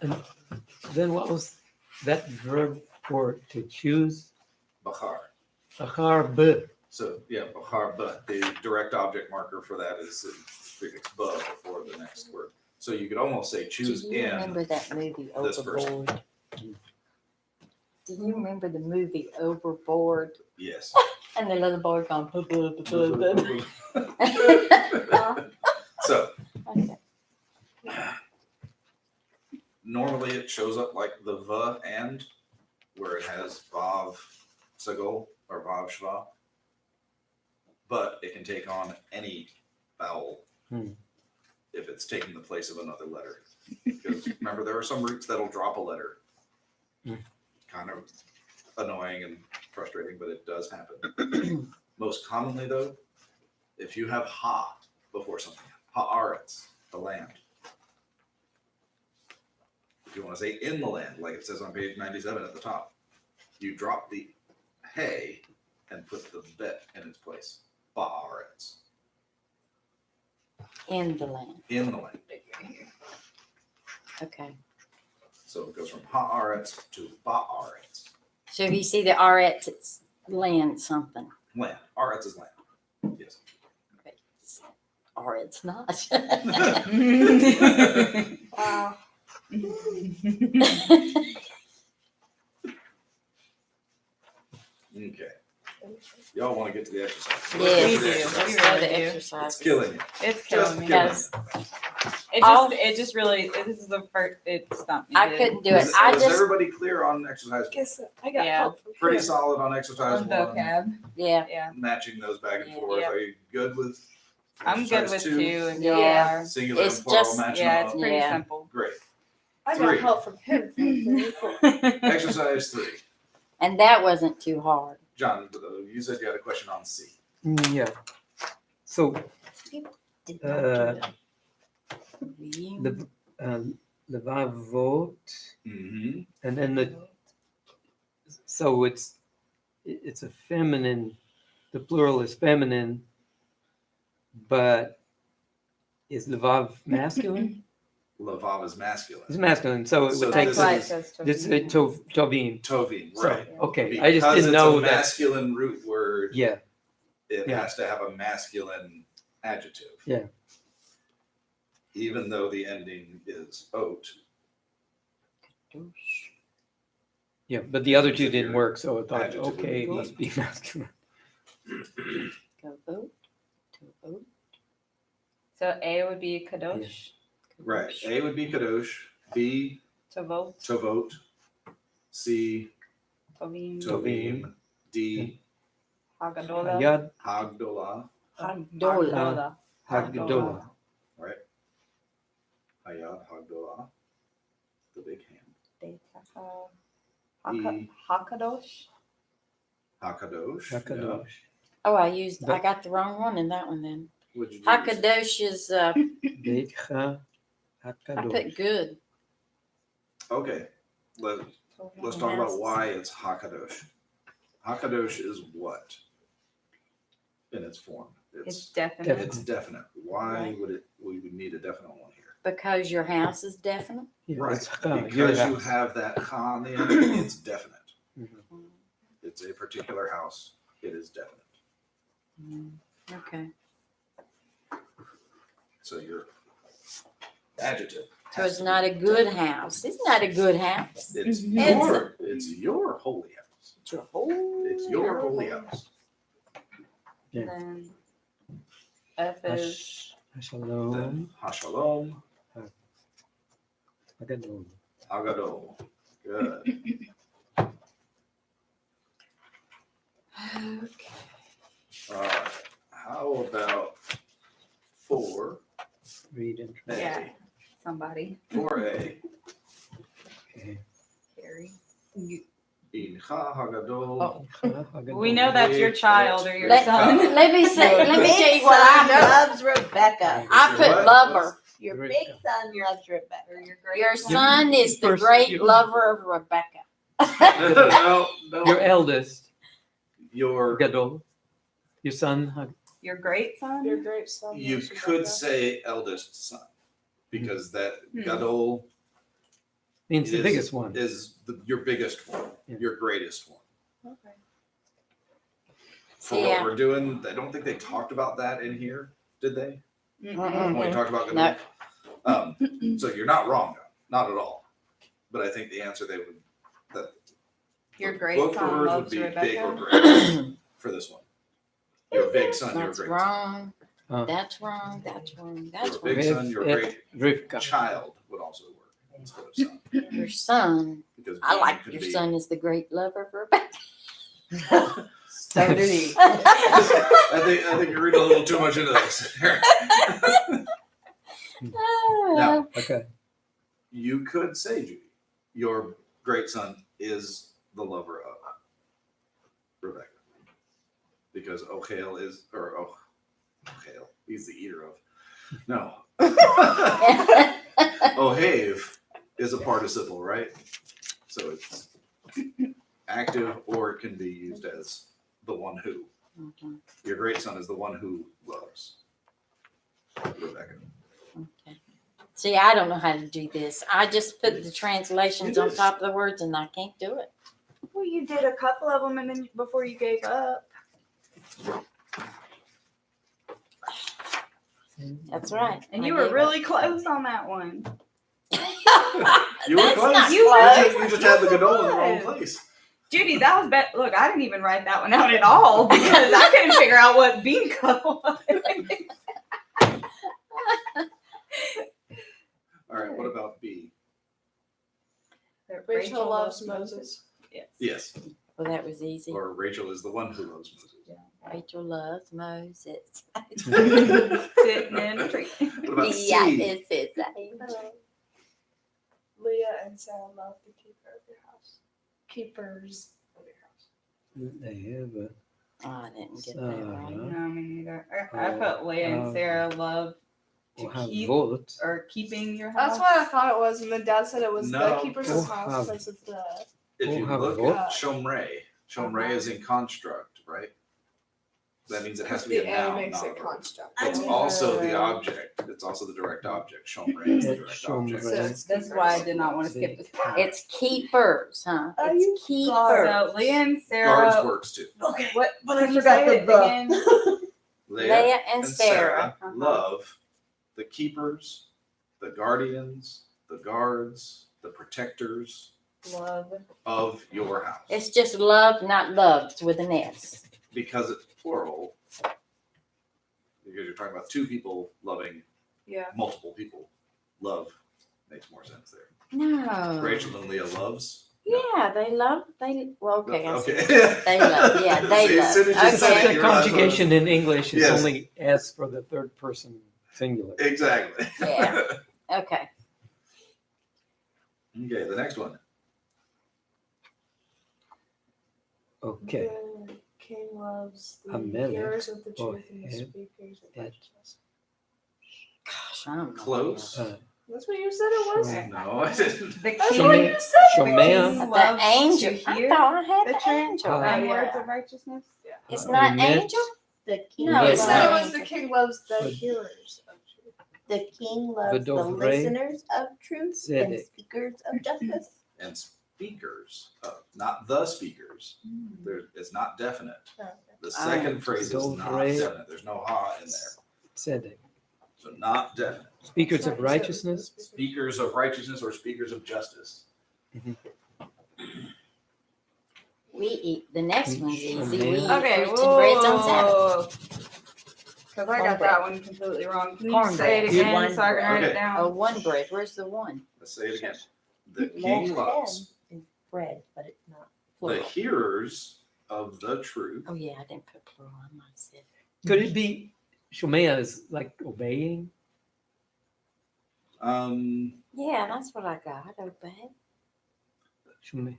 [SPEAKER 5] And then what was that verb for to choose?
[SPEAKER 3] Bachar.
[SPEAKER 5] Achar b.
[SPEAKER 3] So yeah, Bachar, but the direct object marker for that is the prefix ba before the next word. So you could almost say
[SPEAKER 1] Do
[SPEAKER 3] choose
[SPEAKER 1] you
[SPEAKER 3] in.
[SPEAKER 1] remember that movie
[SPEAKER 3] this person.
[SPEAKER 1] Overboard? Do you remember the movie Overboard?
[SPEAKER 3] Yes.
[SPEAKER 1] And the little boy going, "Blah, blah, blah, blah, blah."
[SPEAKER 3] So
[SPEAKER 1] Okay.
[SPEAKER 3] normally it shows up like the va and, where it has vav sagol or vav shva, but it can take on any vowel if it's taking the place of another letter. Because remember, there are some roots that'll drop a letter. Kind of annoying and frustrating, but it does happen. Most commonly, though, if you have ha before something, haaretz, the land. If you want to say in the land, like it says on page 97 at the top, you drop the hey and put the bet in its place. Baaretz.
[SPEAKER 1] In the land.
[SPEAKER 3] In the land.
[SPEAKER 1] Okay.
[SPEAKER 3] So it goes from haaretz to baaretz.
[SPEAKER 1] So if you see the RX, it's land something.
[SPEAKER 3] Land. Aretz is land. Yes.
[SPEAKER 1] Or it's not.
[SPEAKER 6] Wow.
[SPEAKER 3] Okay. Y'all want to get to the exercise.
[SPEAKER 1] Yes.
[SPEAKER 3] Let's get to the
[SPEAKER 2] do.
[SPEAKER 3] exercise.
[SPEAKER 1] Let's
[SPEAKER 2] We
[SPEAKER 1] go to
[SPEAKER 2] really
[SPEAKER 1] the
[SPEAKER 2] do.
[SPEAKER 1] exercise.
[SPEAKER 3] It's killing you.
[SPEAKER 2] It's
[SPEAKER 3] Just
[SPEAKER 2] killing me.
[SPEAKER 3] killing
[SPEAKER 1] Yes.
[SPEAKER 2] It just really, this is the first, it stumped me.
[SPEAKER 1] I
[SPEAKER 2] good.
[SPEAKER 1] couldn't do it.
[SPEAKER 3] Is,
[SPEAKER 1] I
[SPEAKER 3] is
[SPEAKER 1] just,
[SPEAKER 3] everybody clear on exercise?
[SPEAKER 6] Guess I got
[SPEAKER 2] Yeah.
[SPEAKER 6] help from
[SPEAKER 3] Pretty
[SPEAKER 6] him.
[SPEAKER 3] solid on exercise
[SPEAKER 2] On
[SPEAKER 3] one.
[SPEAKER 2] vocab.
[SPEAKER 1] yeah.
[SPEAKER 2] Yeah.
[SPEAKER 3] Matching those back and
[SPEAKER 1] Yeah.
[SPEAKER 3] forth.
[SPEAKER 2] Yeah.
[SPEAKER 3] Are you good with?
[SPEAKER 2] I'm good
[SPEAKER 3] exercise
[SPEAKER 2] with two if y'all
[SPEAKER 1] Yeah.
[SPEAKER 2] are.
[SPEAKER 3] Singular
[SPEAKER 1] It's
[SPEAKER 3] and plural
[SPEAKER 1] just-
[SPEAKER 3] matching
[SPEAKER 2] Yeah,
[SPEAKER 3] them
[SPEAKER 2] it's
[SPEAKER 3] up.
[SPEAKER 2] pretty
[SPEAKER 1] Yeah.
[SPEAKER 2] simple.
[SPEAKER 3] Great.
[SPEAKER 6] I
[SPEAKER 3] Three.
[SPEAKER 6] got help from him. Thankfully.
[SPEAKER 3] Exercise 3.
[SPEAKER 1] And that wasn't too hard.
[SPEAKER 3] John, you said you had a question on C.
[SPEAKER 5] Yeah. So
[SPEAKER 1] Did
[SPEAKER 5] Uh,
[SPEAKER 1] not do that.
[SPEAKER 5] the vavot,
[SPEAKER 3] Mm-hmm.
[SPEAKER 5] and then so it's a feminine. The plural is feminine, but is the vav masculine?
[SPEAKER 3] Lavav is masculine.
[SPEAKER 5] It's masculine, so it
[SPEAKER 3] So
[SPEAKER 5] would take
[SPEAKER 3] this
[SPEAKER 2] That's why it
[SPEAKER 3] is-
[SPEAKER 2] says to
[SPEAKER 5] this
[SPEAKER 2] be.
[SPEAKER 5] tovim.
[SPEAKER 3] Tovim,
[SPEAKER 5] So,
[SPEAKER 3] right.
[SPEAKER 5] okay, I just
[SPEAKER 3] Because
[SPEAKER 5] didn't
[SPEAKER 3] it's
[SPEAKER 5] know
[SPEAKER 3] a
[SPEAKER 5] that.
[SPEAKER 3] masculine root word,
[SPEAKER 5] Yeah,
[SPEAKER 3] it
[SPEAKER 5] Yeah.
[SPEAKER 3] has to have a masculine adjective.
[SPEAKER 5] Yeah.
[SPEAKER 3] Even though the ending is oat.
[SPEAKER 5] yeah, but the other two
[SPEAKER 3] Is it
[SPEAKER 5] didn't
[SPEAKER 3] your
[SPEAKER 5] work, so I thought,
[SPEAKER 3] adjective would
[SPEAKER 5] okay, it
[SPEAKER 3] be-
[SPEAKER 5] must be masculine.
[SPEAKER 1] Go vote to vote.
[SPEAKER 2] So A would be kadosh,
[SPEAKER 3] Right. A would be kadosh. B,
[SPEAKER 2] to vote,
[SPEAKER 3] tovot. C,
[SPEAKER 2] tovim,
[SPEAKER 3] tovim. D,
[SPEAKER 2] hagadola,
[SPEAKER 5] Hayad
[SPEAKER 3] hagdolah.
[SPEAKER 1] Hagdola.
[SPEAKER 5] Hagdola.
[SPEAKER 3] Right. Hayad, hagdolah. The big hand. E,
[SPEAKER 2] hakadosh.
[SPEAKER 3] hakadosh.
[SPEAKER 5] Hakadosh.
[SPEAKER 1] Oh, I
[SPEAKER 5] But-
[SPEAKER 1] got the wrong one in that one then.
[SPEAKER 3] Yeah. What'd you do?
[SPEAKER 1] Hakadosh is,
[SPEAKER 5] Beitcha
[SPEAKER 1] I
[SPEAKER 5] Hakadosh.
[SPEAKER 1] put good.
[SPEAKER 3] Okay. Let's talk about why it's hakadosh. Hakadosh is what in its form?
[SPEAKER 2] It's
[SPEAKER 3] It's
[SPEAKER 2] definite.
[SPEAKER 3] it's definite. Why
[SPEAKER 1] Right.
[SPEAKER 3] would we would need a definite one here?
[SPEAKER 1] Because your house is definite.
[SPEAKER 5] Yeah,
[SPEAKER 3] Right.
[SPEAKER 5] it's cha, your
[SPEAKER 3] Because you
[SPEAKER 5] house.
[SPEAKER 3] have that cha on the end, it's definite.
[SPEAKER 5] Mhm.
[SPEAKER 3] It's a particular house. It is definite.
[SPEAKER 1] Okay.
[SPEAKER 3] So your adjective.
[SPEAKER 1] So
[SPEAKER 3] has
[SPEAKER 1] it's
[SPEAKER 3] to
[SPEAKER 1] not
[SPEAKER 3] be
[SPEAKER 1] a good
[SPEAKER 3] definite.
[SPEAKER 1] house. It's not a good house.
[SPEAKER 3] It's
[SPEAKER 2] Mhm.
[SPEAKER 3] your holy house.
[SPEAKER 1] It's your whole.
[SPEAKER 3] It's your holy house.
[SPEAKER 5] Yeah.
[SPEAKER 2] Then F is
[SPEAKER 5] Shalom.
[SPEAKER 3] Then hashalom,
[SPEAKER 5] Hagadol.
[SPEAKER 3] hagadol. Good.
[SPEAKER 1] Okay.
[SPEAKER 3] All right. How about 4A?
[SPEAKER 5] Read and
[SPEAKER 2] Yeah. somebody.
[SPEAKER 3] 4A.
[SPEAKER 5] okay.
[SPEAKER 2] Carrie.
[SPEAKER 3] Incha hagadol.
[SPEAKER 1] Oh.
[SPEAKER 5] Hagadol.
[SPEAKER 2] We know that's your child or your
[SPEAKER 1] Let,
[SPEAKER 2] son.
[SPEAKER 1] let me say. Let me tell you what I put.
[SPEAKER 4] loves Rebecca.
[SPEAKER 1] I put
[SPEAKER 3] What?
[SPEAKER 1] lover.
[SPEAKER 4] Your
[SPEAKER 5] Great.
[SPEAKER 4] big son loves Rebecca.
[SPEAKER 2] Or your great
[SPEAKER 1] Your
[SPEAKER 2] son.
[SPEAKER 1] son is the
[SPEAKER 5] First-
[SPEAKER 1] great
[SPEAKER 5] you-
[SPEAKER 1] lover of Rebecca.
[SPEAKER 3] No.
[SPEAKER 5] Your eldest,
[SPEAKER 3] Your
[SPEAKER 5] Gadol. Your son,
[SPEAKER 2] Your great son.
[SPEAKER 6] Your great son.
[SPEAKER 3] you
[SPEAKER 6] loves
[SPEAKER 3] could
[SPEAKER 6] Rebecca.
[SPEAKER 3] say eldest son because that
[SPEAKER 2] Hmm.
[SPEAKER 3] gadol
[SPEAKER 5] means the
[SPEAKER 3] is-
[SPEAKER 5] biggest one.
[SPEAKER 3] is your biggest one,
[SPEAKER 5] Yeah.
[SPEAKER 3] your greatest one.
[SPEAKER 2] Okay.
[SPEAKER 3] for
[SPEAKER 1] Yeah.
[SPEAKER 3] what we're doing. I don't think they talked about that in here, did they?
[SPEAKER 1] Mm-mm.
[SPEAKER 3] When we talked about
[SPEAKER 1] No.
[SPEAKER 3] so you're not wrong, not at all. But I think the answer they would that
[SPEAKER 2] Your
[SPEAKER 3] both
[SPEAKER 2] great son
[SPEAKER 3] perverts would
[SPEAKER 2] loves
[SPEAKER 3] be
[SPEAKER 2] Rebecca.
[SPEAKER 3] big or great for this one. Your big son, your
[SPEAKER 1] That's
[SPEAKER 3] great
[SPEAKER 1] wrong.
[SPEAKER 5] Huh.
[SPEAKER 1] That's wrong. That's wrong.
[SPEAKER 3] son.
[SPEAKER 1] That's
[SPEAKER 3] Your
[SPEAKER 1] wrong.
[SPEAKER 3] big son, your great
[SPEAKER 5] Rivka.
[SPEAKER 3] child would also work instead of son.
[SPEAKER 1] Your son.
[SPEAKER 3] Because
[SPEAKER 1] I
[SPEAKER 3] being
[SPEAKER 1] like
[SPEAKER 3] could
[SPEAKER 1] your
[SPEAKER 3] be-
[SPEAKER 1] son is the great lover of Rebecca.
[SPEAKER 2] So did he.
[SPEAKER 3] I think you're reading a little too much into this. Now,
[SPEAKER 5] Okay.
[SPEAKER 3] you could say, Judy, your great son is the lover of Rebecca. Because O'Hale is, or O'Hale, he's the eater of. No. O'Have is a participle, right? So it's active, or it can be used as the one who.
[SPEAKER 1] Mhm.
[SPEAKER 3] Your great son is the one who loves Rebecca.
[SPEAKER 1] Okay. See, I don't know how to do this. I just put the translations on top of the words and I can't do it.
[SPEAKER 2] Well, you did a couple of them, and then before you gave up.
[SPEAKER 1] That's right.
[SPEAKER 2] And
[SPEAKER 1] I
[SPEAKER 2] you were
[SPEAKER 1] gave
[SPEAKER 2] really close on that one.
[SPEAKER 1] up.
[SPEAKER 3] You were
[SPEAKER 1] That's
[SPEAKER 3] close.
[SPEAKER 1] not
[SPEAKER 2] You
[SPEAKER 1] close.
[SPEAKER 3] You just had the Godot in the wrong
[SPEAKER 2] Yes.
[SPEAKER 3] place.
[SPEAKER 2] Judy, that was better. Look, I didn't even write that one out at all because I couldn't figure out what bingo was.
[SPEAKER 3] All right, what about B?
[SPEAKER 6] Rachel loves Moses.
[SPEAKER 2] Yes.
[SPEAKER 3] Yes.
[SPEAKER 1] Well, that was easy.
[SPEAKER 3] Or Rachel is the one who loves Moses.
[SPEAKER 1] Rachel loves Moses.
[SPEAKER 2] Sitting in a tree.
[SPEAKER 3] What about C?
[SPEAKER 1] Yeah, it says that.
[SPEAKER 6] Leah and Sarah love the keeper of your house. Keepers of your house.
[SPEAKER 5] They have a
[SPEAKER 1] Oh, I didn't get that
[SPEAKER 5] Sarah.
[SPEAKER 1] right.
[SPEAKER 2] No, me neither. I put Leah and Sarah love to
[SPEAKER 5] have
[SPEAKER 2] keep
[SPEAKER 5] vote.
[SPEAKER 2] or keeping your house.
[SPEAKER 6] That's what I thought it was, and then Dad said it was
[SPEAKER 3] No.
[SPEAKER 6] the keepers
[SPEAKER 5] Oh,
[SPEAKER 6] of house
[SPEAKER 5] have-
[SPEAKER 6] because of the.
[SPEAKER 3] If you
[SPEAKER 5] have
[SPEAKER 3] look
[SPEAKER 5] vote.
[SPEAKER 3] at Shomrei, Shomrei is in construct, right? That means it has to be a
[SPEAKER 6] The A
[SPEAKER 3] noun,
[SPEAKER 6] makes
[SPEAKER 3] not a
[SPEAKER 6] it
[SPEAKER 3] verb.
[SPEAKER 6] construct.
[SPEAKER 3] It's also the object. It's also the direct object. Shomrei is the direct
[SPEAKER 5] Shomrei.
[SPEAKER 3] object.
[SPEAKER 6] So it's
[SPEAKER 2] That's why I did not want to skip this part.
[SPEAKER 1] It's keepers, huh?
[SPEAKER 6] Oh,
[SPEAKER 1] It's
[SPEAKER 6] you
[SPEAKER 1] keepers.
[SPEAKER 2] So Leah and
[SPEAKER 3] Guards
[SPEAKER 2] Sarah.
[SPEAKER 3] works too.
[SPEAKER 4] Okay.
[SPEAKER 2] What?
[SPEAKER 4] But I
[SPEAKER 2] can you
[SPEAKER 4] forgot
[SPEAKER 2] say
[SPEAKER 4] the
[SPEAKER 2] it again?
[SPEAKER 1] Leah and Sarah. Uh-huh.
[SPEAKER 3] love the keepers, the guardians, the guards, the protectors
[SPEAKER 2] Love.
[SPEAKER 3] of your house.
[SPEAKER 1] It's just love, not loves with an S.
[SPEAKER 3] Because it's plural. Because you're talking about two people loving
[SPEAKER 6] Yeah.
[SPEAKER 3] multiple people. Love makes more sense there.
[SPEAKER 1] No.
[SPEAKER 3] Rachel and Leah loves.
[SPEAKER 1] Yeah, they love. Well, okay. I see.
[SPEAKER 3] Okay.
[SPEAKER 1] They love. Yeah, they
[SPEAKER 3] See, as soon as you
[SPEAKER 1] love.
[SPEAKER 3] said
[SPEAKER 5] Except
[SPEAKER 3] it,
[SPEAKER 5] the
[SPEAKER 3] you realize what
[SPEAKER 5] conjugation in English is
[SPEAKER 3] Yes.
[SPEAKER 5] only S for the third person singular.
[SPEAKER 3] Exactly.
[SPEAKER 1] Yeah. Okay.
[SPEAKER 3] Okay, the next one.
[SPEAKER 5] Okay.
[SPEAKER 6] The king loves the
[SPEAKER 5] Amelech
[SPEAKER 6] hearers of the
[SPEAKER 5] or
[SPEAKER 6] truth and the
[SPEAKER 5] Heb-
[SPEAKER 6] speakers of
[SPEAKER 5] Heb-
[SPEAKER 6] righteousness.
[SPEAKER 1] Gosh, I don't know.
[SPEAKER 3] Close.
[SPEAKER 6] That's what you said it was?
[SPEAKER 5] Sure.
[SPEAKER 3] No, I didn't.
[SPEAKER 2] The
[SPEAKER 6] That's
[SPEAKER 2] king.
[SPEAKER 6] what you said.
[SPEAKER 5] Shomea.
[SPEAKER 2] King loves
[SPEAKER 1] The angel.
[SPEAKER 2] to
[SPEAKER 1] I
[SPEAKER 2] hear
[SPEAKER 1] thought I had
[SPEAKER 2] the
[SPEAKER 1] the
[SPEAKER 2] truth
[SPEAKER 1] angel.
[SPEAKER 5] Oh,
[SPEAKER 2] and
[SPEAKER 6] yeah.
[SPEAKER 2] words of righteousness.
[SPEAKER 1] It's not
[SPEAKER 5] Met-
[SPEAKER 1] angel.
[SPEAKER 4] The king
[SPEAKER 1] No,
[SPEAKER 6] You
[SPEAKER 1] it's
[SPEAKER 6] said it
[SPEAKER 1] not.
[SPEAKER 6] was the king loves the
[SPEAKER 5] But-
[SPEAKER 6] hearers of truth.
[SPEAKER 4] The king loves the
[SPEAKER 5] Vadovre.
[SPEAKER 4] listeners of truth and
[SPEAKER 5] Zedek.
[SPEAKER 4] speakers of justice.
[SPEAKER 3] And speakers, not the speakers. There, it's not definite.
[SPEAKER 6] Oh, okay.
[SPEAKER 3] The second phrase is not
[SPEAKER 5] Dovre.
[SPEAKER 3] definite. There's no ha in there.
[SPEAKER 5] Tzedek.
[SPEAKER 3] So not definite.
[SPEAKER 5] Speakers
[SPEAKER 6] Sorry,
[SPEAKER 5] of
[SPEAKER 6] you said
[SPEAKER 5] righteousness.
[SPEAKER 3] Speakers of righteousness or speakers of justice.
[SPEAKER 1] We eat. The next one's easy. We eat
[SPEAKER 2] Okay,
[SPEAKER 1] fruits and breads on Sabbath.
[SPEAKER 2] whoa. Because I got
[SPEAKER 1] Cornbread.
[SPEAKER 2] that one completely wrong. Can you
[SPEAKER 1] Cornbread.
[SPEAKER 2] say it again
[SPEAKER 1] One
[SPEAKER 2] so I can write
[SPEAKER 3] bread.
[SPEAKER 2] it down?
[SPEAKER 1] Oh, one bread. Where's the one?
[SPEAKER 3] Let's say it again. The king loves
[SPEAKER 4] Bread, but it's not.
[SPEAKER 3] the
[SPEAKER 1] Plural.
[SPEAKER 3] hearers of the truth.
[SPEAKER 1] Oh yeah, I didn't put plural. I might have said.
[SPEAKER 5] Could it be Shomea is like obeying?
[SPEAKER 1] Yeah, that's what I got. Obey.
[SPEAKER 5] Shomea.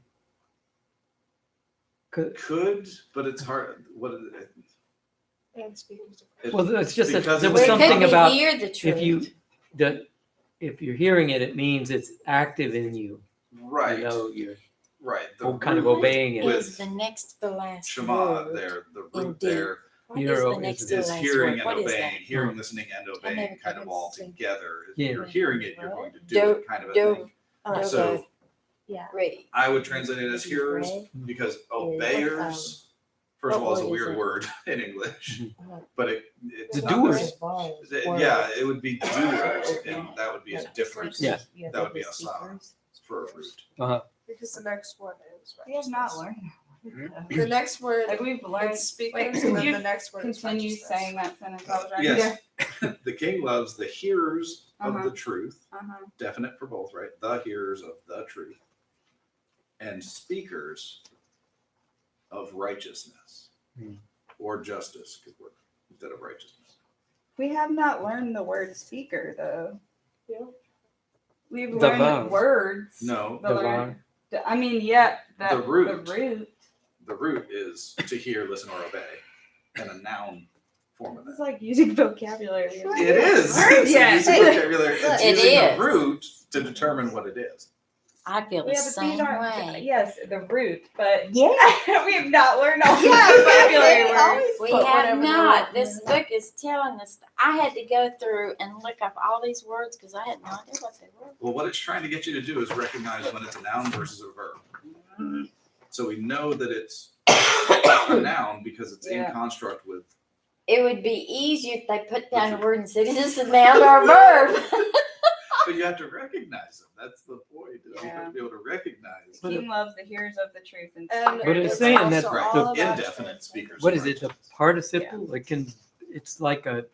[SPEAKER 5] Could,
[SPEAKER 3] Could, but it's hard. What is it?
[SPEAKER 6] And speakers of
[SPEAKER 3] It-
[SPEAKER 5] well, it's just that
[SPEAKER 3] Because
[SPEAKER 5] there
[SPEAKER 3] it's-
[SPEAKER 5] was
[SPEAKER 1] Where
[SPEAKER 5] something
[SPEAKER 1] could we
[SPEAKER 5] about
[SPEAKER 1] hear the truth?
[SPEAKER 5] if you that if you're hearing it, it means it's active in you.
[SPEAKER 3] right.
[SPEAKER 5] You know, you're
[SPEAKER 3] Right.
[SPEAKER 5] kind of
[SPEAKER 3] root
[SPEAKER 5] obeying it.
[SPEAKER 1] What
[SPEAKER 3] with
[SPEAKER 1] is the next to the last
[SPEAKER 3] Shema
[SPEAKER 1] word?
[SPEAKER 3] there, the root
[SPEAKER 1] Indeed.
[SPEAKER 3] there
[SPEAKER 1] What is
[SPEAKER 5] Hero
[SPEAKER 1] the next
[SPEAKER 5] is-
[SPEAKER 1] to the
[SPEAKER 3] is
[SPEAKER 1] last
[SPEAKER 3] hearing
[SPEAKER 1] word?
[SPEAKER 3] and
[SPEAKER 1] What is
[SPEAKER 3] obeying,
[SPEAKER 1] that?
[SPEAKER 3] hearing, listening, and
[SPEAKER 1] never
[SPEAKER 3] obeying kind of
[SPEAKER 1] could
[SPEAKER 3] all
[SPEAKER 1] see.
[SPEAKER 3] together. If
[SPEAKER 5] Yeah.
[SPEAKER 3] you're hearing it, you're going to do
[SPEAKER 1] Do-
[SPEAKER 3] it kind of a
[SPEAKER 1] do-
[SPEAKER 3] thing.
[SPEAKER 4] Oh,
[SPEAKER 3] So
[SPEAKER 4] yeah.
[SPEAKER 1] Ready.
[SPEAKER 3] I would translate it as hearers
[SPEAKER 4] Bread
[SPEAKER 3] because obeyers First of
[SPEAKER 1] What
[SPEAKER 3] all, it's a
[SPEAKER 1] word is
[SPEAKER 3] weird
[SPEAKER 1] it?
[SPEAKER 3] word in English, but it's
[SPEAKER 5] The
[SPEAKER 3] not
[SPEAKER 5] doers.
[SPEAKER 3] Yeah, it would be doers, and that would be a difference.
[SPEAKER 5] Yes.
[SPEAKER 3] That would be a sound for a root.
[SPEAKER 6] Because the next one is
[SPEAKER 2] We have not
[SPEAKER 6] righteousness.
[SPEAKER 2] learned.
[SPEAKER 6] The next word
[SPEAKER 2] Like we've learned.
[SPEAKER 6] is speakers,
[SPEAKER 2] Wait,
[SPEAKER 6] and then
[SPEAKER 2] you
[SPEAKER 6] the next word is
[SPEAKER 2] Continue
[SPEAKER 6] righteousness.
[SPEAKER 2] saying that sentence. I was right.
[SPEAKER 3] Yes, the king loves the hearers of
[SPEAKER 2] Uh-huh.
[SPEAKER 3] the truth,
[SPEAKER 2] Uh-huh.
[SPEAKER 3] definite for both, right? The hearers of the truth, and speakers of righteousness or justice could work instead of righteousness.
[SPEAKER 2] We have not learned the word speaker though.
[SPEAKER 6] Yeah.
[SPEAKER 2] We've
[SPEAKER 5] The
[SPEAKER 2] learned
[SPEAKER 5] verb.
[SPEAKER 2] words.
[SPEAKER 3] No,
[SPEAKER 2] The learn- I mean, yeah,
[SPEAKER 3] The root.
[SPEAKER 2] The root.
[SPEAKER 3] the root is to hear, listen, or obey, and a noun form of
[SPEAKER 2] It's
[SPEAKER 3] that.
[SPEAKER 2] like using vocabulary.
[SPEAKER 3] It is. It's
[SPEAKER 2] Yeah.
[SPEAKER 3] using vocabulary. It's
[SPEAKER 1] It
[SPEAKER 3] using
[SPEAKER 1] is.
[SPEAKER 3] the root to determine what it is.
[SPEAKER 1] I feel the
[SPEAKER 2] Yeah, but
[SPEAKER 1] same
[SPEAKER 2] these aren't.
[SPEAKER 1] way.
[SPEAKER 2] Yes, the root, but
[SPEAKER 4] Yeah.
[SPEAKER 2] we have not learned all the
[SPEAKER 4] Yeah,
[SPEAKER 2] vocabulary
[SPEAKER 4] they
[SPEAKER 2] words.
[SPEAKER 4] always
[SPEAKER 1] We
[SPEAKER 4] put
[SPEAKER 1] have
[SPEAKER 4] whatever they
[SPEAKER 1] not.
[SPEAKER 4] want.
[SPEAKER 1] This book is telling us. I had to go through and look up all these words because I had no idea what they were.
[SPEAKER 3] Well, what it's trying to get you to do is recognize when it's a noun versus a verb. So we know that it's a noun because it's in
[SPEAKER 2] Yeah.
[SPEAKER 3] construct with.
[SPEAKER 1] It would be easier if they put down a word and said, "Is this a noun or a verb?"
[SPEAKER 3] But you have to recognize them. That's the point. Is You have to be able to recognize.
[SPEAKER 5] But
[SPEAKER 2] King loves the hearers of the truth and
[SPEAKER 6] And
[SPEAKER 5] But it's
[SPEAKER 6] it's
[SPEAKER 5] saying
[SPEAKER 6] also
[SPEAKER 5] that
[SPEAKER 6] all
[SPEAKER 3] Right.
[SPEAKER 6] about
[SPEAKER 3] Indefinite
[SPEAKER 6] translation.
[SPEAKER 3] speakers.
[SPEAKER 5] What
[SPEAKER 3] of
[SPEAKER 5] is it? The
[SPEAKER 3] righteousness.
[SPEAKER 5] participle? It can. It's like a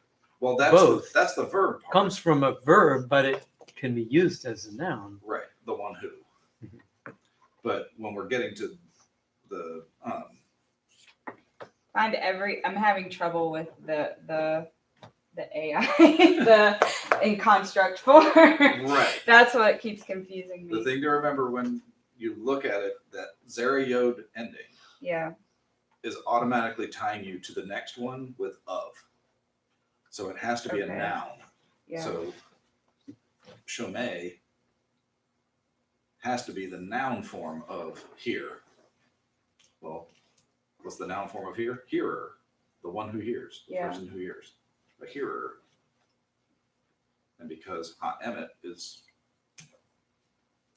[SPEAKER 3] Well, that's
[SPEAKER 5] both.
[SPEAKER 3] that's the verb part.
[SPEAKER 5] comes from a verb, but it can be used as a noun.
[SPEAKER 3] Right, the one who. But when we're getting to the
[SPEAKER 2] I'm having trouble with the AI the in construct form.
[SPEAKER 3] right,
[SPEAKER 2] That's what keeps confusing
[SPEAKER 3] the
[SPEAKER 2] me.
[SPEAKER 3] thing to remember when you look at it, that Zara-yod ending
[SPEAKER 2] Yeah.
[SPEAKER 3] is automatically tying you to the next one with of. So it has to be a
[SPEAKER 2] Okay.
[SPEAKER 3] noun.
[SPEAKER 2] Yeah.
[SPEAKER 3] So shomei has to be the noun form of hear. Well, what's the noun form of hear? Hearer, the one who hears, the
[SPEAKER 2] Yeah.
[SPEAKER 3] person who hears, a hearer. And because ha'emet is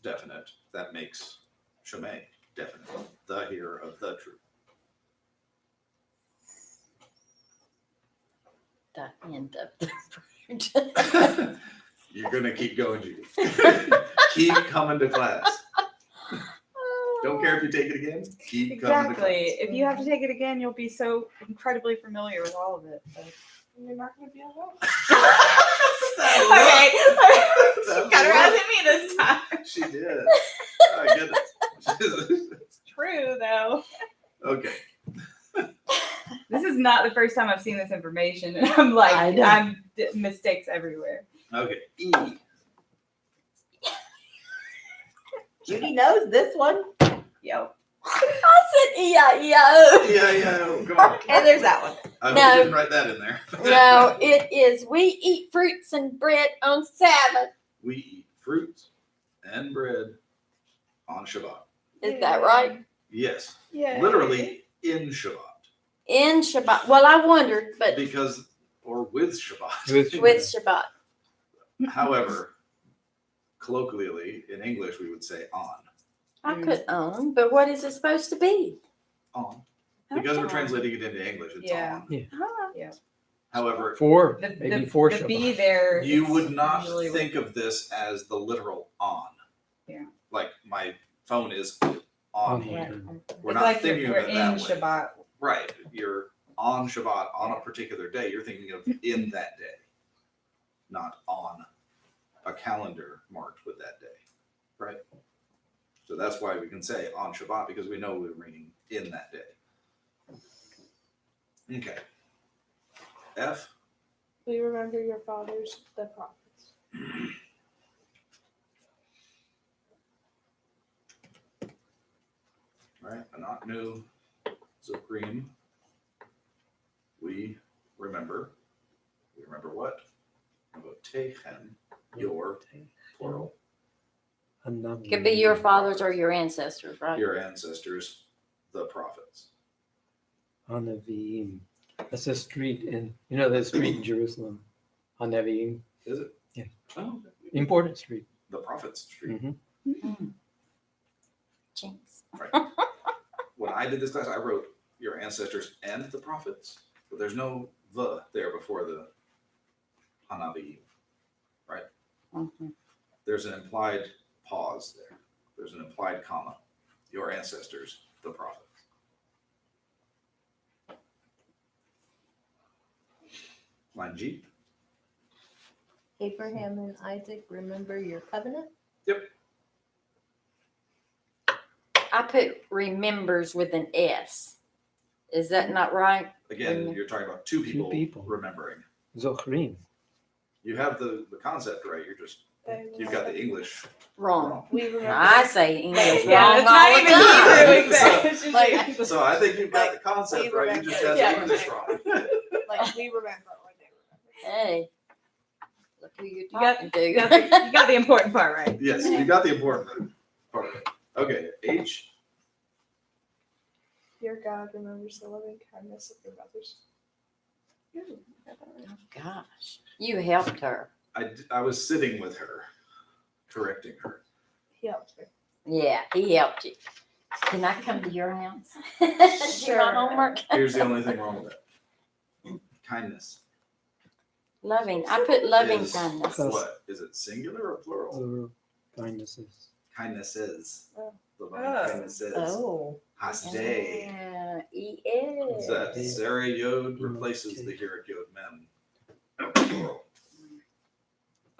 [SPEAKER 3] definite, that makes shomei definite, the hearer of the truth.
[SPEAKER 1] The end of the word.
[SPEAKER 3] You're gonna keep going, Judy. Keep coming to class. Don't care if you take it again. Keep coming to
[SPEAKER 2] Exactly.
[SPEAKER 3] class.
[SPEAKER 2] If you have to take it again, you'll be so incredibly familiar with all of it. But...
[SPEAKER 6] You're not going to be alone.
[SPEAKER 2] Okay.
[SPEAKER 3] That
[SPEAKER 2] Got around
[SPEAKER 3] worked.
[SPEAKER 2] to me this time.
[SPEAKER 3] She did. Oh, my goodness.
[SPEAKER 2] It's true though.
[SPEAKER 3] Okay.
[SPEAKER 2] This is not the first time I've seen this information, and I'm like,
[SPEAKER 1] I know.
[SPEAKER 2] I'm mistakes everywhere.
[SPEAKER 3] Okay. E.
[SPEAKER 4] Judy knows this one.
[SPEAKER 2] Yo.
[SPEAKER 1] I said E-I-E-I-O.
[SPEAKER 3] Yeah. Go on.
[SPEAKER 4] And there's that one.
[SPEAKER 3] I
[SPEAKER 1] No.
[SPEAKER 3] didn't write that in there.
[SPEAKER 1] No, it is. We eat fruits and bread on Sabbath.
[SPEAKER 3] We eat fruits and bread on Shabbat.
[SPEAKER 1] Is that right?
[SPEAKER 3] Yes.
[SPEAKER 2] Yeah.
[SPEAKER 3] Literally in Shabbat.
[SPEAKER 1] In Shabbat. Well, I wondered, but
[SPEAKER 3] Because, or with Shabbat.
[SPEAKER 1] with Shabbat.
[SPEAKER 3] However, colloquially in English, we would say on.
[SPEAKER 1] I could own, but what is it supposed to be?
[SPEAKER 3] On. Because we're
[SPEAKER 1] Okay.
[SPEAKER 3] translating it into English, it's
[SPEAKER 2] Yeah.
[SPEAKER 3] on.
[SPEAKER 1] Huh.
[SPEAKER 3] However,
[SPEAKER 5] For
[SPEAKER 2] The,
[SPEAKER 5] maybe
[SPEAKER 2] the,
[SPEAKER 5] for
[SPEAKER 2] the
[SPEAKER 5] Shabbat.
[SPEAKER 2] B there.
[SPEAKER 3] you
[SPEAKER 2] is
[SPEAKER 3] would not
[SPEAKER 2] usually
[SPEAKER 3] think of this as the literal on.
[SPEAKER 2] Yeah.
[SPEAKER 3] Like my phone is on
[SPEAKER 5] On
[SPEAKER 3] here.
[SPEAKER 5] here.
[SPEAKER 3] We're
[SPEAKER 2] It's
[SPEAKER 3] not
[SPEAKER 2] like
[SPEAKER 3] thinking
[SPEAKER 2] we're
[SPEAKER 3] of it
[SPEAKER 2] in
[SPEAKER 3] that way.
[SPEAKER 2] Shabbat.
[SPEAKER 3] Right. You're on Shabbat on a particular day. You're thinking of in that day, not on a calendar marked with that day. Right. So that's why we can say on Shabbat, because we know we're reading in that day. Okay. F.
[SPEAKER 6] We remember your fathers, the prophets.
[SPEAKER 3] Right. Anaknu Zokrim. We remember. We remember what? Techem, your, plural,
[SPEAKER 1] Could be your fathers or your ancestors, right?
[SPEAKER 3] your ancestors, the prophets.
[SPEAKER 5] Hanavim. That's a street in, the street in Jerusalem. Hanavim.
[SPEAKER 3] Is it?
[SPEAKER 5] Yeah.
[SPEAKER 3] Oh,
[SPEAKER 5] Important street.
[SPEAKER 3] the prophets street.
[SPEAKER 5] Mhm.
[SPEAKER 1] Jinx.
[SPEAKER 3] When I did this class, I wrote your ancestors and the prophets, but there's no the there before the Hanabi.
[SPEAKER 1] Mhm.
[SPEAKER 3] There's an implied pause there. There's an implied comma. Your ancestors, the prophets. Line G.
[SPEAKER 4] Abraham and Isaac, remember your covenant?
[SPEAKER 1] I put remembers with an S. Is that not right?
[SPEAKER 3] Again, you're talking about two people,
[SPEAKER 5] people.
[SPEAKER 3] remembering.
[SPEAKER 5] Zochrim.
[SPEAKER 3] You have the concept right. You've got the English
[SPEAKER 1] Wrong.
[SPEAKER 3] wrong.
[SPEAKER 6] We remember.
[SPEAKER 1] I say English
[SPEAKER 6] Yeah,
[SPEAKER 1] wrong
[SPEAKER 2] it's
[SPEAKER 1] all
[SPEAKER 2] not
[SPEAKER 1] the
[SPEAKER 2] even
[SPEAKER 1] time.
[SPEAKER 2] Hebrew exactly. It's just
[SPEAKER 6] Like-
[SPEAKER 2] English.
[SPEAKER 3] So I think you've got
[SPEAKER 6] Like,
[SPEAKER 3] the concept
[SPEAKER 6] we
[SPEAKER 3] right. You just have
[SPEAKER 6] remember.
[SPEAKER 3] the English wrong.
[SPEAKER 6] Like we remember when they remember.
[SPEAKER 1] Hey, look who you're
[SPEAKER 2] got-
[SPEAKER 1] talking to.
[SPEAKER 2] You got the important part right.
[SPEAKER 3] Yes, you got the important part of it. Okay, H.
[SPEAKER 6] Your God remembers the loving kindness of your mothers.
[SPEAKER 1] Oh, gosh, you helped her.
[SPEAKER 3] I was sitting with her, correcting her.
[SPEAKER 6] He helped me.
[SPEAKER 1] Yeah, he helped you. Can I come to your house? Do my
[SPEAKER 6] Sure.
[SPEAKER 1] homework.
[SPEAKER 3] Here's the only thing wrong with that. Kindness.
[SPEAKER 1] Loving. I put loving
[SPEAKER 3] Is
[SPEAKER 1] kindness.
[SPEAKER 3] what? Is it singular or plural?
[SPEAKER 5] Plural kindnesses.
[SPEAKER 3] Kindnesses.
[SPEAKER 6] Oh.
[SPEAKER 3] The loving
[SPEAKER 2] Oh.
[SPEAKER 3] kindnesses.
[SPEAKER 4] Oh.
[SPEAKER 1] E
[SPEAKER 3] Hasday.
[SPEAKER 1] E-S.
[SPEAKER 3] That Sarah Yod replaces the Hirik Yod Mem. Plural.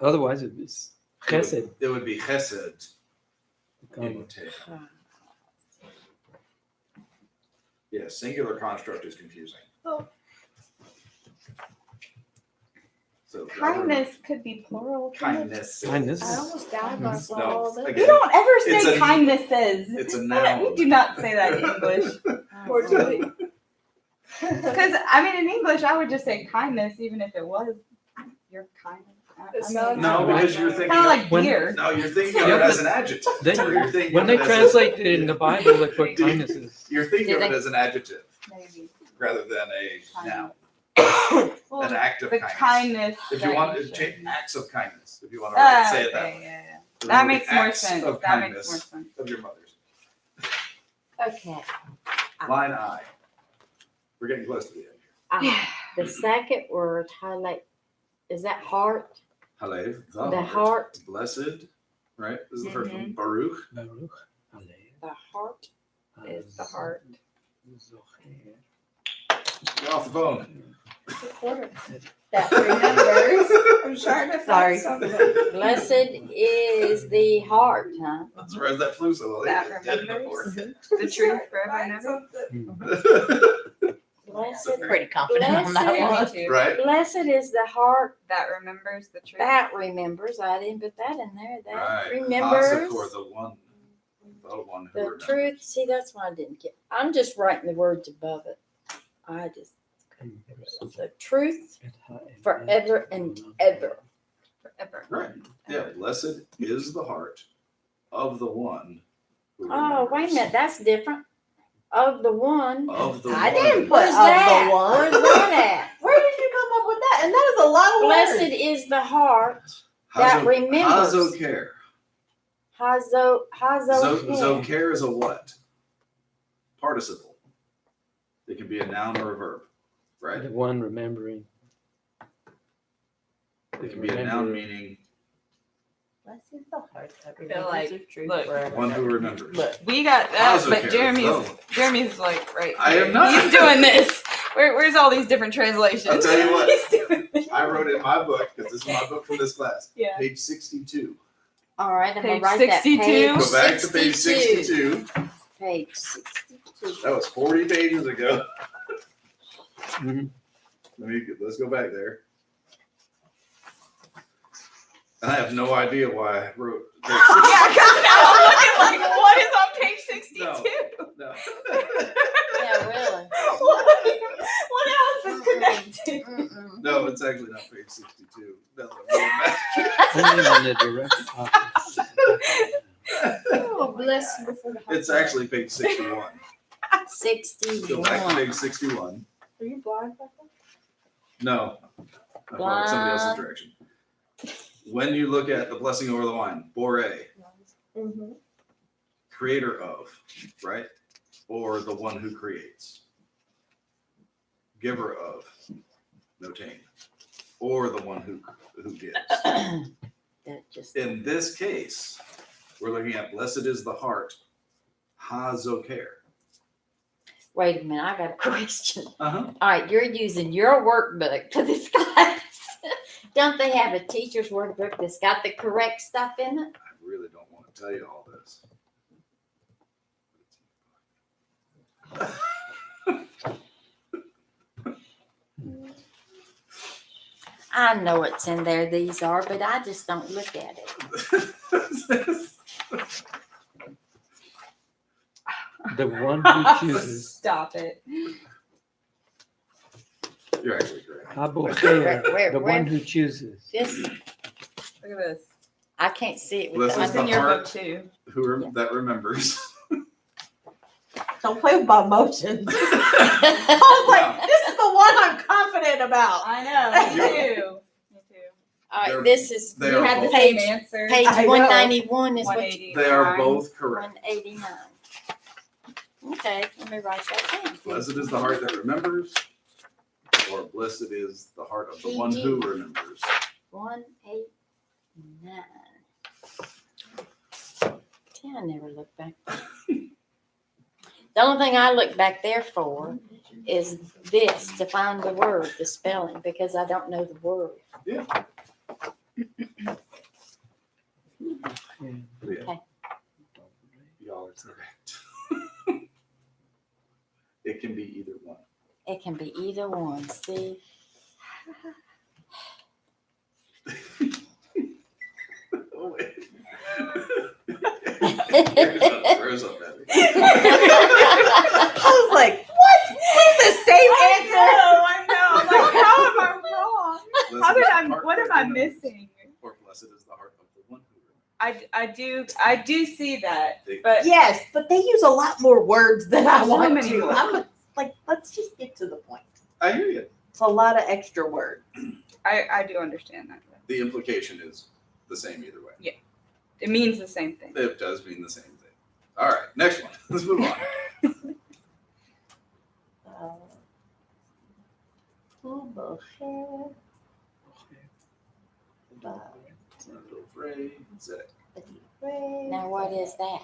[SPEAKER 5] Otherwise, it's chesed.
[SPEAKER 3] It would be chesed.
[SPEAKER 5] Comma.
[SPEAKER 3] Imite. Yeah, singular construct is confusing.
[SPEAKER 6] Oh.
[SPEAKER 3] So
[SPEAKER 2] Kindness could be plural. couldn't it?
[SPEAKER 3] Kindness.
[SPEAKER 5] Kindness.
[SPEAKER 6] I almost died when I saw
[SPEAKER 3] No,
[SPEAKER 6] all this.
[SPEAKER 2] We
[SPEAKER 3] again,
[SPEAKER 2] don't ever
[SPEAKER 3] It's
[SPEAKER 2] say
[SPEAKER 3] a-
[SPEAKER 2] kindnesses.
[SPEAKER 3] it's a noun.
[SPEAKER 2] We do not say that in English.
[SPEAKER 6] Or do we?
[SPEAKER 2] Because I mean, in English, I would just say kindness, even if it was your kindness.
[SPEAKER 6] It sounds
[SPEAKER 3] No,
[SPEAKER 6] like
[SPEAKER 3] because you're thinking.
[SPEAKER 2] Kind of
[SPEAKER 3] Of,
[SPEAKER 2] like
[SPEAKER 5] When-
[SPEAKER 2] deer.
[SPEAKER 3] no, you're thinking
[SPEAKER 5] Yeah,
[SPEAKER 3] of it
[SPEAKER 5] but
[SPEAKER 3] as an adjective.
[SPEAKER 5] They-
[SPEAKER 3] You're thinking
[SPEAKER 5] When
[SPEAKER 3] of
[SPEAKER 5] they
[SPEAKER 3] it as
[SPEAKER 5] translate it in the Bible, they put kindnesses.
[SPEAKER 3] You're thinking of
[SPEAKER 1] Do
[SPEAKER 3] it
[SPEAKER 1] they-
[SPEAKER 3] as an adjective
[SPEAKER 2] Maybe.
[SPEAKER 3] rather than a noun,
[SPEAKER 2] Well,
[SPEAKER 3] an act of
[SPEAKER 2] the
[SPEAKER 3] kindness.
[SPEAKER 2] kindness.
[SPEAKER 3] If you
[SPEAKER 2] that
[SPEAKER 3] want
[SPEAKER 2] you
[SPEAKER 3] to change
[SPEAKER 2] showed.
[SPEAKER 3] acts of kindness, if you want to say it that
[SPEAKER 2] Okay,
[SPEAKER 3] way.
[SPEAKER 2] yeah.
[SPEAKER 3] The
[SPEAKER 2] That
[SPEAKER 3] word
[SPEAKER 2] makes more
[SPEAKER 3] acts
[SPEAKER 2] sense.
[SPEAKER 3] of
[SPEAKER 2] That makes more
[SPEAKER 3] kindness
[SPEAKER 2] sense.
[SPEAKER 3] of your mothers.
[SPEAKER 1] Okay.
[SPEAKER 3] Line I. We're getting close to the end.
[SPEAKER 1] Ah, the second word, highlight, is that heart?
[SPEAKER 3] Halev,
[SPEAKER 1] The heart.
[SPEAKER 3] Blessed, right? This is the first one.
[SPEAKER 2] Mhm.
[SPEAKER 3] Baruch.
[SPEAKER 5] Baruch Alev.
[SPEAKER 1] The heart is the heart.
[SPEAKER 5] Zocher.
[SPEAKER 3] Get off the phone.
[SPEAKER 4] That remembers.
[SPEAKER 6] I'm trying to
[SPEAKER 4] Sorry.
[SPEAKER 6] find something.
[SPEAKER 1] Blessed is the heart, huh?
[SPEAKER 3] That's where that flu so
[SPEAKER 2] That
[SPEAKER 3] did it
[SPEAKER 2] remembers.
[SPEAKER 3] before.
[SPEAKER 2] The truth forever
[SPEAKER 6] Find
[SPEAKER 2] and ever.
[SPEAKER 6] something.
[SPEAKER 1] Blessed,
[SPEAKER 4] Pretty confident on that
[SPEAKER 1] Blessed.
[SPEAKER 4] one.
[SPEAKER 2] Me too.
[SPEAKER 3] Right?
[SPEAKER 1] blessed is the heart
[SPEAKER 2] That remembers the truth.
[SPEAKER 1] that remembers. I didn't put that in there. That
[SPEAKER 3] Right.
[SPEAKER 1] remembers
[SPEAKER 3] Hasakor, the one who
[SPEAKER 1] the
[SPEAKER 3] remembers.
[SPEAKER 1] truth. See, that's why I didn't get. I'm just writing the words above it. I just the truth forever and ever.
[SPEAKER 2] Forever.
[SPEAKER 3] Right. Yeah. Blessed is the heart of the one who
[SPEAKER 1] Oh, wait a
[SPEAKER 3] remembers.
[SPEAKER 1] minute. That's different. Of the one.
[SPEAKER 3] Of the
[SPEAKER 4] I
[SPEAKER 3] one.
[SPEAKER 4] didn't put
[SPEAKER 1] Where's
[SPEAKER 4] of
[SPEAKER 1] that?
[SPEAKER 4] the one.
[SPEAKER 1] Where's that
[SPEAKER 4] Where did you come up with that? And that is a lot of
[SPEAKER 1] Blessed
[SPEAKER 4] words.
[SPEAKER 1] is the heart that remembers.
[SPEAKER 3] Hazoker.
[SPEAKER 1] Hazo.
[SPEAKER 3] Zoker is a what? Participle. It can be a noun or a verb, right?
[SPEAKER 5] The one remembering.
[SPEAKER 3] It can be a noun meaning
[SPEAKER 4] Blessed is the heart that
[SPEAKER 2] feel
[SPEAKER 4] remembers
[SPEAKER 2] like-
[SPEAKER 4] the truth
[SPEAKER 2] look.
[SPEAKER 4] forever.
[SPEAKER 3] one who remembers.
[SPEAKER 4] Look.
[SPEAKER 2] We got that,
[SPEAKER 3] Hazoker,
[SPEAKER 2] but
[SPEAKER 3] no.
[SPEAKER 2] Jeremy's like right.
[SPEAKER 3] I
[SPEAKER 2] here.
[SPEAKER 3] am not.
[SPEAKER 2] He's doing this. Where's all these different translations?
[SPEAKER 3] I'll tell you what.
[SPEAKER 2] He's doing this.
[SPEAKER 3] I wrote in my book, because this is my book from this class,
[SPEAKER 2] Yeah.
[SPEAKER 3] page 62.
[SPEAKER 1] All right, I'm
[SPEAKER 2] Page
[SPEAKER 1] gonna write
[SPEAKER 2] 62.
[SPEAKER 1] that.
[SPEAKER 3] Go back to page 62.
[SPEAKER 1] Page 62.
[SPEAKER 3] That was 40 pages ago.
[SPEAKER 5] Mhm.
[SPEAKER 3] Let's go back there. And I have no idea why I wrote page
[SPEAKER 2] Yeah, I got now. I'm looking like, what is on page 62?
[SPEAKER 3] No.
[SPEAKER 1] Yeah, really.
[SPEAKER 2] What else is connected?
[SPEAKER 1] Mm-mm.
[SPEAKER 3] No, it's actually not page 62. No, I'm
[SPEAKER 5] Only on the direct opposite.
[SPEAKER 6] Oh, bless before the
[SPEAKER 3] it's actually page 61. Go back to
[SPEAKER 1] 61.
[SPEAKER 3] page 61.
[SPEAKER 6] Are you blind like that?
[SPEAKER 3] No, I followed somebody else's direction. When you look at the blessing over the wine, Bore,
[SPEAKER 6] Mm-hmm.
[SPEAKER 3] creator of, right? Or the one who creates. giver of, notain, or the one who gives.
[SPEAKER 1] That just
[SPEAKER 3] In this case, we're looking at blessed is the heart, hazoker.
[SPEAKER 1] wait a minute, I got a question.
[SPEAKER 3] Uh-huh.
[SPEAKER 1] All right, you're using your workbook for this class. Don't they have a teacher's workbook that's got the correct stuff in it?
[SPEAKER 3] I really don't want to tell you all this.
[SPEAKER 1] I know it's in there, these are, but I just don't look at it.
[SPEAKER 5] The one who chooses.
[SPEAKER 2] Stop it.
[SPEAKER 3] You're actually correct.
[SPEAKER 5] Haboker,
[SPEAKER 1] Where-
[SPEAKER 5] the
[SPEAKER 1] where?
[SPEAKER 5] one who chooses.
[SPEAKER 1] This,
[SPEAKER 2] Look at this.
[SPEAKER 1] I can't see it with
[SPEAKER 3] This
[SPEAKER 1] the
[SPEAKER 3] is
[SPEAKER 2] It's in
[SPEAKER 3] the
[SPEAKER 2] your
[SPEAKER 3] heart.
[SPEAKER 2] book too.
[SPEAKER 3] That remembers.
[SPEAKER 4] Don't play with my emotions. I was like, this is the one I'm confident about.
[SPEAKER 2] I know. Me too. Me too.
[SPEAKER 1] All right,
[SPEAKER 3] They're-
[SPEAKER 1] this is
[SPEAKER 3] They
[SPEAKER 2] We
[SPEAKER 3] are
[SPEAKER 2] had the
[SPEAKER 3] both,
[SPEAKER 2] same
[SPEAKER 1] Page-
[SPEAKER 2] answer.
[SPEAKER 1] page
[SPEAKER 4] I know.
[SPEAKER 1] 191 is what you,
[SPEAKER 2] 180.
[SPEAKER 3] they are both correct.
[SPEAKER 1] 189. Okay, let me write that down.
[SPEAKER 3] Blessed is the heart that remembers, or blessed is the heart of the one who remembers.
[SPEAKER 1] 189. See, I never look back. The only thing I look back there for is this, to find the word, the spelling, because I don't know the word.
[SPEAKER 3] Yeah.
[SPEAKER 1] Okay.
[SPEAKER 3] Y'all are correct. It can be either one.
[SPEAKER 1] It can be either one. See?
[SPEAKER 3] Oh, wait.
[SPEAKER 1] I
[SPEAKER 3] Throws up at me.
[SPEAKER 4] I was like, what? The same answer.
[SPEAKER 2] I know. I'm like, how am I wrong?
[SPEAKER 3] Blessed
[SPEAKER 2] How
[SPEAKER 3] is
[SPEAKER 2] did
[SPEAKER 3] the
[SPEAKER 2] I?
[SPEAKER 3] heart
[SPEAKER 2] What
[SPEAKER 3] that
[SPEAKER 2] am I
[SPEAKER 3] remembers,
[SPEAKER 2] missing?
[SPEAKER 3] Or blessed is the heart of the one who remembers.
[SPEAKER 2] I do see that,
[SPEAKER 3] They-
[SPEAKER 2] but
[SPEAKER 4] Yes, but they use a lot more words than I
[SPEAKER 2] So
[SPEAKER 4] want
[SPEAKER 2] many
[SPEAKER 4] to.
[SPEAKER 2] words.
[SPEAKER 4] I'm like, let's just get to the point.
[SPEAKER 3] I hear you.
[SPEAKER 4] It's a lot of extra words.
[SPEAKER 2] I do understand that.
[SPEAKER 3] The implication is the same either way.
[SPEAKER 2] It means the same thing.
[SPEAKER 3] It does mean the same thing. All right, next one. Let's move on.
[SPEAKER 1] Now, what is that?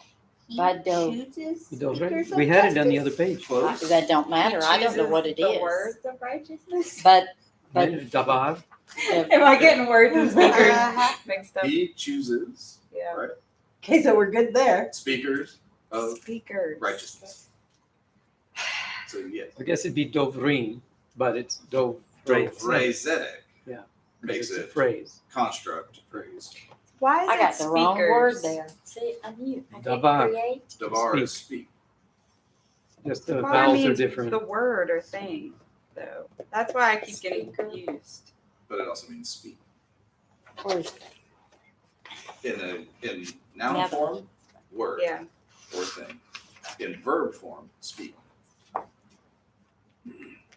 [SPEAKER 1] Bado.
[SPEAKER 4] Chooses
[SPEAKER 5] Those
[SPEAKER 4] speakers
[SPEAKER 5] right- We
[SPEAKER 4] of
[SPEAKER 5] had it on the
[SPEAKER 4] justice.
[SPEAKER 5] other page.
[SPEAKER 3] Close.
[SPEAKER 1] That don't matter. I don't know what it
[SPEAKER 2] The
[SPEAKER 1] is.
[SPEAKER 2] words of righteousness.
[SPEAKER 1] But
[SPEAKER 5] Davar.
[SPEAKER 2] Am I getting words and speakers
[SPEAKER 4] Uh-huh.
[SPEAKER 2] mixed up?
[SPEAKER 3] He chooses
[SPEAKER 2] Yeah.
[SPEAKER 4] Okay, so we're good there.
[SPEAKER 3] speakers of
[SPEAKER 2] Speakers.
[SPEAKER 3] righteousness. So yes.
[SPEAKER 5] I guess it'd be Dovrim, but it's Dovre.
[SPEAKER 3] Zedek
[SPEAKER 5] Yeah.
[SPEAKER 3] makes
[SPEAKER 5] It's a
[SPEAKER 3] it
[SPEAKER 5] phrase.
[SPEAKER 3] construct phrase.
[SPEAKER 2] Why is
[SPEAKER 1] I
[SPEAKER 2] it
[SPEAKER 1] got the wrong word
[SPEAKER 2] speakers?
[SPEAKER 1] there. See, I knew. I can't
[SPEAKER 5] Davar.
[SPEAKER 1] create.
[SPEAKER 3] Davar is speak.
[SPEAKER 5] Just the
[SPEAKER 2] Well,
[SPEAKER 5] vowels are
[SPEAKER 2] means
[SPEAKER 5] different.
[SPEAKER 2] The word or thing, though. That's why I keep getting
[SPEAKER 1] Speaker.
[SPEAKER 2] confused.
[SPEAKER 3] But it also means speak.
[SPEAKER 1] Where's
[SPEAKER 3] In noun
[SPEAKER 1] Now-
[SPEAKER 3] form, word
[SPEAKER 2] Yeah.
[SPEAKER 3] or thing. In verb form, speak.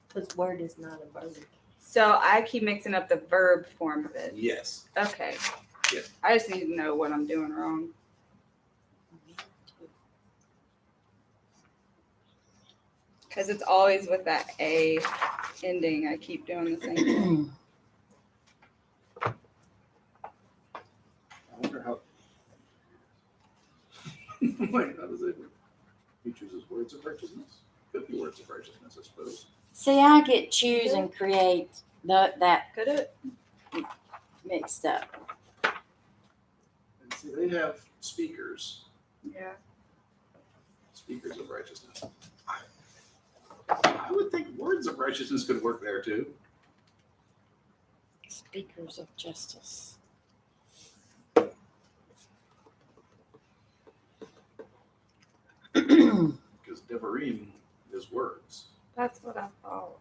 [SPEAKER 4] Because word is not a verb.
[SPEAKER 2] So I keep mixing up the verb form of it.
[SPEAKER 3] Yes.
[SPEAKER 2] Okay.
[SPEAKER 3] Yeah.
[SPEAKER 2] I just need to know what I'm doing wrong. Because it's always with that A ending. I keep doing the same thing.
[SPEAKER 3] I wonder how. Like, how does it work? He chooses words of righteousness. Could be words of righteousness, I suppose.
[SPEAKER 1] See, I get choose and create that
[SPEAKER 2] Could it?
[SPEAKER 1] mixed up.
[SPEAKER 3] And see, they have speakers.
[SPEAKER 2] Yeah.
[SPEAKER 3] Speakers of righteousness. I would think words of righteousness could work there too.
[SPEAKER 1] Speakers of justice.
[SPEAKER 3] Because Devarim is words.
[SPEAKER 2] That's what I thought.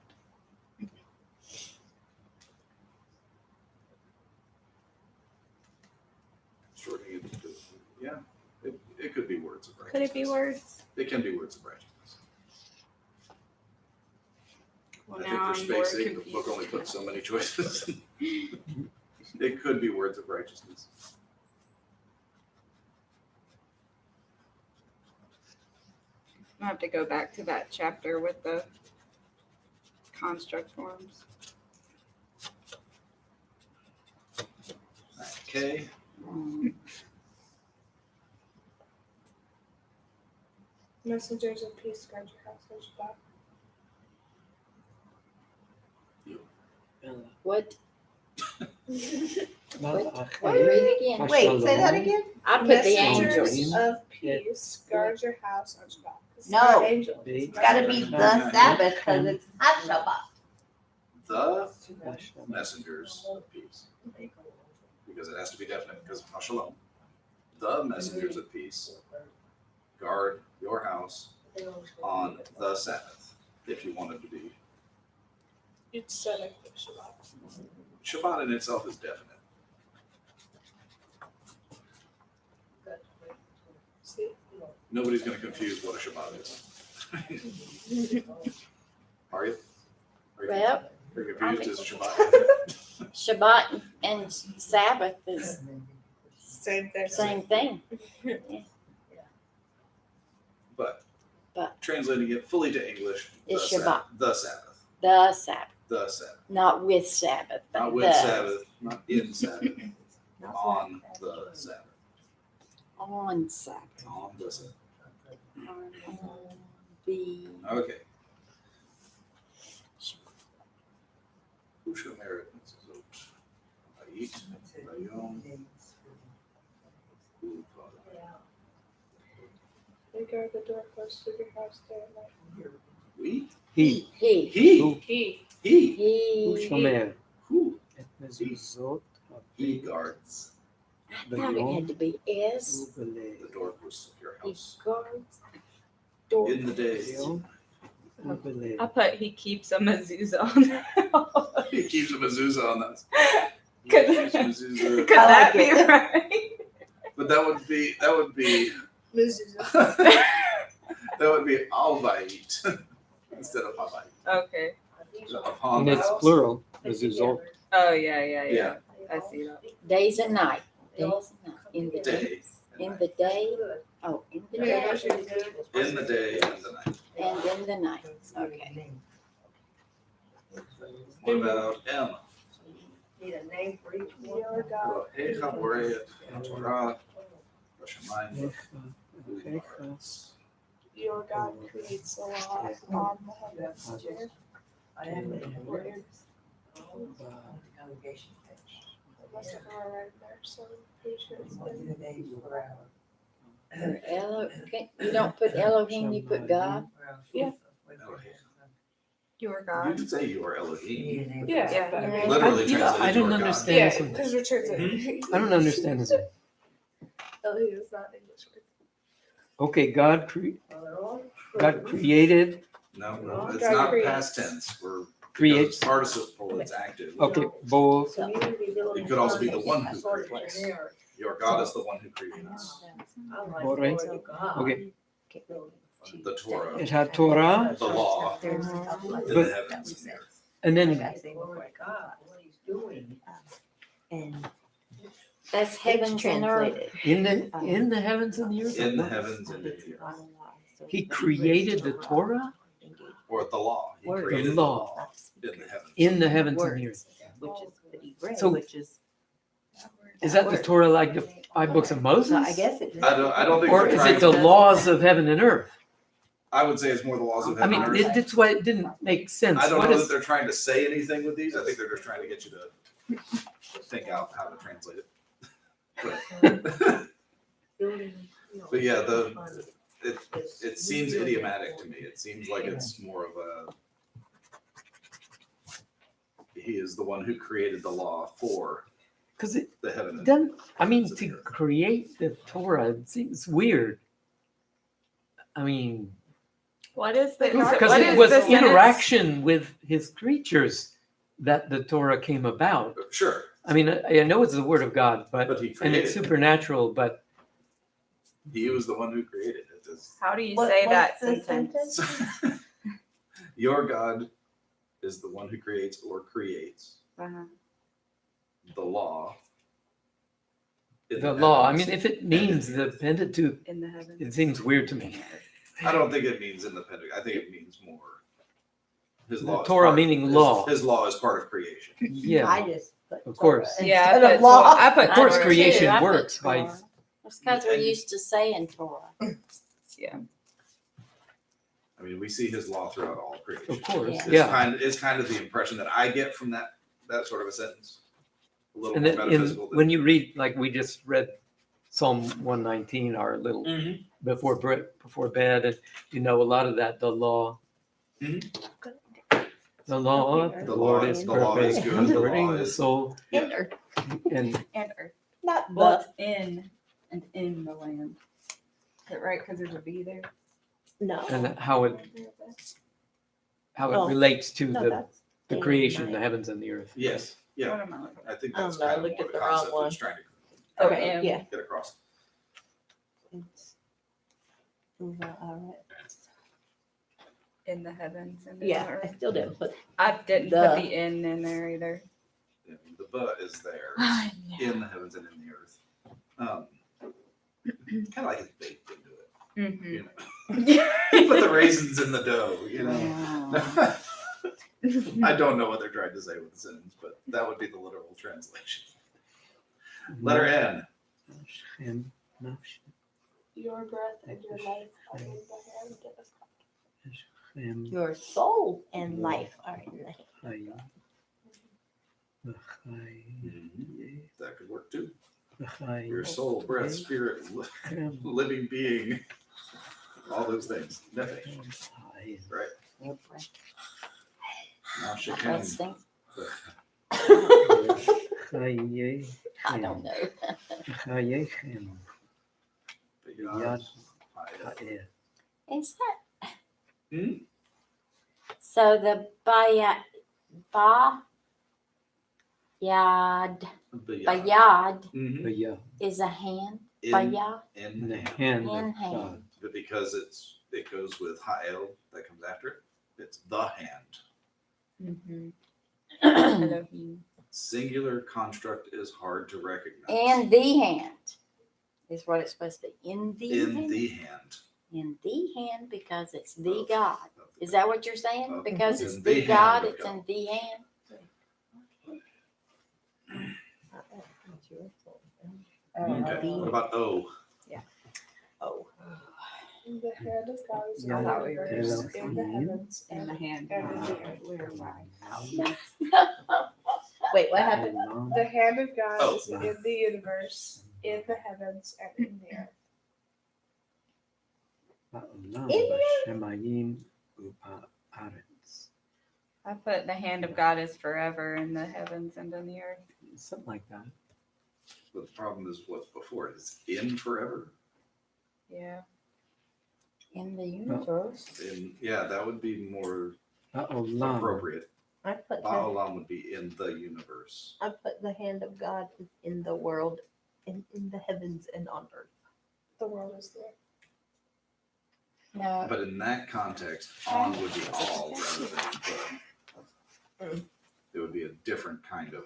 [SPEAKER 3] Shortening it to, yeah, it could be words of righteousness.
[SPEAKER 2] Could it be words?
[SPEAKER 3] It can be words of righteousness.
[SPEAKER 2] Well,
[SPEAKER 3] I think
[SPEAKER 2] now
[SPEAKER 3] for
[SPEAKER 2] I'm more
[SPEAKER 3] space sake, the book
[SPEAKER 2] confused.
[SPEAKER 3] only puts so many choices. It could be words of righteousness.
[SPEAKER 2] I have to go back to that chapter with the construct forms.
[SPEAKER 3] Okay.
[SPEAKER 6] Messengers of peace guard your house on Shabbat.
[SPEAKER 1] What?
[SPEAKER 5] What?
[SPEAKER 1] What? Read it again.
[SPEAKER 4] Wait, say that again?
[SPEAKER 1] I put the
[SPEAKER 6] Messengers
[SPEAKER 1] angels.
[SPEAKER 6] of peace guard your house on Shabbat. It's
[SPEAKER 4] No.
[SPEAKER 6] not angels.
[SPEAKER 5] It's
[SPEAKER 4] It's gotta be the Sabbath because it's Shabbat.
[SPEAKER 3] The messengers of peace. Because it has to be definite because of Shalom. The messengers of peace guard your house on the Sabbath. If you wanted to be.
[SPEAKER 6] It's said like Shabbat.
[SPEAKER 3] Shabbat in itself is definite.
[SPEAKER 6] See?
[SPEAKER 3] Nobody's going to confuse what a Shabbat is. Are you?
[SPEAKER 1] Well,
[SPEAKER 3] Are you confused as a Shabbat?
[SPEAKER 1] Shabbat and Sabbath is
[SPEAKER 6] Same thing.
[SPEAKER 1] same thing.
[SPEAKER 3] But
[SPEAKER 1] But.
[SPEAKER 3] translating it fully to English,
[SPEAKER 1] It's
[SPEAKER 3] the
[SPEAKER 1] Shabbat.
[SPEAKER 3] Sabbath. The Sabbath.
[SPEAKER 1] The Sabbath,
[SPEAKER 3] The Sabbath.
[SPEAKER 1] not with Sabbath, but
[SPEAKER 3] Not
[SPEAKER 1] the.
[SPEAKER 3] with Sabbath, not in Sabbath. On the Sabbath.
[SPEAKER 1] On Sabbath.
[SPEAKER 3] On the Sabbath.
[SPEAKER 1] On the.
[SPEAKER 3] Okay. Who shall merit Mezuzot? Byeat, Bayom,
[SPEAKER 6] They guard the doorposts of your house day and night.
[SPEAKER 3] we?
[SPEAKER 5] He.
[SPEAKER 1] He.
[SPEAKER 3] He.
[SPEAKER 6] He.
[SPEAKER 3] He.
[SPEAKER 5] Shomer.
[SPEAKER 3] Who?
[SPEAKER 5] את מזוזות
[SPEAKER 3] He guards
[SPEAKER 1] I thought it had to be S.
[SPEAKER 5] ובליל.
[SPEAKER 3] the doorposts of your
[SPEAKER 1] He
[SPEAKER 3] house.
[SPEAKER 1] guards the door.
[SPEAKER 3] In the day.
[SPEAKER 5] ביום ובליל.
[SPEAKER 2] I put he keeps a mezuzah on there.
[SPEAKER 3] He keeps a mezuzah on that. He
[SPEAKER 2] Could-
[SPEAKER 3] keeps a mezuzah.
[SPEAKER 2] Could that be
[SPEAKER 4] it.
[SPEAKER 2] right?
[SPEAKER 3] But that would be
[SPEAKER 6] Mezuzah.
[SPEAKER 3] that would be Byeat instead of Byeat.
[SPEAKER 2] Okay.
[SPEAKER 3] Upon
[SPEAKER 5] And
[SPEAKER 3] the
[SPEAKER 5] it's
[SPEAKER 3] house.
[SPEAKER 5] plural. Mezuzot.
[SPEAKER 2] Oh yeah.
[SPEAKER 3] Yeah.
[SPEAKER 2] I see that.
[SPEAKER 1] Days and night. Days and night. In the day.
[SPEAKER 3] Day.
[SPEAKER 1] In the day. Oh, in the day
[SPEAKER 3] In the day and the night.
[SPEAKER 1] and in the night. Okay.
[SPEAKER 3] What about M?
[SPEAKER 4] Need a name for each one.
[SPEAKER 6] Your God.
[SPEAKER 3] Hecha boreet Torah, Bashamayim,
[SPEAKER 5] אחיך.
[SPEAKER 6] Your God creates the law on the heavens and earth.
[SPEAKER 4] I am in the word.
[SPEAKER 6] It must have gone right there, so I'm pretty sure it's been.
[SPEAKER 1] You don't put Elohim, you put God.
[SPEAKER 6] Yeah.
[SPEAKER 2] Your
[SPEAKER 3] You
[SPEAKER 2] God.
[SPEAKER 3] could say you are Elohim.
[SPEAKER 6] Yeah.
[SPEAKER 2] Yeah.
[SPEAKER 3] Literally
[SPEAKER 5] You know,
[SPEAKER 3] translated
[SPEAKER 5] I
[SPEAKER 3] you
[SPEAKER 5] don't
[SPEAKER 3] are God.
[SPEAKER 5] understand
[SPEAKER 6] Yeah,
[SPEAKER 5] this one.
[SPEAKER 6] because Richard's
[SPEAKER 5] I don't understand this one.
[SPEAKER 6] Elohim is not English word.
[SPEAKER 5] Okay, God created,
[SPEAKER 3] No, it's
[SPEAKER 6] God
[SPEAKER 3] not
[SPEAKER 6] creates.
[SPEAKER 3] past tense. We're
[SPEAKER 5] creates.
[SPEAKER 3] it's participle. It's active.
[SPEAKER 5] Okay, both.
[SPEAKER 3] It could also be the one who creates. Your God is the one who creates.
[SPEAKER 5] Borei. Okay,
[SPEAKER 3] The Torah,
[SPEAKER 5] it had Torah,
[SPEAKER 3] the law, in
[SPEAKER 5] But-
[SPEAKER 3] the heavens and the earth.
[SPEAKER 5] and then
[SPEAKER 1] That's heavens and earth.
[SPEAKER 5] in the heavens and the earth.
[SPEAKER 3] In the heavens and in the earth.
[SPEAKER 5] He created the Torah
[SPEAKER 3] Or the law. He
[SPEAKER 4] Word.
[SPEAKER 3] created
[SPEAKER 5] The law.
[SPEAKER 3] in the heavens.
[SPEAKER 5] in the heavens and the earth.
[SPEAKER 4] Which is what he read,
[SPEAKER 5] So-
[SPEAKER 4] which is.
[SPEAKER 5] Is that the Torah like the 5 books of Moses?
[SPEAKER 4] So I guess it.
[SPEAKER 3] I don't think
[SPEAKER 5] Or
[SPEAKER 3] we're
[SPEAKER 5] is
[SPEAKER 3] trying
[SPEAKER 5] it the
[SPEAKER 3] to-
[SPEAKER 5] laws of heaven and earth?
[SPEAKER 3] I would say it's more the laws of
[SPEAKER 5] I
[SPEAKER 3] heaven
[SPEAKER 5] mean,
[SPEAKER 3] and earth.
[SPEAKER 5] that's why it didn't make sense.
[SPEAKER 3] I don't
[SPEAKER 5] What
[SPEAKER 3] know
[SPEAKER 5] is-
[SPEAKER 3] that they're trying to say anything with these. I think they're just trying to get you to think out how to translate it. But yeah, it seems idiomatic to me. It seems like it's more of a he is the one who created the law for
[SPEAKER 5] Because it
[SPEAKER 3] the heaven and
[SPEAKER 5] doesn't, I mean, to create the Torah, it seems weird. I mean,
[SPEAKER 2] What is the?
[SPEAKER 5] because
[SPEAKER 2] what
[SPEAKER 5] it
[SPEAKER 2] is
[SPEAKER 5] was
[SPEAKER 2] the sentence?
[SPEAKER 5] interaction with his creatures that the Torah came about.
[SPEAKER 3] Sure,
[SPEAKER 5] I mean, I know it's the word of God,
[SPEAKER 3] but
[SPEAKER 5] but
[SPEAKER 3] he
[SPEAKER 5] and
[SPEAKER 3] created
[SPEAKER 5] it's
[SPEAKER 3] it.
[SPEAKER 5] supernatural, but
[SPEAKER 3] He was the one who created it.
[SPEAKER 2] How do you say that
[SPEAKER 4] What's the
[SPEAKER 2] sentence?
[SPEAKER 3] Your God is the one who creates or creates
[SPEAKER 2] Uh-huh.
[SPEAKER 3] the law. in
[SPEAKER 5] the law, I
[SPEAKER 3] heavens
[SPEAKER 5] mean, if it
[SPEAKER 3] and
[SPEAKER 5] means
[SPEAKER 3] in
[SPEAKER 5] the
[SPEAKER 3] earth.
[SPEAKER 5] Pentateuch,
[SPEAKER 2] In the heavens.
[SPEAKER 5] it seems weird to me.
[SPEAKER 3] I don't think it means in the Pentateuch. I think it means more His
[SPEAKER 5] The
[SPEAKER 3] law. is
[SPEAKER 5] Torah
[SPEAKER 3] part-
[SPEAKER 5] meaning
[SPEAKER 3] his-
[SPEAKER 5] law.
[SPEAKER 3] His law is part of creation.
[SPEAKER 5] Yeah,
[SPEAKER 4] I just put
[SPEAKER 5] Of course.
[SPEAKER 4] Torah
[SPEAKER 2] Yeah,
[SPEAKER 4] instead of law.
[SPEAKER 2] I put
[SPEAKER 5] Of course,
[SPEAKER 2] Torah, too.
[SPEAKER 5] creation
[SPEAKER 1] I put
[SPEAKER 5] works by-
[SPEAKER 1] Torah. That's because we're used to saying Torah.
[SPEAKER 2] Yeah.
[SPEAKER 3] I mean, we see his law throughout all creation.
[SPEAKER 5] of course.
[SPEAKER 1] Yeah.
[SPEAKER 5] Yeah.
[SPEAKER 3] It's kind of the impression that I get from that sort of a sentence. A little
[SPEAKER 5] And
[SPEAKER 3] more
[SPEAKER 5] then
[SPEAKER 3] metaphysical.
[SPEAKER 5] when you read, like we just read Psalm 119, our little
[SPEAKER 3] Mhm.
[SPEAKER 5] before bed, and you know a lot of that, the law. The law of the Lord is
[SPEAKER 3] the law is
[SPEAKER 5] perfect,
[SPEAKER 3] good, the
[SPEAKER 5] converting
[SPEAKER 3] law
[SPEAKER 5] the
[SPEAKER 3] is-
[SPEAKER 5] soul,
[SPEAKER 3] Yeah.
[SPEAKER 4] And earth,
[SPEAKER 5] and
[SPEAKER 2] And earth.
[SPEAKER 4] not
[SPEAKER 2] Well,
[SPEAKER 4] the.
[SPEAKER 2] it's in and in the land. Is that right? Because there's a B there.
[SPEAKER 4] No.
[SPEAKER 5] and how it
[SPEAKER 4] Oh.
[SPEAKER 5] relates to
[SPEAKER 4] No,
[SPEAKER 5] the
[SPEAKER 4] that's
[SPEAKER 5] creation,
[SPEAKER 4] mine.
[SPEAKER 5] the heavens and the earth.
[SPEAKER 3] Yes. Yeah.
[SPEAKER 2] What am I looking at?
[SPEAKER 3] I think
[SPEAKER 4] I
[SPEAKER 3] that's
[SPEAKER 4] don't know, I
[SPEAKER 3] kind of
[SPEAKER 4] looked
[SPEAKER 3] more
[SPEAKER 4] at
[SPEAKER 3] the
[SPEAKER 4] the wrong
[SPEAKER 3] concept
[SPEAKER 4] one.
[SPEAKER 3] it's trying to
[SPEAKER 2] Okay.
[SPEAKER 4] Yeah.
[SPEAKER 3] get across.
[SPEAKER 4] It's, all right.
[SPEAKER 2] In the heavens and in
[SPEAKER 4] Yeah,
[SPEAKER 2] the
[SPEAKER 4] I
[SPEAKER 2] earth.
[SPEAKER 4] still didn't put.
[SPEAKER 2] I didn't
[SPEAKER 4] The-
[SPEAKER 2] put the in there either.
[SPEAKER 3] Yeah, the but is there in the heavens and in the earth. Kind of like it's baked into it.
[SPEAKER 2] Mm-hmm.
[SPEAKER 3] You know, you put the raisins in the dough. You know. I don't know what they're trying to say with the sentence, but that would be the literal translation. Letter N.
[SPEAKER 5] And
[SPEAKER 6] Your breath and your life are in the hand of God.
[SPEAKER 5] and
[SPEAKER 4] Your soul and life are in the hand.
[SPEAKER 3] That could work too. Your soul, breath, spirit, living being, all those things. Nephesh, right?
[SPEAKER 1] Your breath.
[SPEAKER 3] Now
[SPEAKER 1] My
[SPEAKER 3] Shechem.
[SPEAKER 1] breath stinks. I don't know. Is that?
[SPEAKER 3] Hmm?
[SPEAKER 1] So the Bayad
[SPEAKER 3] Mhm.
[SPEAKER 1] is a hand.
[SPEAKER 3] In,
[SPEAKER 1] Bayad
[SPEAKER 3] in
[SPEAKER 5] the
[SPEAKER 3] hand.
[SPEAKER 5] hand
[SPEAKER 1] in
[SPEAKER 5] of
[SPEAKER 1] hand.
[SPEAKER 5] God.
[SPEAKER 3] But because it goes with Ha'el that comes after it, it's the hand.
[SPEAKER 2] Mm-hmm.
[SPEAKER 1] and
[SPEAKER 2] Elohim.
[SPEAKER 3] Singular construct is hard to recognize.
[SPEAKER 1] the hand is what it's supposed to be. In the
[SPEAKER 3] in
[SPEAKER 1] hand.
[SPEAKER 3] the hand.
[SPEAKER 1] In the hand because it's the
[SPEAKER 3] of-
[SPEAKER 1] God.
[SPEAKER 3] of the
[SPEAKER 1] Is that what you're saying?
[SPEAKER 3] Of-
[SPEAKER 1] Because
[SPEAKER 3] in
[SPEAKER 1] it's
[SPEAKER 3] the
[SPEAKER 1] the
[SPEAKER 3] hand
[SPEAKER 1] God,
[SPEAKER 3] of
[SPEAKER 1] it's
[SPEAKER 3] God.
[SPEAKER 1] in the hand.
[SPEAKER 3] Okay. What about O?
[SPEAKER 4] Oh.
[SPEAKER 6] The hand of God is
[SPEAKER 5] Yeah.
[SPEAKER 6] in
[SPEAKER 2] I thought we
[SPEAKER 6] the
[SPEAKER 2] were
[SPEAKER 6] universe,
[SPEAKER 5] just-
[SPEAKER 6] in the heavens,
[SPEAKER 2] In the hand.
[SPEAKER 6] and in the earth.
[SPEAKER 4] Wait, what happened?
[SPEAKER 6] The hand of God
[SPEAKER 3] Oh.
[SPEAKER 6] is in the universe, in the heavens, and in the earth.
[SPEAKER 2] I put the hand of God is forever in the heavens and in the earth.
[SPEAKER 5] Something like that.
[SPEAKER 3] But the problem is what's before it. It's in forever.
[SPEAKER 2] Yeah.
[SPEAKER 1] In the universe.
[SPEAKER 3] Yeah, that would be more
[SPEAKER 5] Ba'olam.
[SPEAKER 3] appropriate.
[SPEAKER 4] I put
[SPEAKER 3] Ba'olam would be in the universe.
[SPEAKER 4] I put the hand of God is in the world, in the heavens and on earth.
[SPEAKER 6] The world is there.
[SPEAKER 1] No.
[SPEAKER 3] But in that context, on would be all rather than the. It would be a different kind of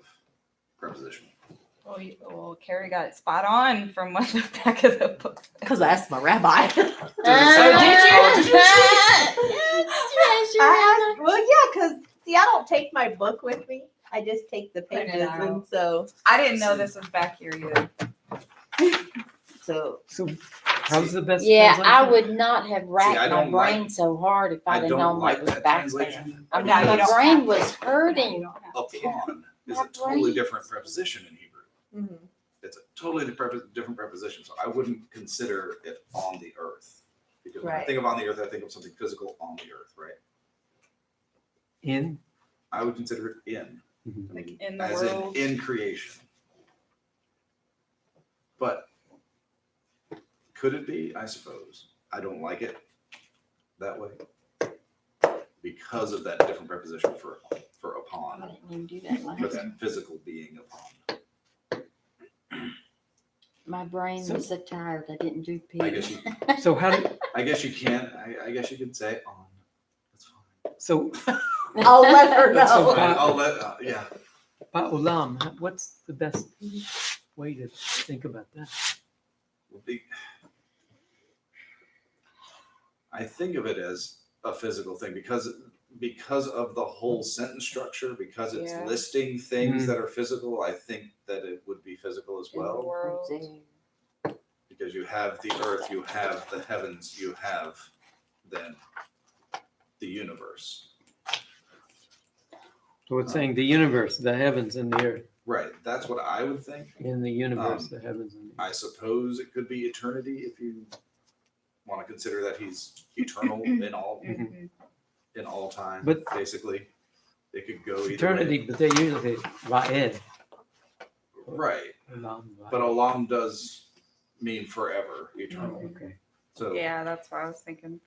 [SPEAKER 3] preposition.
[SPEAKER 2] Well, Carrie got it spot on from what the back of the book said.
[SPEAKER 4] Because I asked my rabbi.
[SPEAKER 3] Did it say-
[SPEAKER 4] I asked, well, yeah, because see, I don't take my book with me. I just take the
[SPEAKER 2] Print it
[SPEAKER 4] pages,
[SPEAKER 2] out.
[SPEAKER 4] and so
[SPEAKER 2] I didn't know this was back here either.
[SPEAKER 4] so
[SPEAKER 5] So how's the best
[SPEAKER 1] Yeah, I
[SPEAKER 5] translation?
[SPEAKER 1] would not have racked
[SPEAKER 3] I
[SPEAKER 1] my
[SPEAKER 3] don't like-
[SPEAKER 1] brain so hard if
[SPEAKER 3] I
[SPEAKER 1] I'd have
[SPEAKER 3] don't
[SPEAKER 1] known
[SPEAKER 3] like
[SPEAKER 1] what was
[SPEAKER 3] that
[SPEAKER 1] back there.
[SPEAKER 3] translation.
[SPEAKER 1] I mean,
[SPEAKER 2] No, you
[SPEAKER 1] my
[SPEAKER 2] don't
[SPEAKER 1] brain
[SPEAKER 2] have
[SPEAKER 1] was
[SPEAKER 2] to.
[SPEAKER 1] hurting.
[SPEAKER 3] Upon is
[SPEAKER 1] My
[SPEAKER 3] a totally
[SPEAKER 1] brain.
[SPEAKER 3] different preposition in Hebrew.
[SPEAKER 4] mhm.
[SPEAKER 3] It's a totally different preposition. So I wouldn't consider it on the earth. Because when I
[SPEAKER 4] Right.
[SPEAKER 3] think of on the earth, I think of something physical on the earth, right?
[SPEAKER 5] In?
[SPEAKER 3] I would consider it in.
[SPEAKER 5] Mhm.
[SPEAKER 2] Like in the
[SPEAKER 3] As
[SPEAKER 2] world.
[SPEAKER 3] in creation. But could it be? I suppose. I don't like it that way because of that different preposition for
[SPEAKER 1] I
[SPEAKER 3] upon,
[SPEAKER 1] didn't even do that
[SPEAKER 3] for
[SPEAKER 1] last.
[SPEAKER 3] that physical being upon.
[SPEAKER 1] My brain
[SPEAKER 5] So-
[SPEAKER 1] was so tired. I didn't do P.
[SPEAKER 3] I guess you.
[SPEAKER 5] So how did,
[SPEAKER 3] I guess you can. I guess you could say on. That's fine.
[SPEAKER 5] so
[SPEAKER 4] I'll let her
[SPEAKER 3] That's
[SPEAKER 4] know.
[SPEAKER 3] fine. I'll let. Yeah.
[SPEAKER 5] Ba'olam, what's the best way to think about that?
[SPEAKER 3] Would be- I think of it as a physical thing because because of the whole sentence structure, because it's
[SPEAKER 2] Yeah.
[SPEAKER 3] listing things that are physical, I think that it would be physical as
[SPEAKER 6] In the
[SPEAKER 3] well.
[SPEAKER 6] world.
[SPEAKER 3] Because you have the earth, you have the heavens, you have then the universe.
[SPEAKER 5] So it's saying the universe, the heavens and the earth.
[SPEAKER 3] Right. That's what I would think.
[SPEAKER 5] In the universe, the heavens and the earth.
[SPEAKER 3] I suppose it could be eternity if you want to consider that he's eternal in all
[SPEAKER 2] Mhm.
[SPEAKER 3] in all time.
[SPEAKER 5] But-
[SPEAKER 3] basically, it could go either
[SPEAKER 5] Eternity,
[SPEAKER 3] way.
[SPEAKER 5] but they usually say Byeat.
[SPEAKER 3] Right.
[SPEAKER 5] Olam Byeat.
[SPEAKER 3] But olam does mean forever, eternal.
[SPEAKER 5] Okay.
[SPEAKER 3] So
[SPEAKER 2] Yeah, that's what I was thinking.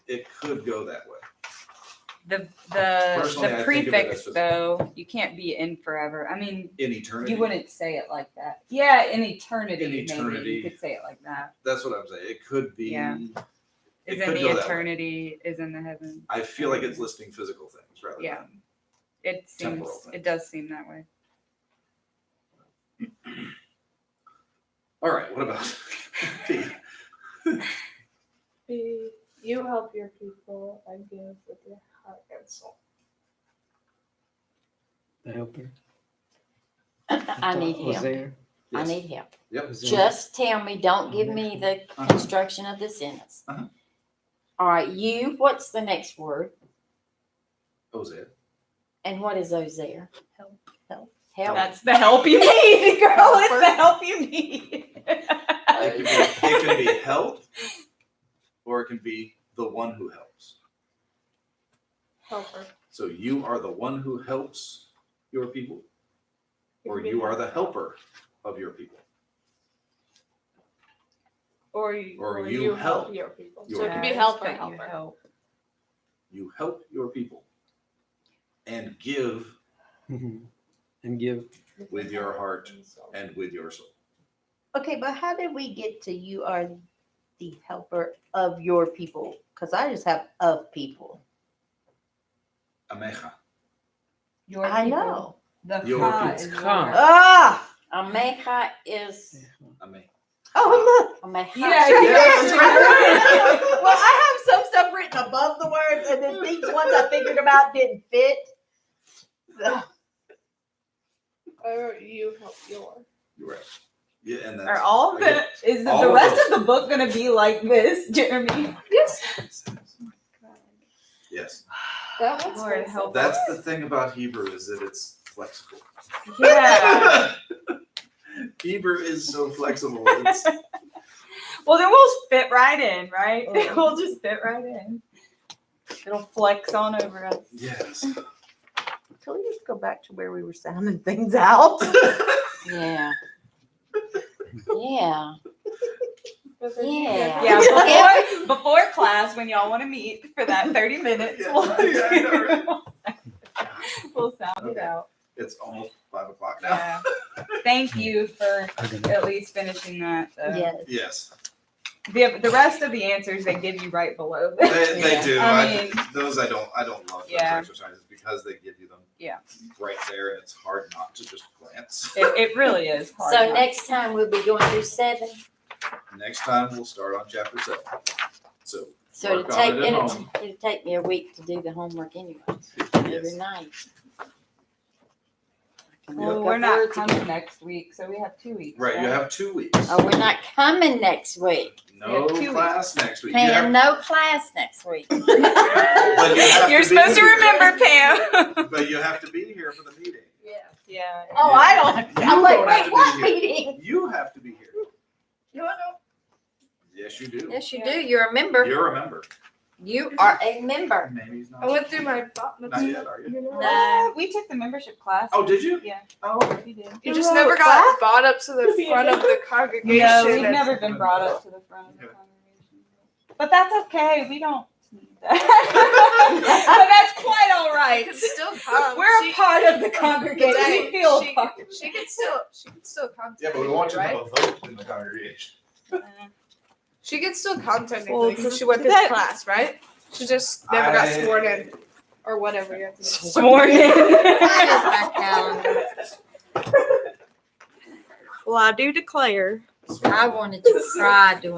[SPEAKER 3] it could go that way.
[SPEAKER 2] The
[SPEAKER 3] Personally, I think of it as
[SPEAKER 2] prefix
[SPEAKER 3] physical.
[SPEAKER 2] though, you can't be in forever. I mean,
[SPEAKER 3] In eternity.
[SPEAKER 2] you wouldn't say it like that. Yeah, in eternity,
[SPEAKER 3] In
[SPEAKER 2] maybe
[SPEAKER 3] eternity.
[SPEAKER 2] you could say it like that.
[SPEAKER 3] That's what I'm saying. It could be.
[SPEAKER 2] Yeah.
[SPEAKER 3] It
[SPEAKER 2] Is in
[SPEAKER 3] could
[SPEAKER 2] the
[SPEAKER 3] go that way.
[SPEAKER 2] eternity, is in the heaven.
[SPEAKER 3] I feel like it's listing physical things rather
[SPEAKER 2] Yeah.
[SPEAKER 3] than
[SPEAKER 2] It
[SPEAKER 3] Temporal
[SPEAKER 2] seems.
[SPEAKER 3] things.
[SPEAKER 2] It does seem that way.
[SPEAKER 3] All right, what about P?
[SPEAKER 6] Be you help your people and give with your heart and soul.
[SPEAKER 5] The helper.
[SPEAKER 1] I need
[SPEAKER 5] Was
[SPEAKER 1] help.
[SPEAKER 5] there?
[SPEAKER 1] I
[SPEAKER 3] Yes.
[SPEAKER 1] need help.
[SPEAKER 3] Yep.
[SPEAKER 5] Was there-
[SPEAKER 1] Just tell me, don't give me the construction of the sentence.
[SPEAKER 3] Uh-huh.
[SPEAKER 1] All right, you, what's the next word?
[SPEAKER 3] Hosea.
[SPEAKER 1] And what is those there?
[SPEAKER 6] Help.
[SPEAKER 1] Help. Help.
[SPEAKER 2] That's the help you need, girl. It's the help you need.
[SPEAKER 3] It can be help, or it can be the one who helps.
[SPEAKER 6] Helper.
[SPEAKER 3] So you are the one who helps your people,
[SPEAKER 6] It
[SPEAKER 3] or
[SPEAKER 6] can be
[SPEAKER 3] you are the helper of your people.
[SPEAKER 6] Or you,
[SPEAKER 3] Or
[SPEAKER 6] or
[SPEAKER 3] you
[SPEAKER 6] you
[SPEAKER 3] help
[SPEAKER 6] help your people.
[SPEAKER 3] your
[SPEAKER 6] So it can be
[SPEAKER 2] Yeah,
[SPEAKER 6] help or
[SPEAKER 2] but you
[SPEAKER 6] helper.
[SPEAKER 2] help.
[SPEAKER 3] You help your people and give
[SPEAKER 5] Mhm. And give.
[SPEAKER 3] with your heart and with your soul.
[SPEAKER 4] Okay, but how did we get to you are the helper of your people? Because I just have of people.
[SPEAKER 3] Amecha.
[SPEAKER 2] Your
[SPEAKER 4] I
[SPEAKER 2] people.
[SPEAKER 4] know.
[SPEAKER 2] The
[SPEAKER 3] Your
[SPEAKER 2] ka
[SPEAKER 3] people.
[SPEAKER 2] is yours.
[SPEAKER 5] Ka.
[SPEAKER 4] Ah!
[SPEAKER 1] Ameja is
[SPEAKER 3] Ame.
[SPEAKER 4] Oh, look.
[SPEAKER 1] Ameja.
[SPEAKER 2] Yeah,
[SPEAKER 3] Yes.
[SPEAKER 4] Well, I have some stuff written above the words, and then these ones I figured about didn't fit. So,
[SPEAKER 6] Or you help your.
[SPEAKER 3] You're right. Yeah, and that's
[SPEAKER 2] Are all of
[SPEAKER 3] again,
[SPEAKER 2] the is
[SPEAKER 3] all
[SPEAKER 2] the
[SPEAKER 3] of
[SPEAKER 2] rest
[SPEAKER 3] those.
[SPEAKER 2] of the book gonna be like this, Jeremy?
[SPEAKER 6] Yes.
[SPEAKER 3] Yes.
[SPEAKER 6] That one's
[SPEAKER 2] Lord,
[SPEAKER 6] so
[SPEAKER 2] help
[SPEAKER 3] That's the thing about Hebrew is that it's flexible.
[SPEAKER 2] Yeah.
[SPEAKER 3] Hebrew is so flexible. It's,
[SPEAKER 2] Well, then we'll fit right in, right? We'll just fit right in. It'll flex on over us.
[SPEAKER 3] yes.
[SPEAKER 4] can we just go back to where we were sounding things out?
[SPEAKER 1] Yeah. Yeah. Yeah.
[SPEAKER 2] Yeah, before class, when y'all want to meet for that 30 minutes,
[SPEAKER 3] Yeah,
[SPEAKER 2] we'll,
[SPEAKER 3] yeah,
[SPEAKER 2] we'll sound it
[SPEAKER 3] Okay.
[SPEAKER 2] out.
[SPEAKER 3] It's almost 5 o'clock now.
[SPEAKER 2] Yeah. Thank you for
[SPEAKER 5] I'm gonna-
[SPEAKER 2] at least finishing that. Though.
[SPEAKER 4] Yes.
[SPEAKER 3] Yes.
[SPEAKER 2] The rest of the answers they give you right below.
[SPEAKER 3] They do.
[SPEAKER 2] I
[SPEAKER 3] I
[SPEAKER 2] mean,
[SPEAKER 3] those I don't love those
[SPEAKER 2] Yeah.
[SPEAKER 3] exercises because they give you them
[SPEAKER 2] Yeah.
[SPEAKER 3] right there and it's hard not to just glance.
[SPEAKER 2] it really is hard.
[SPEAKER 1] So
[SPEAKER 2] not-
[SPEAKER 1] next time we'll be going through 7.
[SPEAKER 3] Next time we'll start on chapter 7. So
[SPEAKER 1] So
[SPEAKER 3] work on it at home.
[SPEAKER 1] it'll take me a week to do the homework anyway. Every
[SPEAKER 3] Yes.
[SPEAKER 1] night. I can
[SPEAKER 2] Well,
[SPEAKER 1] look
[SPEAKER 2] we're
[SPEAKER 1] up
[SPEAKER 2] not
[SPEAKER 1] words
[SPEAKER 2] coming
[SPEAKER 1] again.
[SPEAKER 2] next week, so we have 2 weeks.
[SPEAKER 3] Right, you have 2 weeks.
[SPEAKER 1] Oh, we're not coming next week.
[SPEAKER 3] No
[SPEAKER 2] Yeah, 2
[SPEAKER 3] class next week.
[SPEAKER 1] Pam, no class next week.
[SPEAKER 3] But you have
[SPEAKER 2] You're
[SPEAKER 3] to be
[SPEAKER 2] supposed to
[SPEAKER 3] here.
[SPEAKER 2] remember, Pam.
[SPEAKER 3] But you have to be here for the meeting.
[SPEAKER 2] Yeah.
[SPEAKER 4] Oh, I don't have to. I'm like,
[SPEAKER 3] don't have
[SPEAKER 4] wait,
[SPEAKER 3] to
[SPEAKER 4] what
[SPEAKER 3] be here.
[SPEAKER 4] meeting?
[SPEAKER 3] You have to be here.
[SPEAKER 1] You know.
[SPEAKER 3] Yes, you do.
[SPEAKER 1] Yes, you do. You're a member.
[SPEAKER 3] You're a member.
[SPEAKER 1] You are a member.
[SPEAKER 3] Maybe he's not.
[SPEAKER 6] I went through my
[SPEAKER 3] Not yet, are you?
[SPEAKER 1] No.
[SPEAKER 2] We took the membership class.
[SPEAKER 3] Oh, did you?
[SPEAKER 2] Yeah.
[SPEAKER 3] Oh,
[SPEAKER 2] We did.
[SPEAKER 6] You just never got brought up to the front of the congregation.
[SPEAKER 2] No, we've
[SPEAKER 6] and-
[SPEAKER 2] never been brought up to the front of the
[SPEAKER 3] Okay.
[SPEAKER 2] congregation. But that's okay. We don't need that. But that's quite all
[SPEAKER 6] You
[SPEAKER 2] right.
[SPEAKER 6] can still come.
[SPEAKER 2] We're
[SPEAKER 6] She-
[SPEAKER 2] a part of the congregation.
[SPEAKER 6] Dang,
[SPEAKER 2] We feel
[SPEAKER 6] she-
[SPEAKER 2] part.
[SPEAKER 6] She could still come.
[SPEAKER 3] yeah, but we want you to
[SPEAKER 6] right?
[SPEAKER 3] have a vote in the congregation.
[SPEAKER 6] She could still come technically
[SPEAKER 2] Well,
[SPEAKER 6] because she went through
[SPEAKER 2] that-
[SPEAKER 6] the class, right? She just never got
[SPEAKER 3] I-
[SPEAKER 6] sworn in or whatever you have to do.
[SPEAKER 2] Sworn in.
[SPEAKER 1] Here's my calendar.
[SPEAKER 2] Well, I do declare.
[SPEAKER 1] I wanted to cry doing